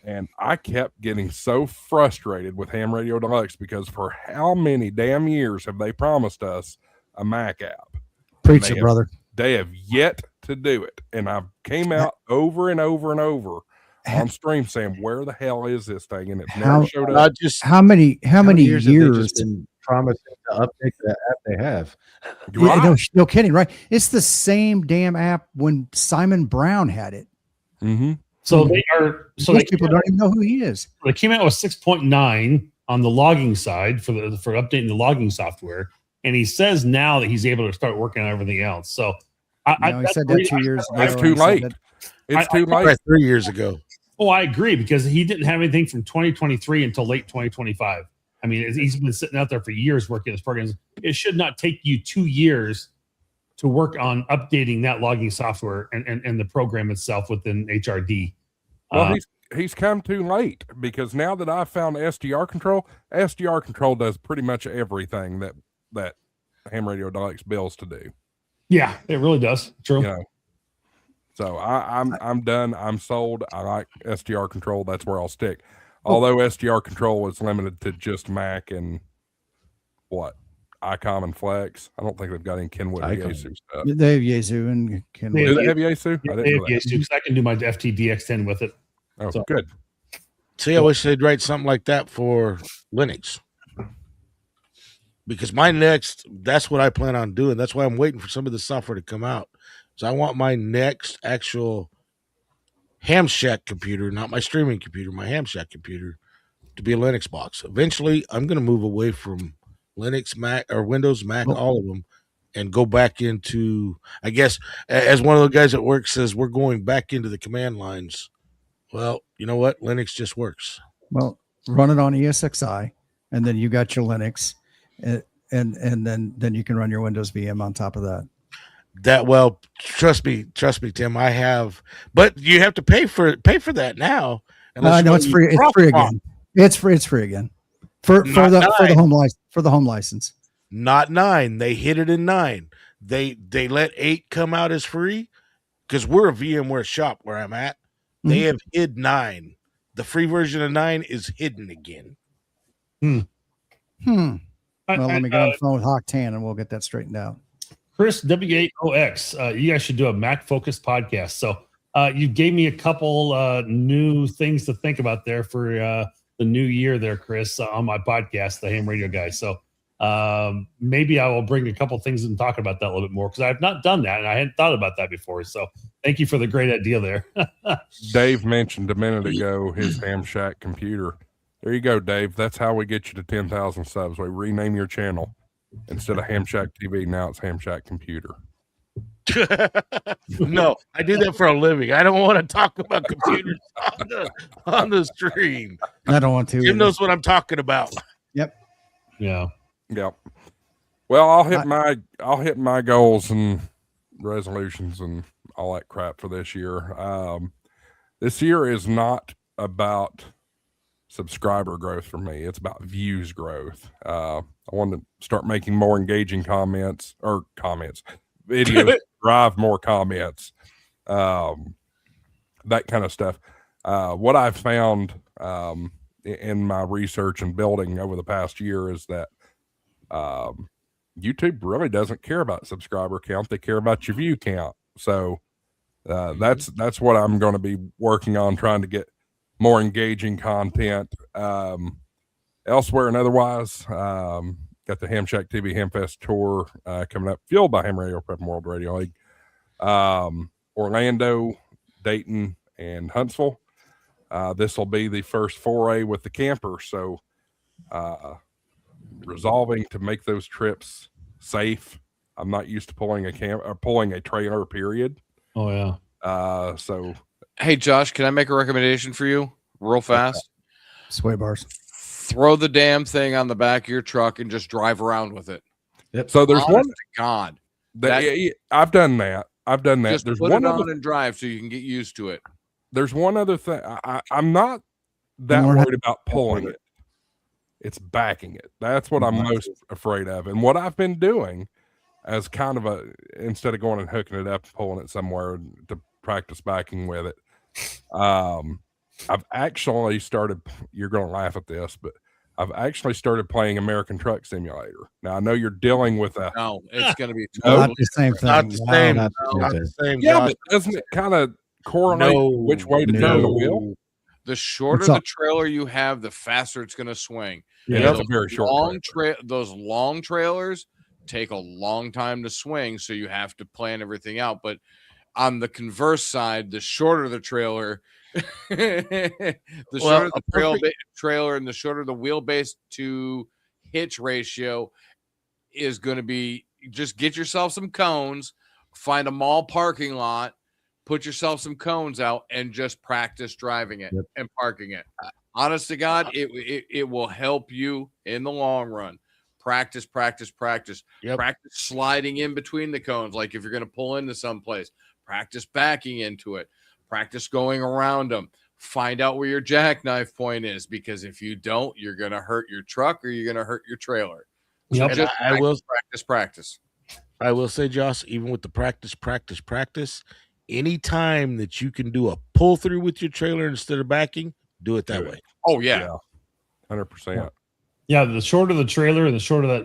And I kept getting so frustrated with Ham Radio Deluxe because for how many damn years have they promised us a Mac app? Preach it, brother. They have yet to do it. And I came out over and over and over on stream saying, where the hell is this thing? And it's never showed up. How many years have they just been promising to update the app they have? Right. No kidding, right? It's the same damn app when Simon Brown had it. Mm-hmm. So they are. So most people don't even know who he is. They came out with 6.9 on the logging side for updating the logging software, and he says now that he's able to start working on everything else. So he said that 2 years ago. It's too late. It's too late. Right, 3 years ago. Oh, I agree because he didn't have anything from 2023 until late 2025. I mean, he's been sitting out there for years working his programs. It should not take you 2 years to work on updating that logging software and the program itself within HRD. Well, he's come too late because now that I found SDR control does pretty much everything that Ham Radio Deluxe bills to do. Yeah, it really does. True. So I'm done. I'm sold. I like SDR control. That's where I'll stick. Although SDR control is limited to just Mac and ICOM and Flex. I don't think they've got any Kenwood or ICOM. Yaesu stuff. They have Yaesu and Kenwood. Do they have Yaesu? I didn't know that. because I can do my FTDX10 with it. Oh, So- good. See, I wish they'd write something like that for Linux. Because that's what I plan on doing. That's why I'm waiting for some of the software to come out. So I want my next actual HamShack computer, not my streaming computer, my HamShack computer, to be a Linux box. Eventually, I'm going to move away from Linux, Mac, or Windows, Mac, all of them, and go back into, I guess, as one of the guys at work says, we're going back into the command lines. Well, you know what? Linux just works. Well, run it on ESXi, and then you got your Linux, and then you can run your Windows VM on top of that. Trust me, Tim. I have, but you have to pay for that now. I know it's free. It's free again. It's free again for the home license. Not 9. They hit it in 9. They let 8 come out as free because we're a VMware shop where I'm at. They have hid 9. The free version of 9 is hidden again. Well, let me get on the phone with Hawk Tan and we'll get that straightened out. Chris W8OX, you guys should do a Mac focused podcast. So you gave me a couple new things to think about there for the new year there, Chris, on my podcast, the Ham Radio Guy. So maybe I will bring a couple things and talk about that a little bit more because I have not done that and I hadn't thought about that before. So thank you for the great idea there. Dave mentioned a minute ago his HamShack computer. There you go, Dave. That's how we get you to 10,000 subs. We rename your channel. Instead of HamShack TV, now it's HamShack Computer. No, I do that for a living. I don't want to talk about computers on the stream. I don't want to. Tim knows what I'm talking about. Yep. Yeah. Yep. Well, I'll hit my goals and resolutions and all that crap for this year. This year is not about subscriber growth for me. It's about views growth. I want to start making more engaging videos, drive more comments, that kind of stuff. What I've found in my research and building over the past year is that YouTube really doesn't care about subscriber count. They care about your view count. So that's what I'm going to be working on, trying to get more engaging content elsewhere and otherwise. Got the HamShack TV HamFest tour coming up, fueled by Ham Radio Prep and World Radio League. Orlando, Dayton, and Huntsville. This will be the first foray with the camper. So resolving to make those trips safe. I'm not used to pulling a trailer, period. Oh yeah. So Hey, Josh, can I make a recommendation for you real fast? Sway bars. Throw the damn thing on the back of your truck and just drive around with it. Yep. So there's Honest one. to God, I've done that. just There's put one it other, on and drive so you can get used to it. there's one other thing. I'm not that More worried about pulling it. It's backing it. That's what I'm most afraid of. And what I've been doing as kind of instead of going and hooking it up, pulling it somewhere to practice backing with it. I've actually started, you're going to laugh at this, but I've actually started playing American Truck Simulator. Now, I know you're dealing with a... No, it's going to be Not totally the same thing. Not the same. Not Not the the same. Yeah, Josh. but doesn't it kind of correlate which way to turn the wheel? The shorter What's the up? trailer you have, the faster it's going to swing. Yeah, And that's those a very short long trailer. those long trailers take a long time to swing, so you have to plan everything out. But on the converse side, the shorter the trailer, the shorter the trailer and the shorter the wheelbase to hitch ratio is going to be. Just get yourself some cones, find a mall parking lot, put yourself some cones out, and just practice driving it and parking it. Honest to God, it will help you in the long run. Practice. Yep. Practice sliding in between the cones. Like if you're going to pull into someplace, practice backing into it. Practice going around them. Find out where your jackknife point is, because if you don't, you're going to hurt your truck or you're going to hurt your trailer. So Yep. just I will practice. I will say, Josh, even with the practice, any time that you can do a pull through with your trailer instead of backing, do it that way. Oh yeah. 100%. Yeah, the shorter the trailer and the shorter that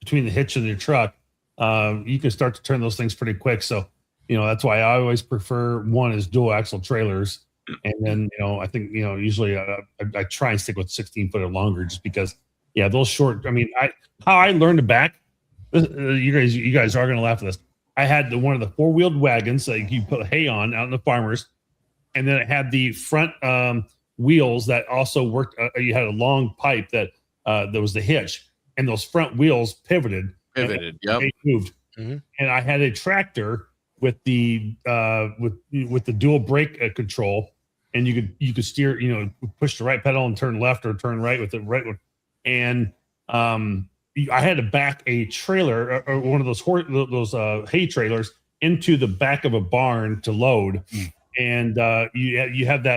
between the hitch and your truck, you can start to turn those things pretty quick. So that's why I always prefer one is dual axle trailers, and then I think usually I try and stick with 16 foot or longer just because those short. I mean, how I learned to back. You guys are gonna laugh at this. I had one of the 4-wheeled wagons that you put hay on out in the farmers, and then it had the front wheels that also worked. You had a long pipe that was the hitch, and those front wheels pivoted. Yep. They moved. Mhm. And I had a tractor with the with the dual brake control, and you could steer. Push the right pedal and turn left or turn right with the right one. And I had to back a trailer or one of those hay trailers into the back of a barn to load. And you have the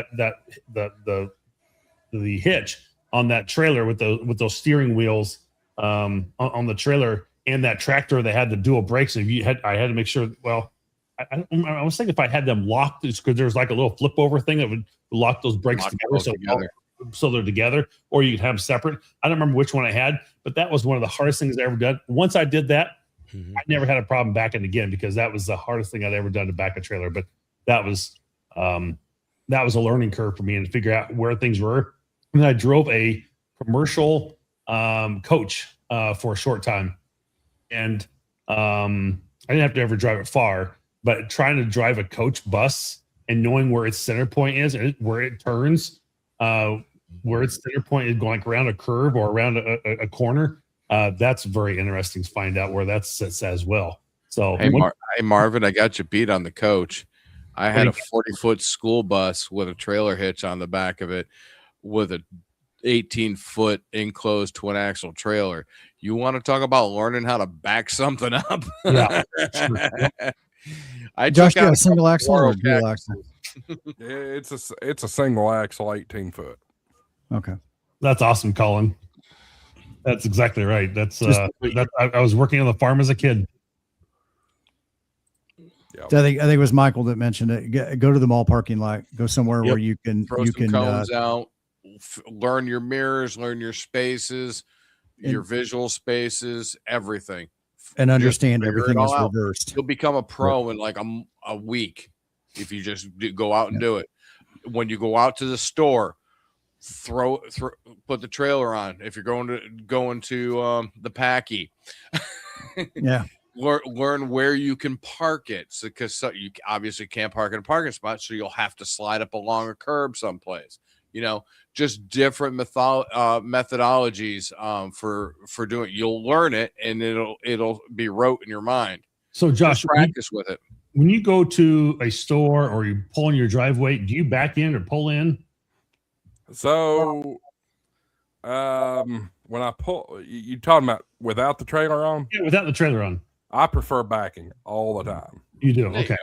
hitch on that trailer with those steering wheels on the trailer, and that tractor that had the dual brakes. And I had to make sure. Well, I was thinking if I had them locked, because there's like a little flip over thing that would lock those brakes together, so they're together, or you could have them separate. I don't remember which one I had, but that was one of the hardest things I ever done. Once I did that, I never had a problem backing again, because that was the hardest thing I'd ever done to back a trailer. But that was a learning curve for me, and to figure out where things were. And then I drove a commercial coach for a short time, and I didn't have to ever drive it far, but trying to drive a coach bus and knowing where its center point is and where it turns, where its center point is going around a curve or around a corner, that's very interesting to find out where that sits as well. So, hey Marvin, I got you beat on the coach. I had a 40-foot school bus with a trailer hitch on the back of it with a 18-foot enclosed twin-axle trailer. You want to talk about learning how to back something up? Yeah. Josh, you got a single axle or a dual axle? It's a single axle 18-foot. Okay. That's awesome, Colin. That's exactly right. That's I was working on the farm as a kid. Yep. I think it was Michael that mentioned it. Go to the mall parking lot. Go somewhere where you can throw some cones out. Learn your mirrors. Learn your spaces, your visual spaces, everything, and understand everything is reversed. You'll become a pro in like a week if you just go out and do it. When you go out to the store, put the trailer on. If you're going to the Packy, yeah. Learn where you can park it, because you obviously can't park in a parking spot, so you'll have to slide up along a curb someplace. Just different methodologies for doing it. You'll learn it, and it'll be rote in your mind. So, Josh, just practice with it. When you go to a store or you pull in your driveway, do you back in or pull in? So, when I pull, you talking about without the trailer on? Yeah, without the trailer on. I prefer backing all the time. You do? Okay.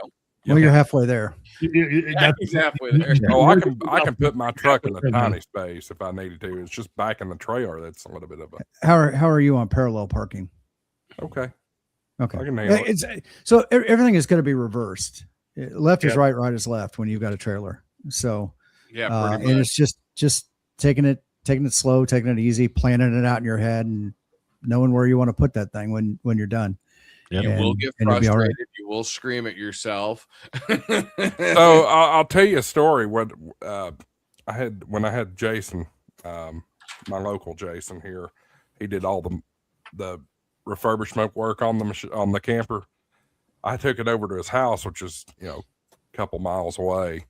Well, you're halfway there. He's halfway there. Oh, I can put my truck in a tiny space if I needed to. It's just backing the trailer that's a little bit of a. How are you on parallel parking? Okay. I can handle it. So everything is going to be reversed. Left is right, right is left when you've got a trailer. So and it's just taking it slow, taking it easy, planning it out in your head, and knowing where you want to put that thing when you're done. Yep. You will get frustrated. Right. You will scream at yourself. So I'll tell you a story. When I had Jason, my local Jason here, he did all the refurbishment work on the camper. I took it over to his house, which is a couple miles away,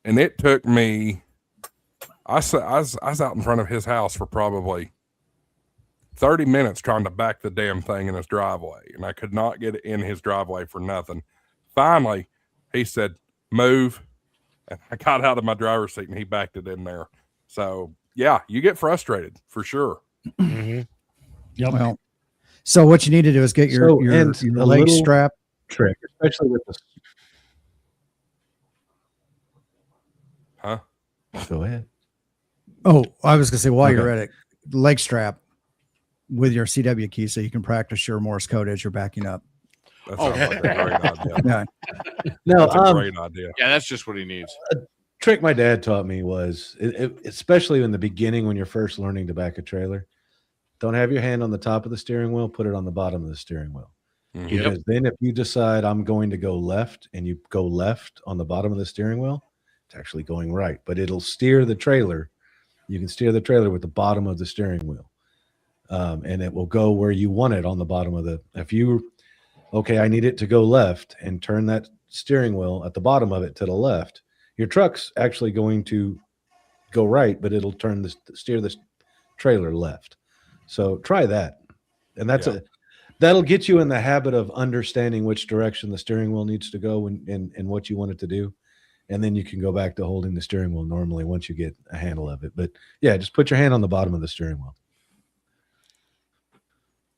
and it took me. I was out in front of his house for probably 30 minutes trying to back the damn thing in his driveway, and I could not get it in his driveway for nothing. Finally, he said, "Move," and I got out of my driver's seat and he backed it in there. So yeah, you get frustrated for sure. Mm-hmm. Yep. Well, so what you need to do is get your leg strap trick, especially with the. Huh? Go ahead. Oh, I was gonna say while you're at it, leg strap with your CW key so you can practice your Morse code as you're backing up. That sounds like a great idea. Yeah. No, that's a great idea. Yeah, that's just what he needs. trick my dad taught me was, especially in the beginning when you're first learning to back a trailer, don't have your hand on the top of the steering wheel, put it on the bottom of the steering wheel. Because then if you decide I'm going to go left and you go left on the bottom of the steering wheel, it's actually going right, but it'll steer the trailer. You can steer the trailer with the bottom of the steering wheel. And it will go where you want it on the bottom of okay, I need it to go left, and turn that steering wheel at the bottom of it to the left. Your truck's actually going to go right, but it'll steer the trailer left. So try that. And that'll get you in the habit of understanding which direction the steering wheel needs to go and what you want it to do. And then you can go back to holding the steering wheel normally once you get a handle of it. But yeah, just put your hand on the bottom of the steering wheel.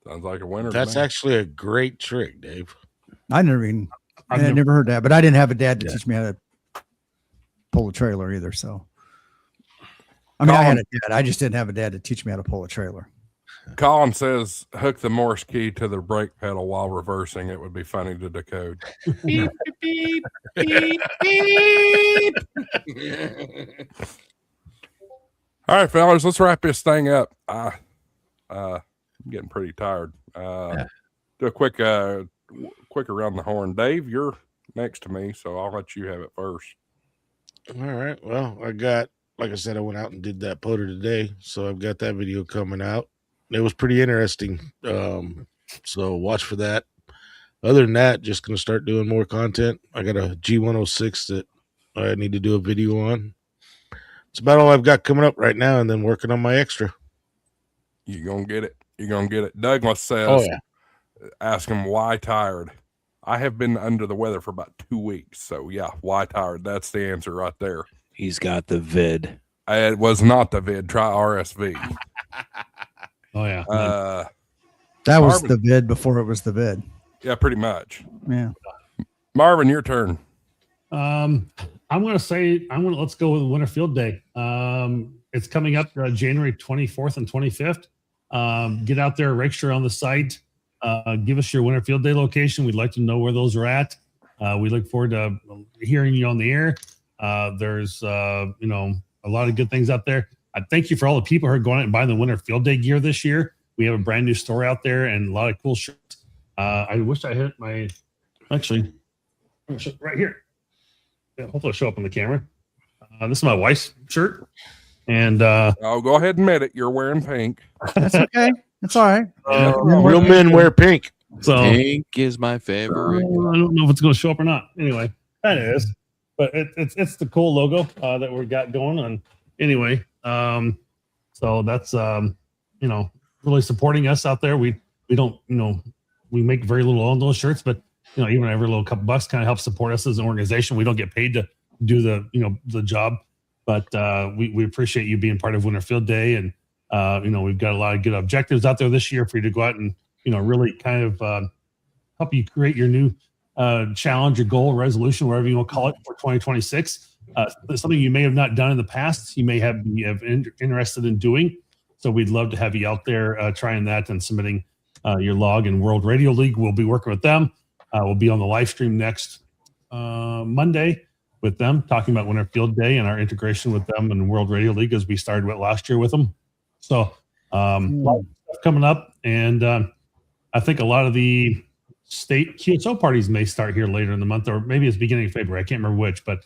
Sounds like a winner. That's actually a great trick, Dave. I never heard that, but I didn't have a dad to teach me how to pull a trailer either. So, I mean, I had a dad. I just didn't have a dad to teach me how to pull a trailer. Colin says, hook the Morse key to the brake pedal while reversing. It would be funny to decode. Beep, beep, beep, beep. All right, fellas, let's wrap this thing up. I'm getting pretty tired. Do a quick around the horn. Dave, you're next to me, so I'll let you have it first. All right. Well, like I said, I went out and did that putter today, so I've got that video coming out. It was pretty interesting. So watch for that. Other than that, just going to start doing more content. I got a G106 that I need to do a video on. It's about all I've got coming up right now, and then working on my extra. You're going to get it. You're going to get it. Douglas says, ask him why tired. I have been under the weather for about 2 weeks. So, yeah, why tired? That's the answer right there. He's got the vid. It was not the vid. Try RSV. Oh, yeah. That was the vid before it was the vid. Yeah, pretty much. Yeah. Marvin, your turn. I'm going to let's go with Winter Field Day. It's coming up January 24th and 25th. Get out there, register on the site. Give us your Winter Field Day location. We'd like to know where those are at. We look forward to hearing you on the air. There's, a lot of good things out there. I thank you for all the people who are going out and buying the Winter Field Day gear this year. We have a brand new store out there and a lot of cool shirts. I wish I had actually, right here. Yeah, hopefully it'll show up on the camera. This is my wife's shirt. And I'll go ahead and admit it. You're wearing pink. That's okay. That's all right. Real men wear pink. So Pink is my favorite. I don't know if it's going to show up or not. Anyway, that is. But it's the cool logo that we got going on. Anyway, so that's really supporting us out there. We don't we make very little on those shirts, but even every little couple bucks kind of helps support us as an organization. We don't get paid to do the job, but we appreciate you being part of Winter Field Day, and we've got a lot of good objectives out there this year for you to go out and really kind of help you create your new challenge, your goal, resolution, whatever you want to call it, for 2026. Something you may have not done in the past, you may have interested in doing. So we'd love to have you out there trying that and submitting your log in World Radio League. We'll be working with them. We'll be on the live stream next Monday with them, talking about Winter Field Day and our integration with them and World Radio League as we started with last year with them. So a lot of stuff coming up, and I think a lot of the state QSO parties may start here later in the month, or maybe it's beginning of February. I can't remember which, but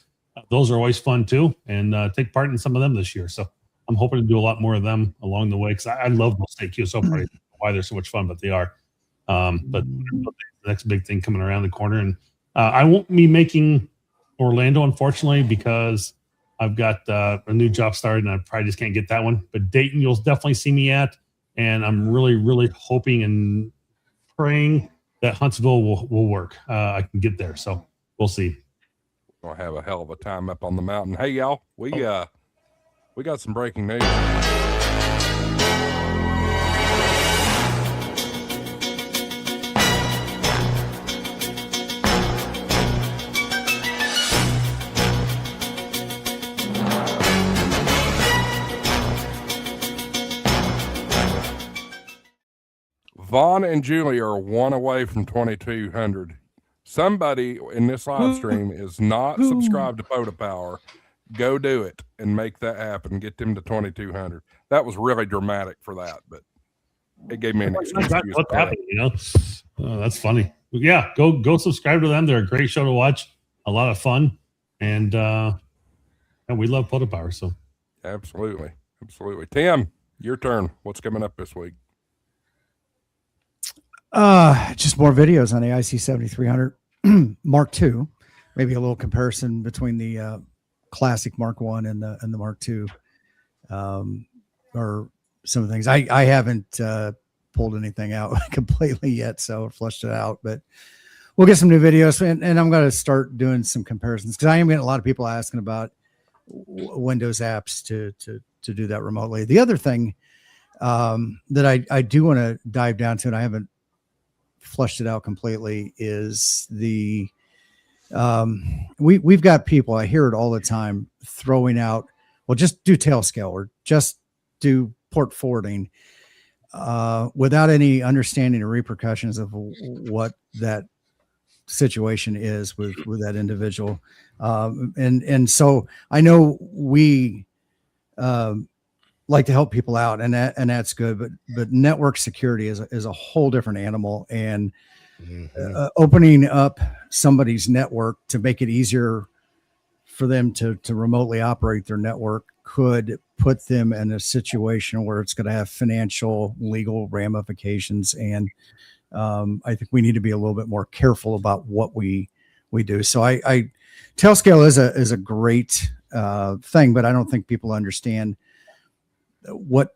those are always fun too, and take part in some of them this year. So I'm hoping to do a lot more of them along the way, because I love those state QSO parties. Why they're so much fun, but they are. But the next big thing coming around the corner, and I won't be making Orlando, unfortunately, because I've got a new job started, and I probably just can't get that one. But Dayton, you'll definitely see me at, and I'm really, really hoping and praying that Huntsville will work. I can get there, so we'll see. We'll have a hell of a time up on the mountain. Hey, y'all, we got some breaking news. Vaughn and Julie are one away from 2,200. Somebody in this live stream is not subscribed to Poda Power. Go do it and make that happen. Get them to 2,200. That was really dramatic for that, but it gave me an excuse to use What's credit. happening? You know, that's funny. But yeah, go subscribe to them. They're a great show to watch. A lot of fun, and we love Photo Power. So Absolutely. Tim, your turn. What's coming up this week? Just more videos on the IC 7300 Mark II. Maybe a little comparison between the classic Mark I and the Mark II, or some of the things. I haven't pulled anything out completely yet, so flushed it out. But we'll get some new videos, and I'm going to start doing some comparisons because I am getting a lot of people asking about Windows apps to do that remotely. The other thing that I do want to dive down to, and I haven't flushed it out completely, is the we've got people, I hear it all the time, throwing out, well, just do Tailscale or just do port forwarding without any understanding or repercussions of what that situation is with that individual. And so I know we like to help people out, and that's good, but network security is a whole different animal. And opening up somebody's network to make it easier for them to remotely operate their network could put them in a situation where it's going to have financial, legal ramifications. And I think we need to be a little bit more careful about what we do. So Tailscale is a great thing, but I don't think people understand what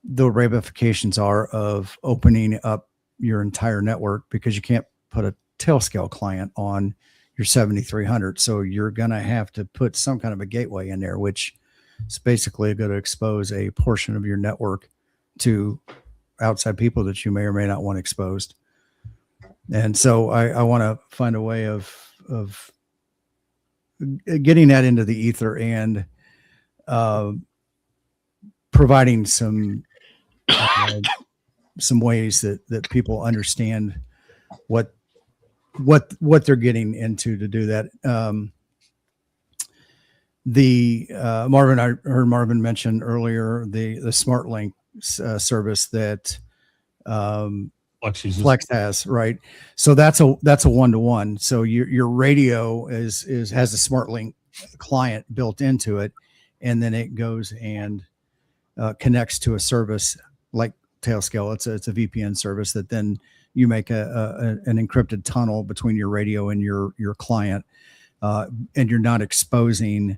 the ramifications are of opening up your entire network, because you can't put a Tailscale client on your 7300. So you're going to have to put some kind of a gateway in there, which is basically going to expose a portion of your network to outside people that you may or may not want exposed. And so I want to find a way of getting that into the ether and providing some ways that people understand what they're getting into to do that. Marvin, I heard Marvin mention earlier the SmartLink service that Flex has, right? So that's a 1-to-1. So your radio has a SmartLink client built into it, and then it goes and connects to a service like Tailscale. It's a VPN service that then you make an encrypted tunnel between your radio and your client, and you're not exposing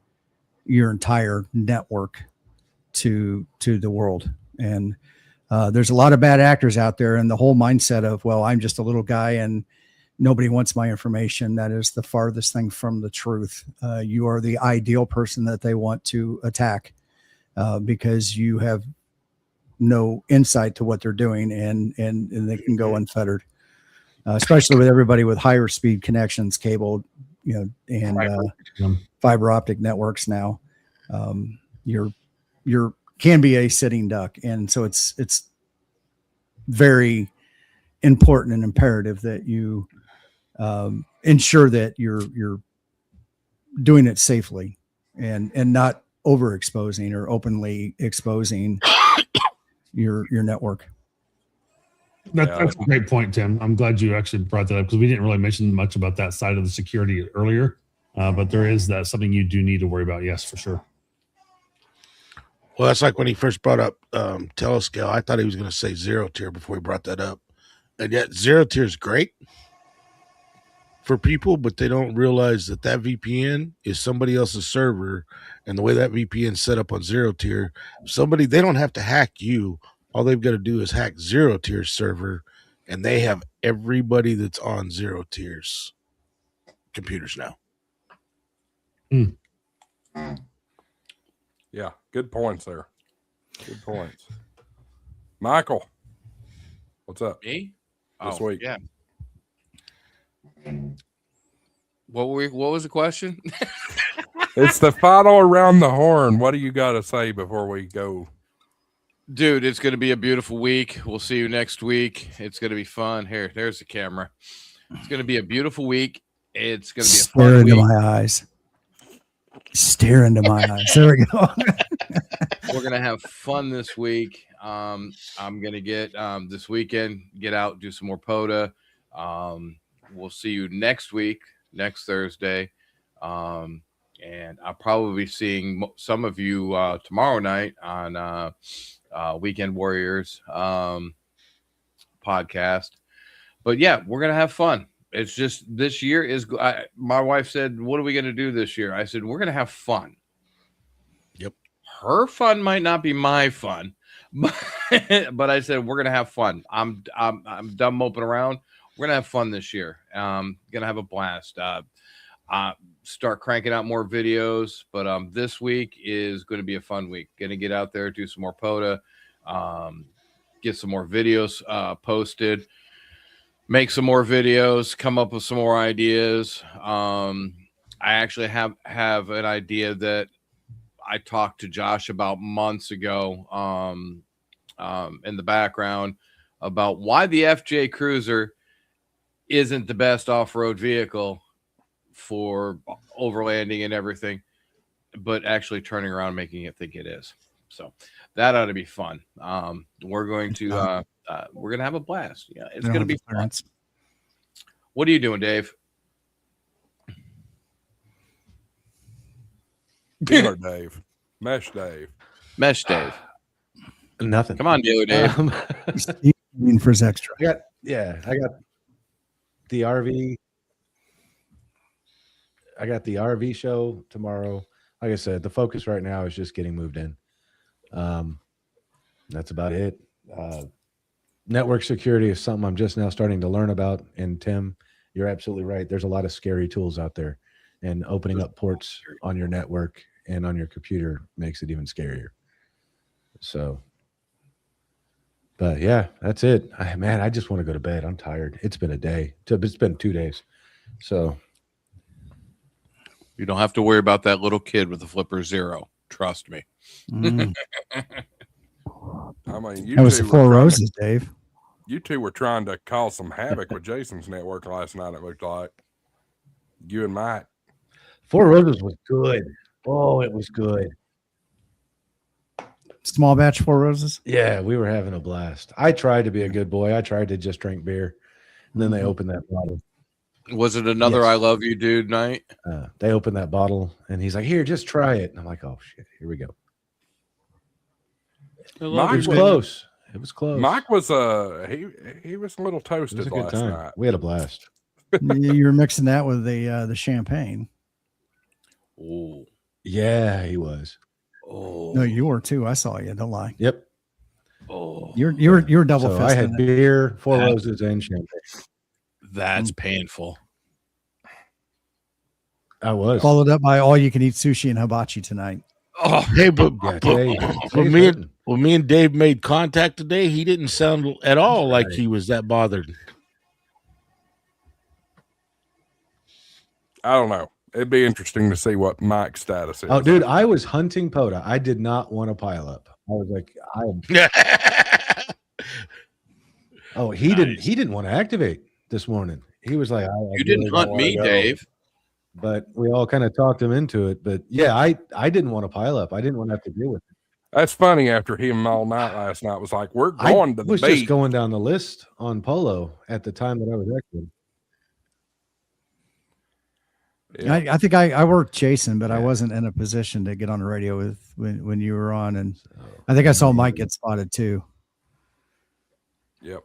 your entire network to the world. And there's a lot of bad actors out there, and the whole mindset of, well, I'm just a little guy and nobody wants my information. That is the farthest thing from the truth. You are the ideal person that they want to attack because you have no insight to what they're doing, and they can go unfettered, especially with everybody with higher speed connections, cable, and fiber optic networks now. You're can be a sitting duck, and so it's very important and imperative that you ensure that you're doing it safely and not overexposing or openly exposing your network. That's a great point, Tim. I'm glad you actually brought that up, because we didn't really mention much about that side of the security earlier, but there is something you do need to worry about. Yes, for sure. Well, that's like when he first brought up Telescale. I thought he was going to say Zero Tier before he brought that up. And yet Zero Tier is great for people, but they don't realize that VPN is somebody else's server. And the way that VPN is set up on Zero Tier, they don't have to hack you. All they've got to do is hack Zero Tier's server, and they have everybody that's on Zero Tier's computers now. Yeah, good points there. Good points. Michael, what's up? Me? This week. Yeah. What was the question? It's the final around the horn. What do you got to say before we go? Dude, it's going to be a beautiful week. We'll see you next week. It's going to be fun. There's the camera. It's going to be a beautiful week. It's going to be a fun Stare into week. my eyes. Stare into my eyes. There we go. We're gonna have fun this week. I'm gonna get this weekend, get out, do some more POTA. We'll see you next week, next Thursday. And I'll probably be seeing some of you tomorrow night on Weekend Warriors podcast. But yeah, we're gonna have fun. It's just this year is. My wife said, "What are we gonna do this year?" I said, "We're gonna have fun." Yep. Her fun might not be my fun, but I said we're gonna have fun. I'm done moping around. We're gonna have fun this year. Gonna have a blast. Start cranking out more videos, but this week is going to be a fun week. Gonna get out there, do some more POTA, get some more videos posted, make some more videos, come up with some more ideas. I actually have an idea that I talked to Josh about months ago in the background about why the FJ Cruiser isn't the best off-road vehicle for overlanding and everything, but actually turning around and making it think it is. So that ought to be fun. We're going to have a blast. Yeah, it's going to be fun. What are you doing, Dave? Dealer Dave. Mesh Dave. Mesh Dave. Nothing. Come on, Dealer Dave. For his extra. I got the RV. I got the RV show tomorrow. Like I said, the focus right now is just getting moved in. That's about it. Network security is something I'm just now starting to learn about. And Tim, you're absolutely right. There's a lot of scary tools out there, and opening up ports on your network and on your computer makes it even scarier. So, but yeah, that's it. I just want to go to bed. I'm tired. It's been a day. It's been 2 days. So you don't have to worry about that little kid with the flipper zero. Trust me. I mean, that was the Four Roses, Dave. You two were trying to cause some havoc with Jason's network last night, it looked like. You and Mike. Four Roses was good. Oh, it was good. Small batch Four Roses? Yeah, we were having a blast. I tried to be a good boy. I tried to just drink beer. And then they opened that bottle. Was it another Yes. I love you, dude night? They opened that bottle, and he's like, "Here, just try it." And I'm like, "Oh shit, here we go." It was close. It was close. Mike was he was a little It was toasted a good last time. night. We had a blast. You were mixing that with the champagne. Oh, Yeah, he was. oh, No, you were too. I saw you. Don't lie. Yep. oh. You're double So fisting. I had beer, Four Roses, and champagne. That's painful. I was. Followed up by all you can eat sushi and hibachi tonight. Oh, Hey, but, Yeah, when me and Dave made contact today, he didn't sound at all like he was that bothered. I don't know. It'd be interesting to see what Mike's status is. Oh, dude, I was hunting POTA. I did not want to pile up. I was like, oh, he didn't want to activate this morning. He was like, you didn't hunt me, Dave. But we all kind of talked him into it. But yeah, I didn't want to pile up. I didn't want to have to deal with it. That's funny. After him all night last night was like, we're going to the was beach. just going down the list on Polo at the time that I was active. Yeah. I think I worked Jason, but I wasn't in a position to get on the radio with when you were on, and I think I saw Mike get spotted too. Yep.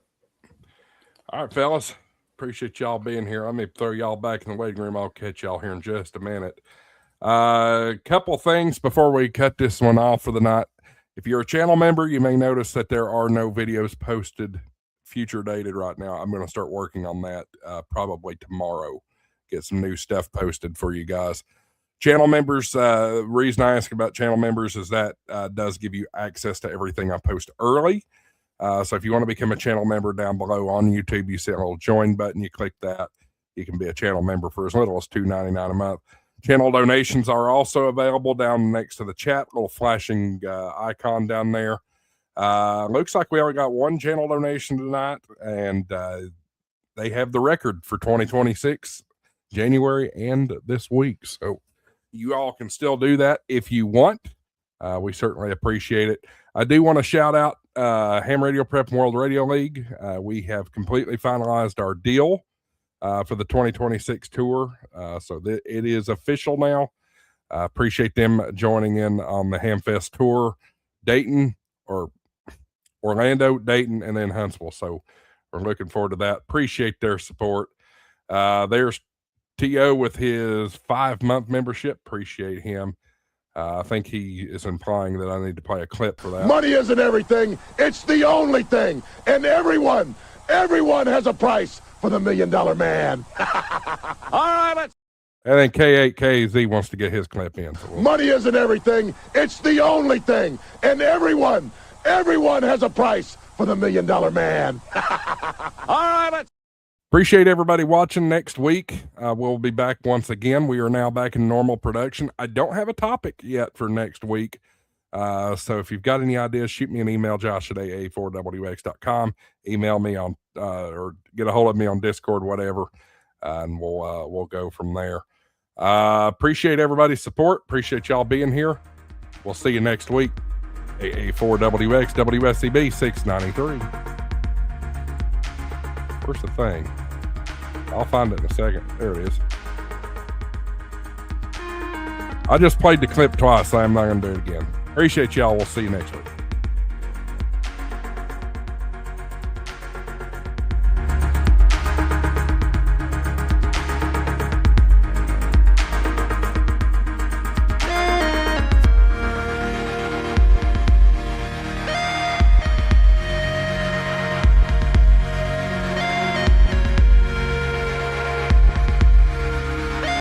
All right, fellas. Appreciate y'all being here. Let me throw y'all back in the waiting room. I'll catch y'all here in just a minute. Couple things before we cut this one off for the night. If you're a channel member, you may notice that there are no videos posted, future dated right now. I'm going to start working on that probably tomorrow. Get some new stuff posted for you guys. Channel members, the reason I ask about channel members is that does give you access to everything I post early. So if you want to become a channel member, down below on YouTube, you see a little join button. You click that. You can be a channel member for as little as $2.99 a month. Channel donations are also available down next to the chat, little flashing icon down there. Looks like we only got one channel donation tonight, and they have the record for 2026, January and this week. So you all can still do that if you want. We certainly appreciate it. I do want to shout out Ham Radio Prep and World Radio League. We have completely finalized our deal for the 2026 tour. So it is official now. Appreciate them joining in on the Hamfest tour, Dayton or Orlando, Dayton, and then Huntsville. So we're looking forward to that. Appreciate their support. There's T.O. with his 5-month membership. Appreciate him. I think he is implying that I need to play a clip for that. Money isn't everything. It's the only thing. And everyone has a price for the $1 Million Man. All right, let's. And then K8KZ wants to get his clip in. So Money isn't everything. It's the only thing. And everyone has a price for the $1 Million Man. All right, let's. Appreciate everybody watching. Next week, we'll be back once again. We are now back in normal production. I don't have a topic yet for next week. So if you've got any ideas, shoot me an email, josh@a4wx.com. Email me on or get a hold of me on Discord, whatever, and we'll go from there. Appreciate everybody's support. Appreciate y'all being here. We'll see you next week. AA4WX WSCB 693. Where's the thing? I'll find it in a second. There it is. I just played the clip twice, so I'm not going to do it again. Appreciate y'all. We'll see you next week.